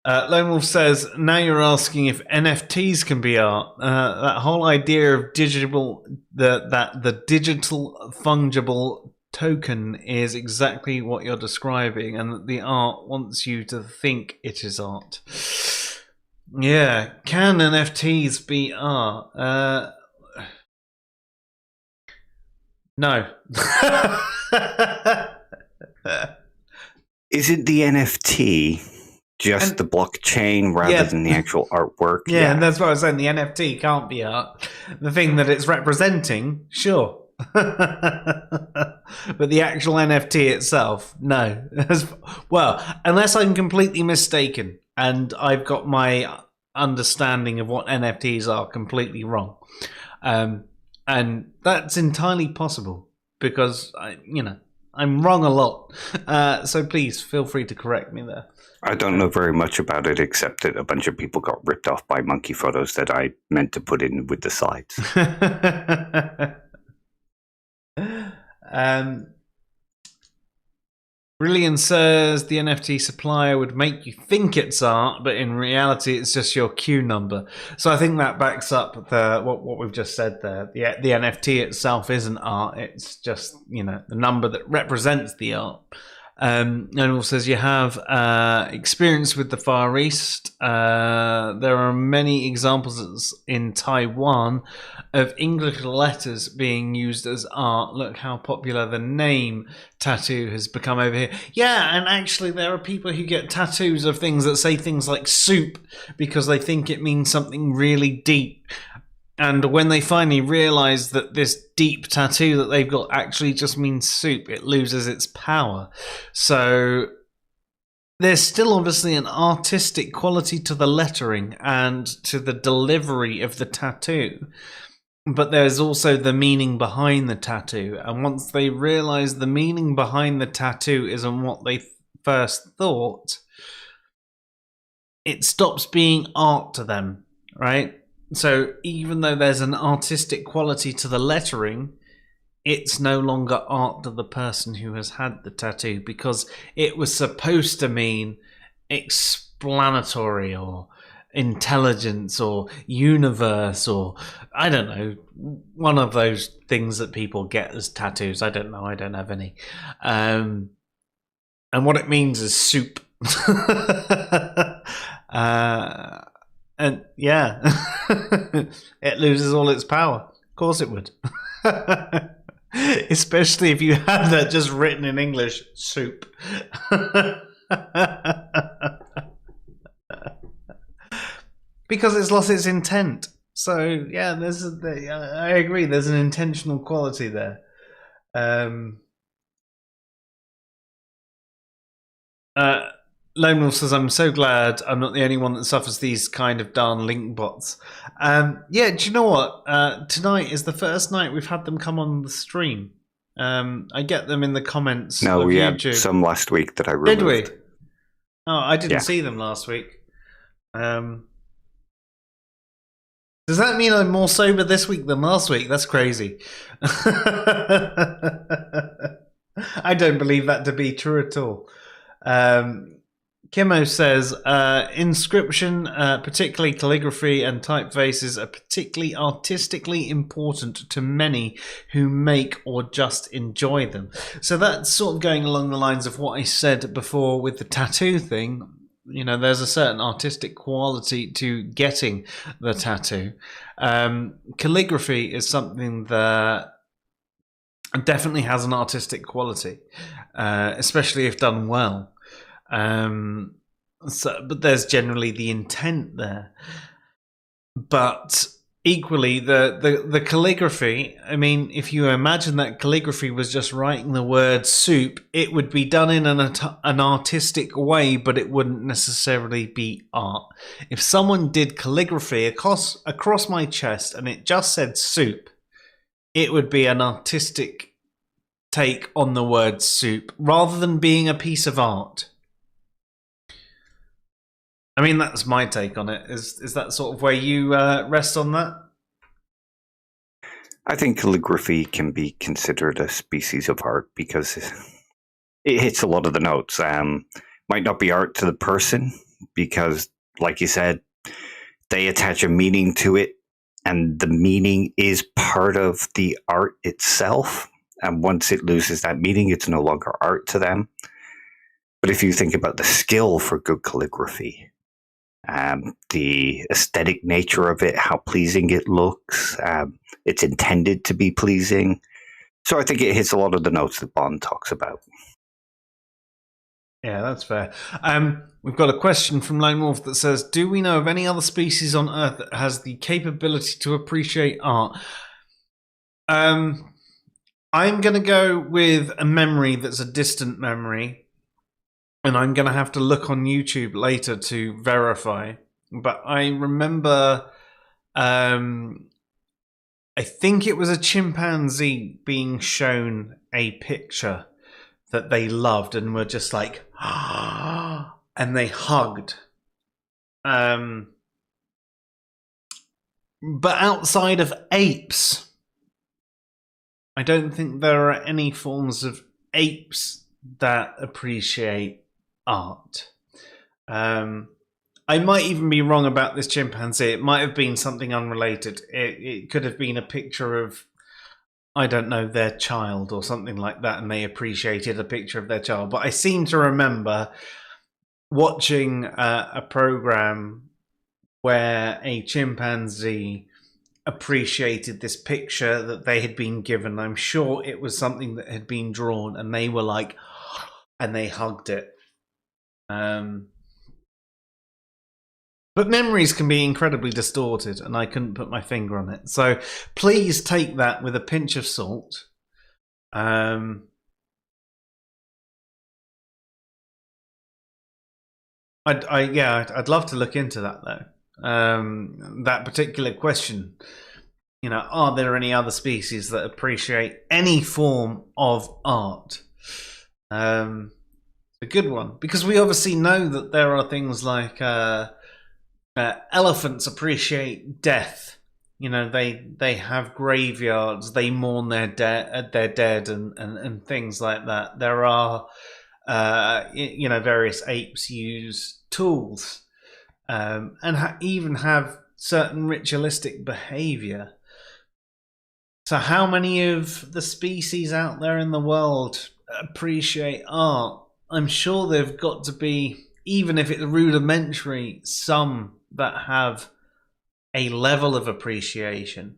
Lone Wolf says, now you're asking if NFTs can be art. That whole idea of the digital fungible token is exactly what you're describing, and that the art wants you to think it is art. Yeah, can NFTs be art? No. Is it the NFT just the blockchain rather than the actual artwork. Yeah, and that's what I was saying. The NFT can't be art. The thing that it's representing, sure. But the actual NFT itself, no. Well, unless I'm completely mistaken and I've got my understanding of what NFTs are completely wrong. And that's entirely possible because, I'm wrong a lot. So please feel free to correct me there. I don't know very much about it, except that a bunch of people got ripped off by monkey photos that I meant to put in with the slides. Brilliant says the NFT supplier would make you think it's art, but in reality it's just your queue number. So I think that backs up what we've just said there. The NFT itself isn't art, it's just the number that represents the art. And also says you have experience with the Far East. There are many examples in Taiwan of English letters being used as art. Look how popular the name tattoo has become over here. Yeah, and actually there are people who get tattoos of things that say things like soup because they think it means something really deep. And when they finally realize that this deep tattoo that they've got actually just means soup, it loses its power. So there's still obviously an artistic quality to the lettering and to the delivery of the tattoo. But there's also the meaning behind the tattoo. And once they realize the meaning behind the tattoo isn't what they first thought, it stops being art to them, right? So even though there's an artistic quality to the lettering, it's no longer art to the person who has had the tattoo because it was supposed to mean explanatory or intelligence or universe or, I don't know, one of those things that people get as tattoos. I don't know. I don't have any. And what it means is soup. And yeah, it loses all its power. Of course it would. Especially if you have that just written in English, soup. Because it's lost its intent. So yeah, I agree. There's an intentional quality there. Lone Wolf says, I'm so glad I'm not the only one that suffers these kind of darn link bots. Yeah, do you know what? Tonight is the first night we've had them come on the stream. I get them in the comments. No, we YouTube. had some last week that I removed. Did we? Oh, I didn't see them last week. Does that mean I'm more sober this week than last week? That's crazy. I don't believe that to be true at all. Kimmo says, inscription, particularly calligraphy and typefaces, are particularly artistically important to many who make or just enjoy them. So that's sort of going along the lines of what I said before with the tattoo thing. There's a certain artistic quality to getting the tattoo. Calligraphy is something that definitely has an artistic quality, especially if done well. But there's generally the intent there. But equally, the calligraphy, I mean, if you imagine that calligraphy was just writing the word soup, it would be done in an artistic way, but it wouldn't necessarily be art. If someone did calligraphy across my chest and it just said soup, it would be an artistic take on the word soup rather than being a piece of art. I mean, that's my take on it. Is that sort of where you rest on that? I think calligraphy can be considered a species of art because it hits a lot of the notes. Might not be art to the person because, like you said, they attach a meaning to it, and the meaning is part of the art itself. And once it loses that meaning, it's no longer art to them. But if you think about the skill for good calligraphy, the aesthetic nature of it, how pleasing it looks, it's intended to be pleasing. So I think it hits a lot of the notes that Bond talks about. Yeah, that's fair. We've got a question from Lone Wolf that says, do we know of any other species on Earth that has the capability to appreciate art? I'm going to go with a memory that's a distant memory, and I'm going to have to look on YouTube later to verify. But I remember, I think it was a chimpanzee being shown a picture that they loved and were just like, ah, and they hugged. But outside of apes, I don't think there are any forms of apes that appreciate art. I might even be wrong about this chimpanzee. It might have been something unrelated. It could have been a picture of, I don't know, their child or something like that, and they appreciated a picture of their child. But I seem to remember watching a program where a chimpanzee appreciated this picture that they had been given. I'm sure it was something that had been drawn, and they were like, and they hugged it. But memories can be incredibly distorted, and I couldn't put my finger on it. So please take that with a pinch of salt. I'd love to look into that though. That particular question, you know, are there any other species that appreciate any form of art? A good one, because we obviously know that there are things like elephants appreciate death. You know, they have graveyards, they mourn their dead and things like that. There are various apes use tools and even have certain ritualistic behavior. So how many of the species out there in the world appreciate art? I'm sure there've got to be, even if it's rudimentary, some that have a level of appreciation.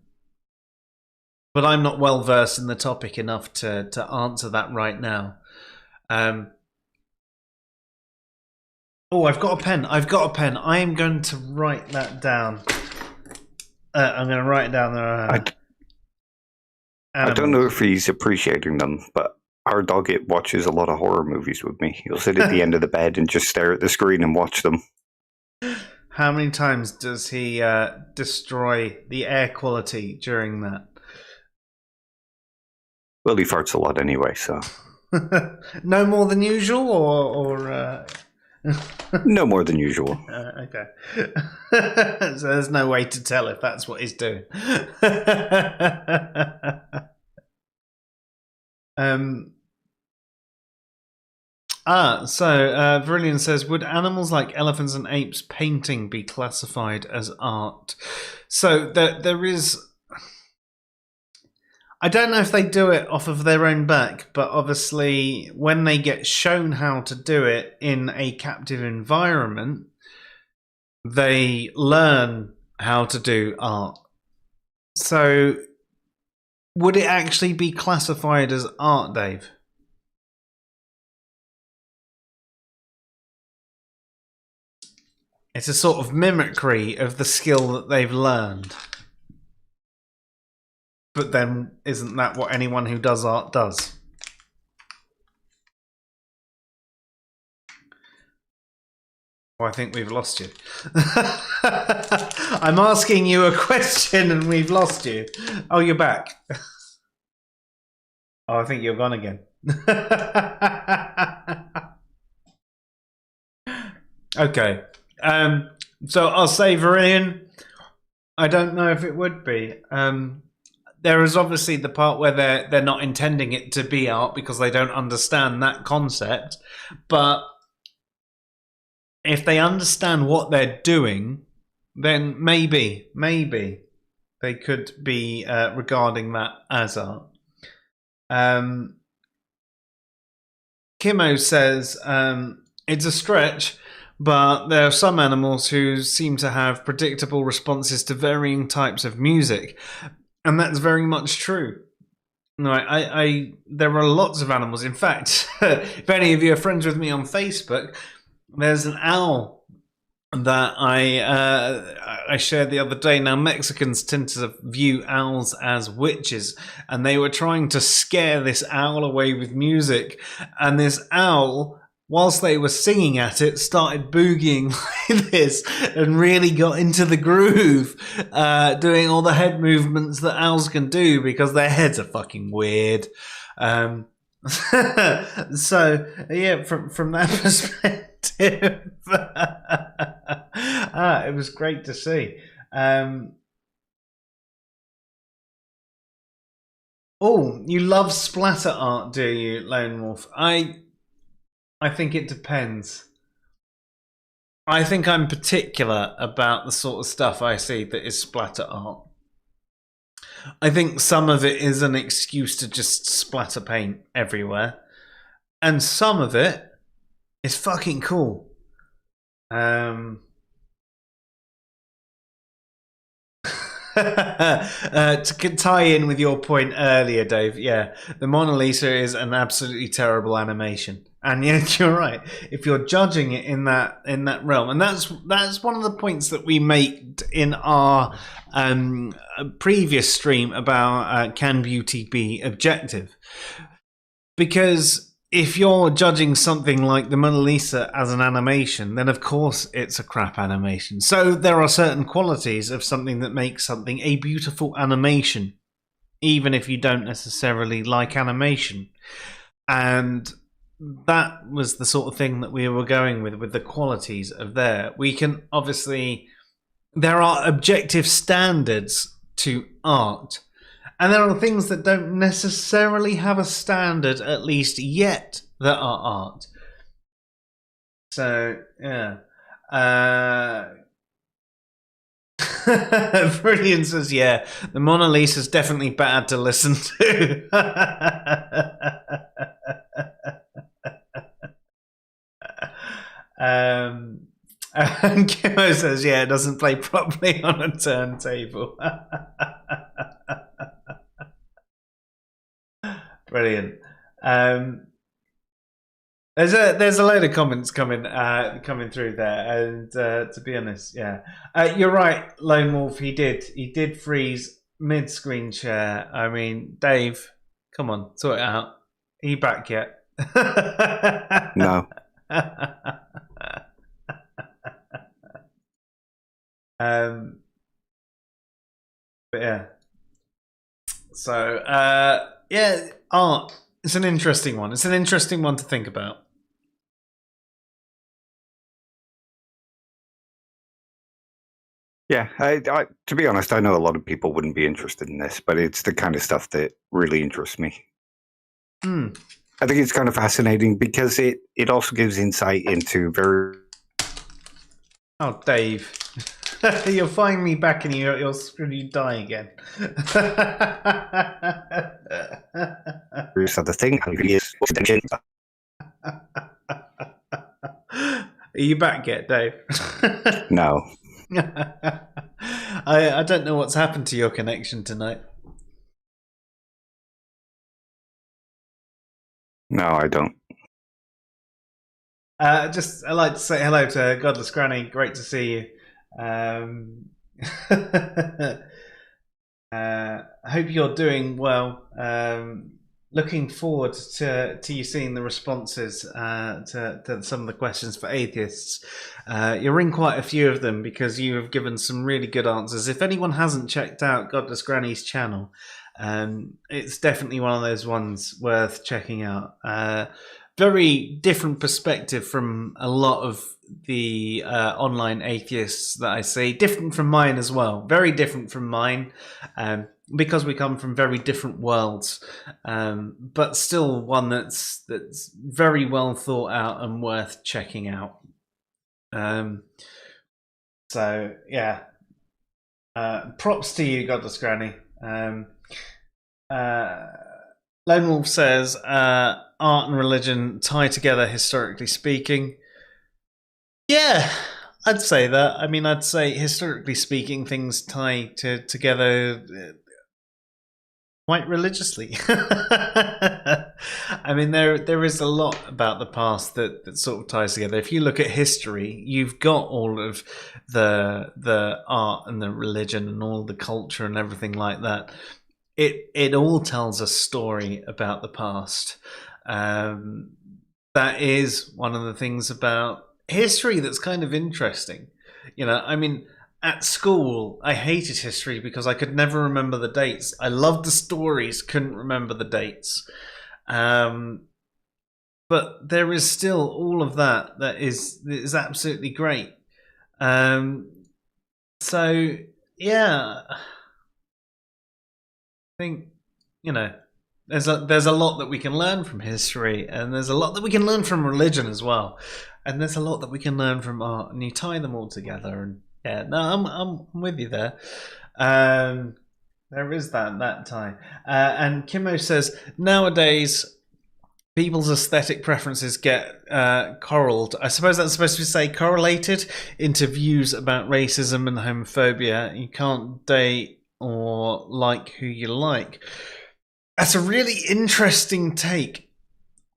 But I'm not well versed in the topic enough to answer that right now. I've got a pen. I am going to write that down. I'm going to write it down there. I don't know if he's appreciating them, but our dog, it watches a lot of horror movies with me. He'll sit at the end of the bed and just stare at the screen and watch them. How many times does he destroy the air quality during that? Well, he farts a lot anyway, so... No more than usual, or No more than usual. Okay. So there's no way to tell if that's what he's doing. Verillion says, would animals like elephants and apes painting be classified as art? So there is... I don't know if they do it off of their own back, but obviously when they get shown how to do it in a captive environment, they learn how to do art. So would it actually be classified as art, Dave? It's a sort of mimicry of the skill that they've learned. But then, isn't that what anyone who does art does? Oh, I think we've lost you. I'm asking you a question and we've lost you. Oh, you're back. Oh, I think you're gone again. Okay. So I'll say Verillion. I don't know if it would be. There is obviously the part where they're not intending it to be art because they don't understand that concept. But if they understand what they're doing, then maybe they could be regarding that as art. Kimo says it's a stretch, but there are some animals who seem to have predictable responses to varying types of music. And that's very much true. Right, there are lots of animals. In fact, if any of you are friends with me on Facebook, there's an owl that I shared the other day. Now, Mexicans tend to view owls as witches, and they were trying to scare this owl away with music. And this owl, whilst they were singing at it, started boogieing like this and really got into the groove, doing all the head movements that owls can do because their heads are fucking weird. So yeah, from that perspective, it was great to see. Oh, you love splatter art, do you, Lone Wolf? I think it depends. I think I'm particular about the sort of stuff I see that is splatter art. I think some of it is an excuse to just splatter paint everywhere. And some of it is fucking cool. To tie in with your point earlier, Dave, yeah, the Mona Lisa is an absolutely terrible animation. And yet you're right. If you're judging it in that realm, and that's one of the points that we made in our previous stream about can beauty be objective? Because if you're judging something like the Mona Lisa as an animation, then of course it's a crap animation. So there are certain qualities of something that makes something a beautiful animation, even if you don't necessarily like animation. And that was the sort of thing that we were going with the qualities of there. We can obviously, there are objective standards to art, and there are things that don't necessarily have a standard, at least yet, that are art. So yeah. Brilliant says, yeah, the Mona Lisa's definitely bad to listen to. And Kimo says, yeah, it doesn't play properly on a turntable. Brilliant. There's a load of comments coming through there, and to be honest, yeah, you're right, Lone Wolf. He did freeze mid-screen share. I mean, Dave, come on, sort it out. Are you back yet? No. But yeah. So yeah, art. It's an interesting one. It's an interesting one to think about. Yeah, I to be honest, I know a lot of people wouldn't be interested in this, but it's the kind of stuff that really interests me. Mm. I think it's kind of fascinating because it also gives insight into very... Oh, Dave. You'll find me back and you'll die again. So the thing is... Are you back yet, Dave? No. I don't know what's happened to your connection tonight. No, I don't. I'd like to say hello to Godless Granny. Great to see you. I hope you're doing well. Looking forward to you seeing the responses to some of the questions for atheists. You're in quite a few of them because you have given some really good answers. If anyone hasn't checked out Godless Granny's channel, it's definitely one of those ones worth checking out. Very different perspective from a lot of the online atheists that I see. Different from mine as well. Very different from mine. Because we come from very different worlds, but still one that's very well thought out and worth checking out. So yeah, props to you, Godless Granny. Lone Wolf says art and religion tie together historically speaking. Yeah, I'd say that. I mean, I'd say historically speaking, things tie together quite religiously. I mean, there is a lot about the past that sort of ties together. If you look at history, you've got all of the art and the religion and all the culture and everything like that. It all tells a story about the past. That is one of the things about history that's kind of interesting. I mean, at school, I hated history because I could never remember the dates. I loved the stories, couldn't remember the dates. But there is still all of that is absolutely great. So yeah, I think there's a lot that we can learn from history, and there's a lot that we can learn from religion as well, and there's a lot that we can learn from art, and you tie them all together. And yeah, no, I'm with you there. There is that tie. And Kimmo says, nowadays, people's aesthetic preferences get correlated. I suppose that's supposed to say correlated into views about racism and homophobia. You can't date or like who you like. That's a really interesting take.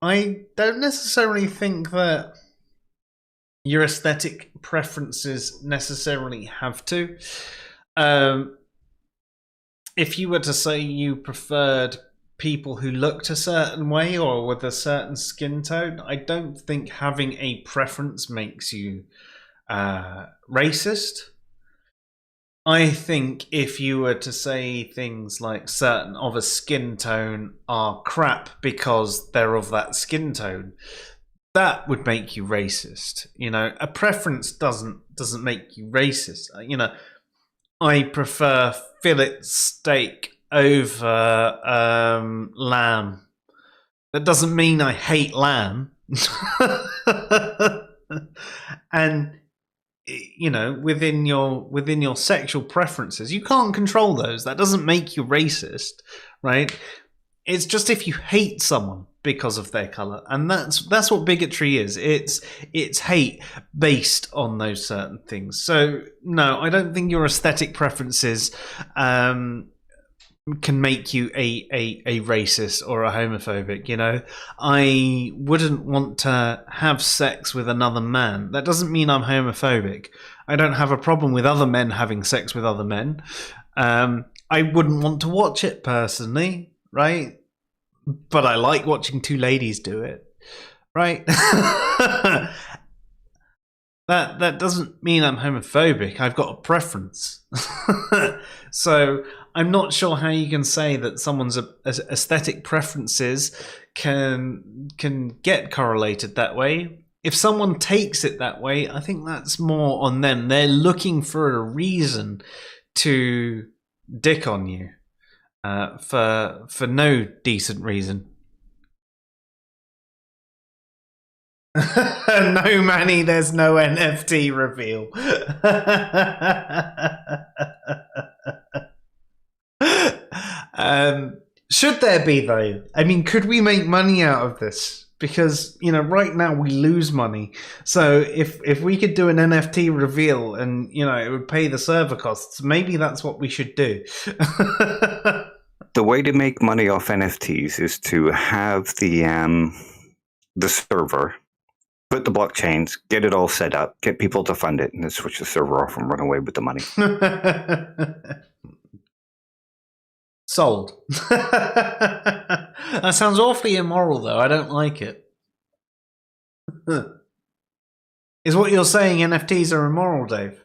I don't necessarily think that your aesthetic preferences necessarily have to. If you were to say you preferred people who looked a certain way or with a certain skin tone, I don't think having a preference makes you racist. I think if you were to say things like certain of a skin tone are crap because they're of that skin tone, that would make you racist. A preference doesn't make you racist. I prefer fillet steak over lamb. That doesn't mean I hate lamb. And within your sexual preferences, you can't control those. That doesn't make you racist, right? It's just if you hate someone because of their color, and that's what bigotry is. It's hate based on those certain things. So no, I don't think your aesthetic preferences can make you a racist or a homophobic. I wouldn't want to have sex with another man. That doesn't mean I'm homophobic. I don't have a problem with other men having sex with other men. I wouldn't want to watch it personally, right? But I like watching two ladies do it, right? That doesn't mean I'm homophobic. I've got a preference. So I'm not sure how you can say that someone's aesthetic preferences can get correlated that way. If someone takes it that way, I think that's more on them. They're looking for a reason to dick on you for no decent reason. No, Manny, there's no NFT reveal. Should there be, though? I mean, could we make money out of this? Because, right now we lose money. So if we could do an NFT reveal and, it would pay the server costs, maybe that's what we should do. The way to make money off NFTs is to have the server, put the blockchains, get it all set up, get people to fund it, and then switch the server off and run away with the money. Sold. That sounds awfully immoral, though. I don't like it. Is what you're saying NFTs are immoral, Dave?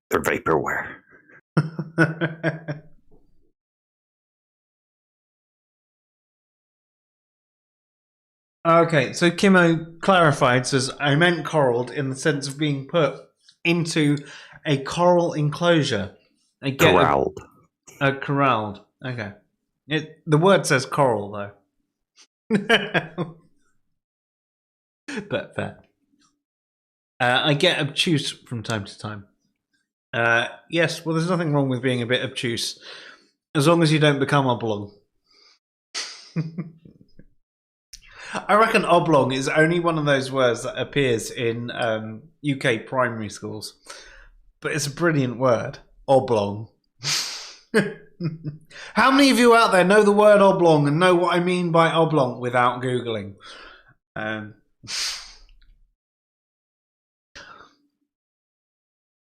They're vaporware. Okay, so Kimmo clarified, says, I meant coralled in the sense of being put into a coral enclosure. Corralled. Corralled. Okay. The word says coral, though. But fair. I get obtuse from time to time. Yes, well, there's nothing wrong with being a bit obtuse, as long as you don't become oblong. I reckon oblong is only one of those words that appears in UK primary schools. But it's a brilliant word. Oblong. How many of you out there know the word oblong and know what I mean by oblong without Googling?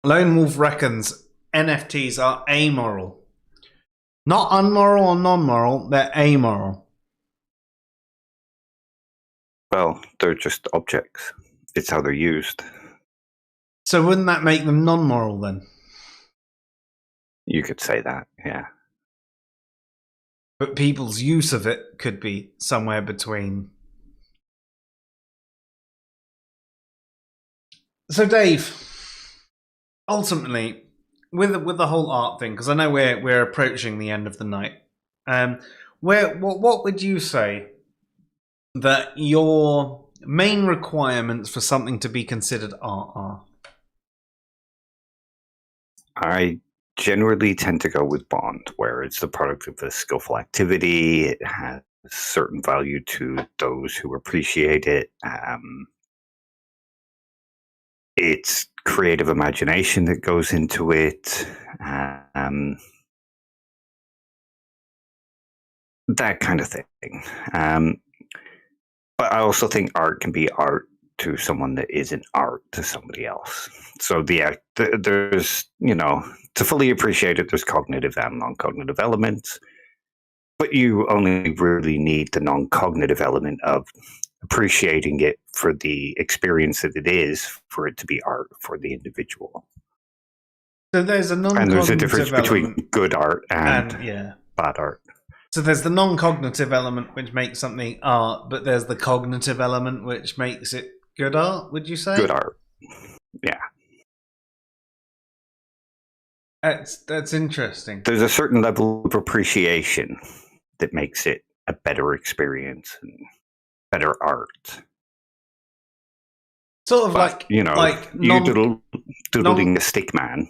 Lone Wolf reckons NFTs are amoral. Not unmoral or non-moral, they're amoral. Well, they're just objects. It's how they're used. So wouldn't that make them non-moral then? You could say that, yeah. But people's use of it could be somewhere between. So Dave, ultimately, with the whole art thing, because I know we're approaching the end of the night, what would you say that your main requirements for something to be considered art are? I generally tend to go with bond, where it's the product of a skillful activity. It has certain value to those who appreciate it. It's creative imagination that goes into it. That kind of thing. But I also think art can be art to someone that isn't art to somebody else. So there's, to fully appreciate it, there's cognitive and non-cognitive elements, but you only really need the non-cognitive element of appreciating it for the experience that it is, for it to be art for the individual. So there's a non-cognitive and there's a difference element between good art and bad art. So there's the non-cognitive element which makes something art, but there's the cognitive element which makes it good art, would you say? Good art. Yeah. That's interesting. There's a certain level of appreciation that makes it a better experience and better art. Sort of but, doodling a stick man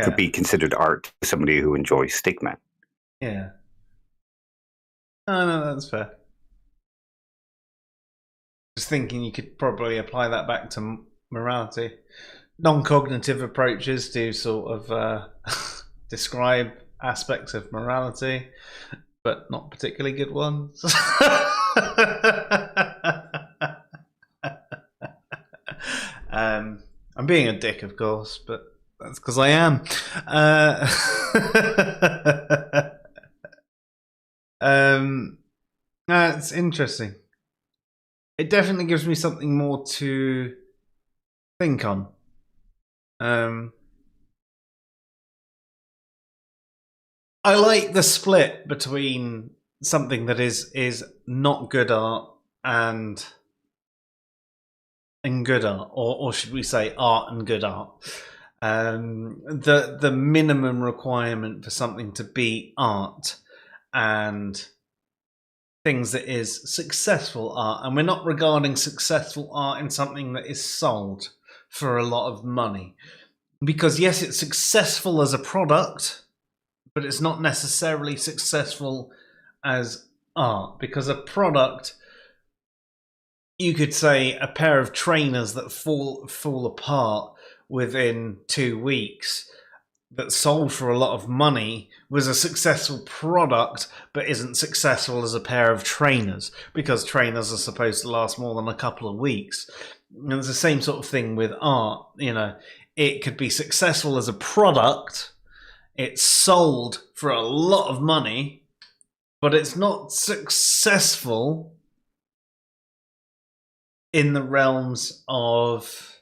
could be considered art to somebody who enjoys stick man. Yeah. Oh, no, that's fair. Just thinking you could probably apply that back to morality. Non-cognitive approaches to sort of describe aspects of morality, but not particularly good ones. I'm being a dick, of course, but that's because I am. It's interesting. It definitely gives me something more to think on. I like the split between something that is not good art and good art, or should we say art and good art. The minimum requirement for something to be art and things that is successful art, and we're not regarding successful art in something that is sold for a lot of money, because yes, it's successful as a product, but it's not necessarily successful as art, because a product, you could say a pair of trainers that fall apart within 2 weeks that sold for a lot of money was a successful product, but isn't successful as a pair of trainers, because trainers are supposed to last more than a couple of weeks. And it's the same sort of thing with art. It could be successful as a product, it's sold for a lot of money, but it's not successful in the realms of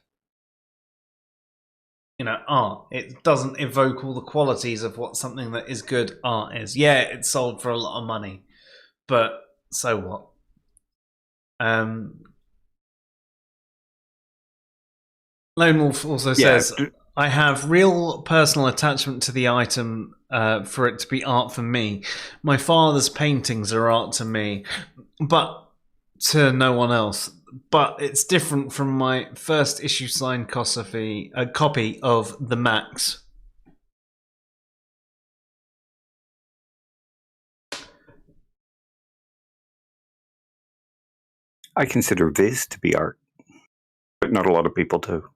art. It doesn't evoke all the qualities of what something that is good art is. Yeah, it's sold for a lot of money, but so what? Lone Wolf also says, I have real personal attachment to the item for it to be art for me. My father's paintings are art to me, but to no one else. But it's different from my first issue signed copy of The Max. I consider Viz to be art, but not a lot of people do.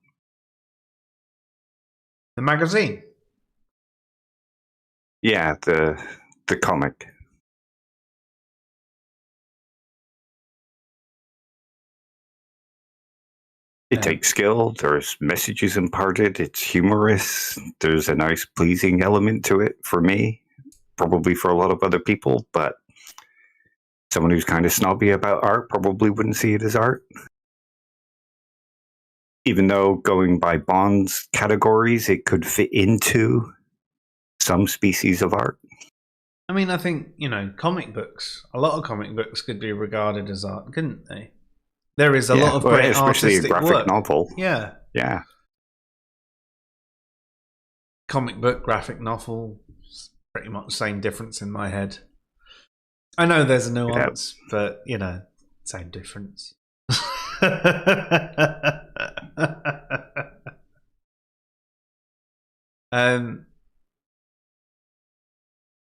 The magazine? Yeah, the the comic. It takes skill. There's messages imparted. It's humorous. There's a nice, pleasing element to it for me, probably for a lot of other people, but someone who's kind of snobby about art probably wouldn't see it as art. Even though going by Bond's categories, it could fit into some species of art. I mean, I think, comic books, a lot of comic books could be regarded as art, couldn't they? There is a lot of great especially artistic a graphic work. novel. Yeah. Yeah. Comic book, graphic novel, pretty much the same difference in my head. I know there's a nuance, but, same difference.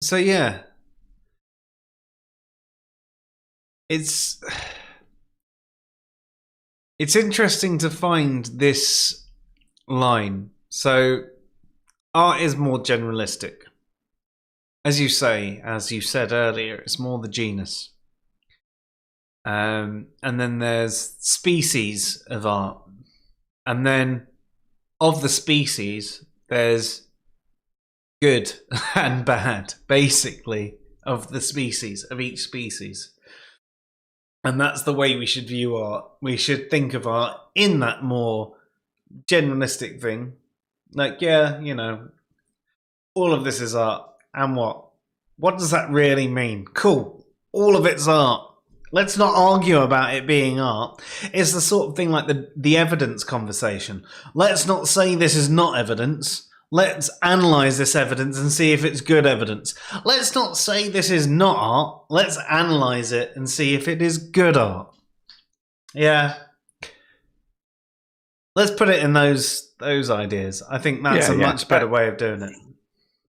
So yeah, it's interesting to find this line. So art is more generalistic. As you said earlier, it's more the genus. And then there's species of art. And then of the species, there's good and bad, basically, of the species, of each species. And that's the way we should view art. We should think of art in that more generalistic thing. Like, all of this is art. And what? What does that really mean? Cool. All of it's art. Let's not argue about it being art. It's the sort of thing like the evidence conversation. Let's not say this is not evidence. Let's analyze this evidence and see if it's good evidence. Let's not say this is not art. Let's analyze it and see if it is good art. Yeah. Let's put it in those ideas. I think that's a much better way of doing it.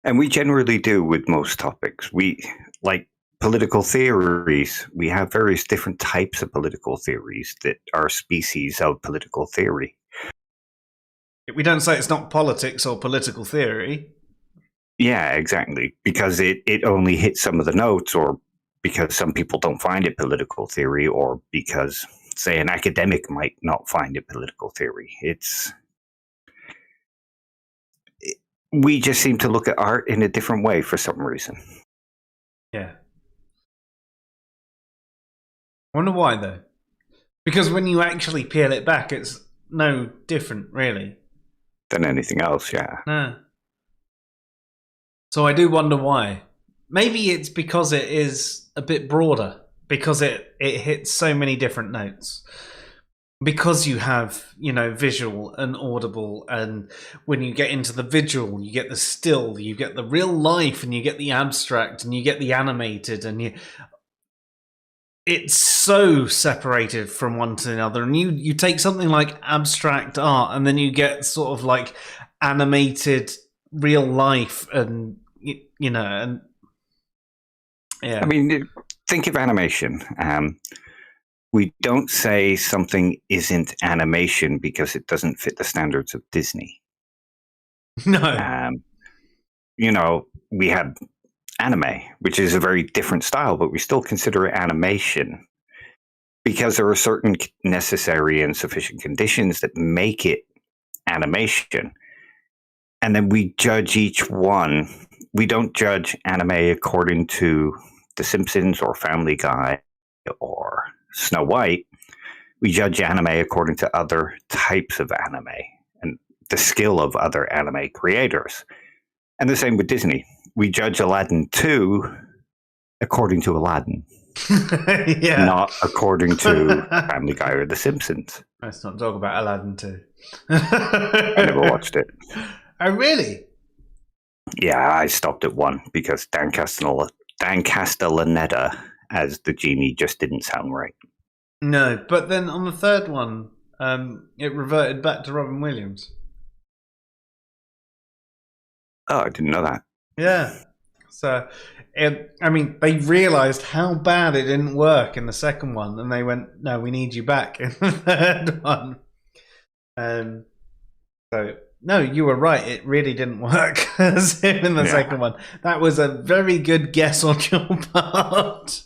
And we generally do with most topics. We, like political theories, we have various different types of political theories that are species of political theory. We don't say it's not politics or political theory. Yeah, exactly. Because it only hits some of the notes, or because some people don't find it political theory, or because, say, an academic might not find it political theory. We just seem to look at art in a different way for some reason. Yeah. I wonder why, though. Because when you actually peel it back, it's no different, really. Than anything else, yeah. No. So I do wonder why. Maybe it's because it is a bit broader. Because it hits so many different notes. Because you have, visual and audible, and when you get into the visual, you get the still, you get the real life, and you get the abstract, and you get the animated, and it's so separated from one to another. And you take something like abstract art, and then you get sort of like animated real life, and and yeah. I mean, think of animation. We don't say something isn't animation because it doesn't fit the standards of Disney. No. We have anime, which is a very different style, but we still consider it animation because there are certain necessary and sufficient conditions that make it animation. And then we judge each one. We don't judge anime according to The Simpsons or Family Guy or Snow White. We judge anime according to other types of anime and the skill of other anime creators. And the same with Disney. We judge Aladdin 2 according to Aladdin. Yeah. Not according to Family Guy or The Simpsons. Let's not talk about Aladdin 2. I never watched it. Oh, really? Yeah, I stopped at 1 because Dan Castellaneta as the genie just didn't sound right. No, but then on the third one, it reverted back to Robin Williams. Oh, I didn't know that. Yeah. So, they realised how bad it didn't work in the second one, and they went, no, we need you back in the third one. So, no, you were right. It really didn't work as him in the second one. That was a very good guess on your part.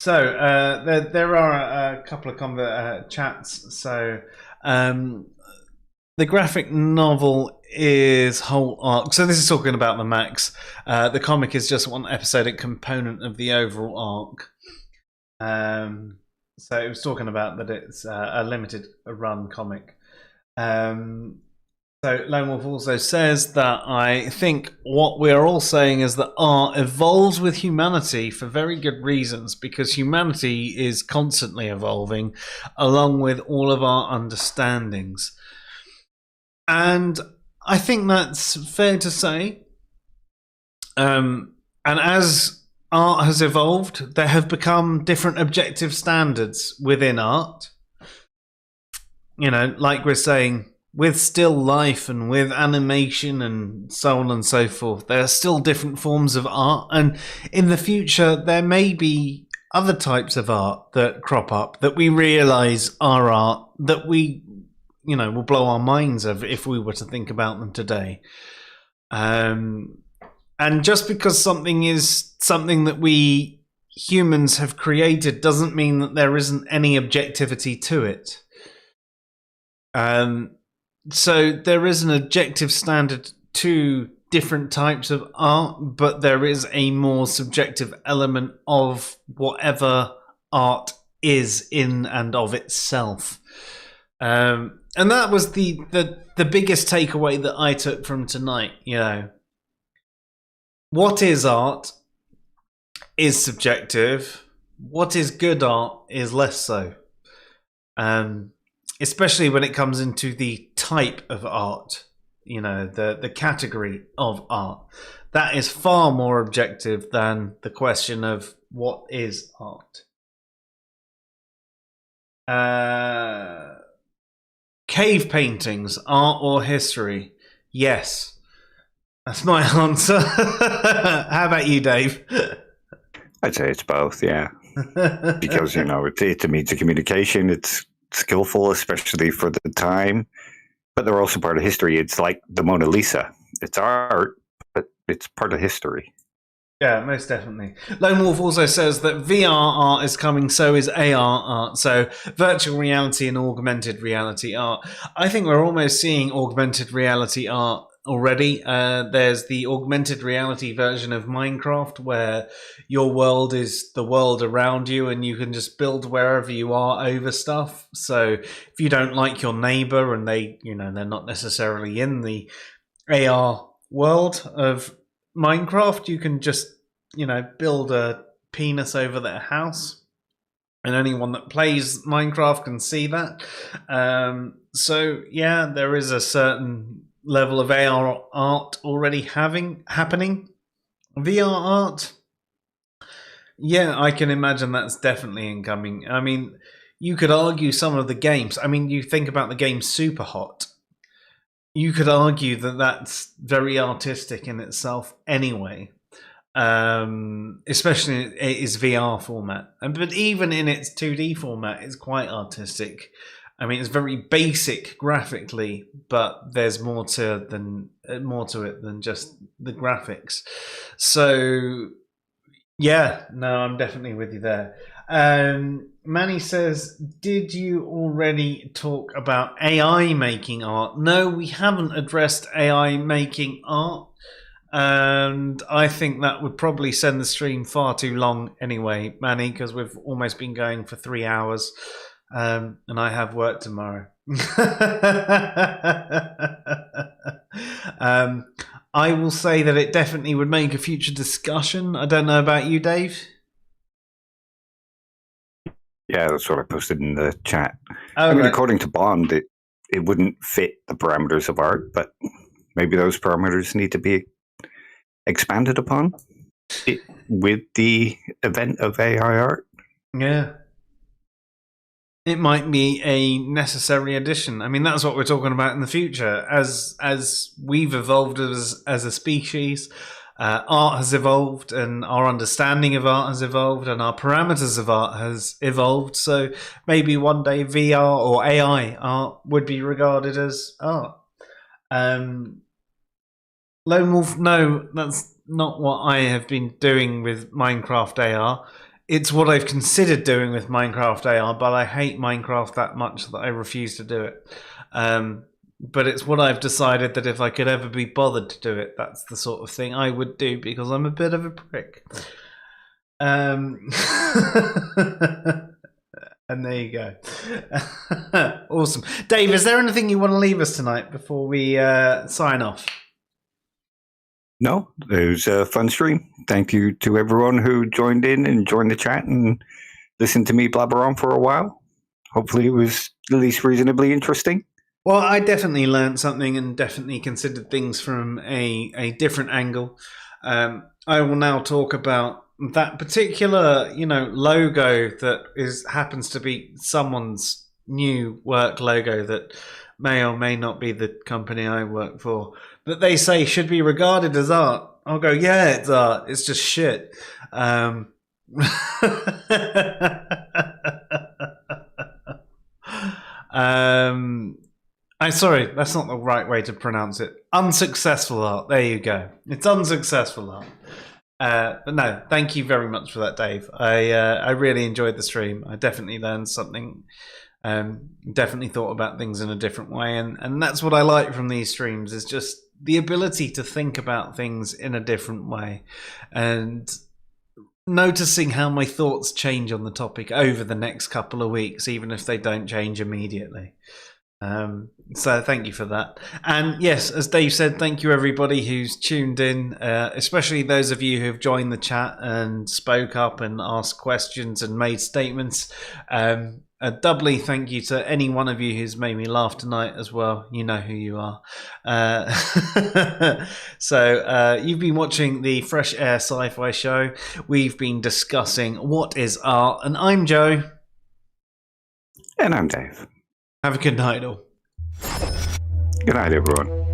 There are a couple of chats. So the graphic novel is whole arc. So this is talking about the Max. The comic is just one episodic component of the overall arc. So it was talking about that it's a limited run comic. So Lone Wolf also says that I think what we're all saying is that art evolves with humanity for very good reasons, because humanity is constantly evolving along with all of our understandings. And I think that's fair to say. And as art has evolved, there have become different objective standards within art. You know, like we're saying, with still life and with animation and so on and so forth, there are still different forms of art. And in the future, there may be other types of art that crop up that we realize are art that we, you know, will blow our minds of if we were to think about them today. And just because something is something that we humans have created doesn't mean that there isn't any objectivity to it. So there is an objective standard to different types of art, but there is a more subjective element of whatever art is in and of itself. And that was the biggest takeaway that I took from tonight. You know, what is art is subjective. What is good art is less so. Especially when it comes into the type of art, you know, the category of art. That is far more objective than the question of what is art. Cave paintings, art or history? Yes. That's my answer. How about you, Dave? I'd say it's both, yeah. Because, you know, it's a means of communication. It's skillful, especially for the time, but they're also part of history. It's like the Mona Lisa. It's art, but it's part of history. Yeah, most definitely. Lone Wolf also says that VR art is coming, so is AR art, so virtual reality and augmented reality art. I think we're almost seeing augmented reality art already. There's the augmented reality version of Minecraft where your world is the world around you and you can just build wherever you are over stuff. So if you don't like your neighbor and they, you know, they're not necessarily in the AR world of Minecraft, you can just, you know, build a penis over their house. And anyone that plays Minecraft can see that. So yeah, there is a certain level of AR art already happening. VR art, yeah, I can imagine that's definitely incoming. I mean, you could argue some of the games. I mean, you think about the game Super Hot. You could argue that that's very artistic in itself anyway. Especially in its VR format. But even in its 2D format, it's quite artistic. I mean, it's very basic graphically, but there's more to it than just the graphics. So, yeah, no, I'm definitely with you there. Manny says, did you already talk about AI making art? No, we haven't addressed AI making art. And I think that would probably send the stream far too long anyway, Manny, because we've almost been going for 3 hours. And I have work tomorrow. I will say that it definitely would make a future discussion. I don't know about you, Dave. Yeah, that's what I posted in the chat. Oh, I mean, right. according to Bond, it wouldn't fit the parameters of art, but maybe those parameters need to be expanded upon with the event of AI art. Yeah. It might be a necessary addition. I mean, that's what we're talking about in the future. As we've evolved as a species, art has evolved, and our understanding of art has evolved, and our parameters of art has evolved. So maybe one day VR or AI art would be regarded as art. Lone Wolf, no, that's not what I have been doing with Minecraft AR. It's what I've considered doing with Minecraft AR, but I hate Minecraft that much that I refuse to do it. But it's what I've decided that if I could ever be bothered to do it, that's the sort of thing I would do, because I'm a bit of a prick. And there you go. Awesome. Dave, is there anything you want to leave us tonight before we sign off? No, it was a fun stream. Thank you to everyone who joined in and joined the chat and listened to me blabber on for a while. Hopefully it was at least reasonably interesting. Well, I definitely learned something and definitely considered things from a different angle. I will now talk about that particular, logo that happens to be someone's new work logo that may or may not be the company I work for, that they say should be regarded as art. I'll go, yeah, it's art. It's just shit. I'm sorry, that's not the right way to pronounce it. Unsuccessful art. There you go. It's unsuccessful art. But no, thank you very much for that, Dave. I really enjoyed the stream. I definitely learned something. Definitely thought about things in a different way, and that's what I like from these streams, is just the ability to think about things in a different way, and noticing how my thoughts change on the topic over the next couple of weeks, even if they don't change immediately. So thank you for that. And yes, as Dave said, thank you everybody who's tuned in, especially those of you who've joined the chat and spoke up and asked questions and made statements. A doubly thank you to any one of you who's made me laugh tonight as well. You know who you are. So you've been watching the Fresh Air Sci-Fi show. We've been discussing what is art, and I'm Joe. And I'm Dave. Have a good night, all. Good night, everyone.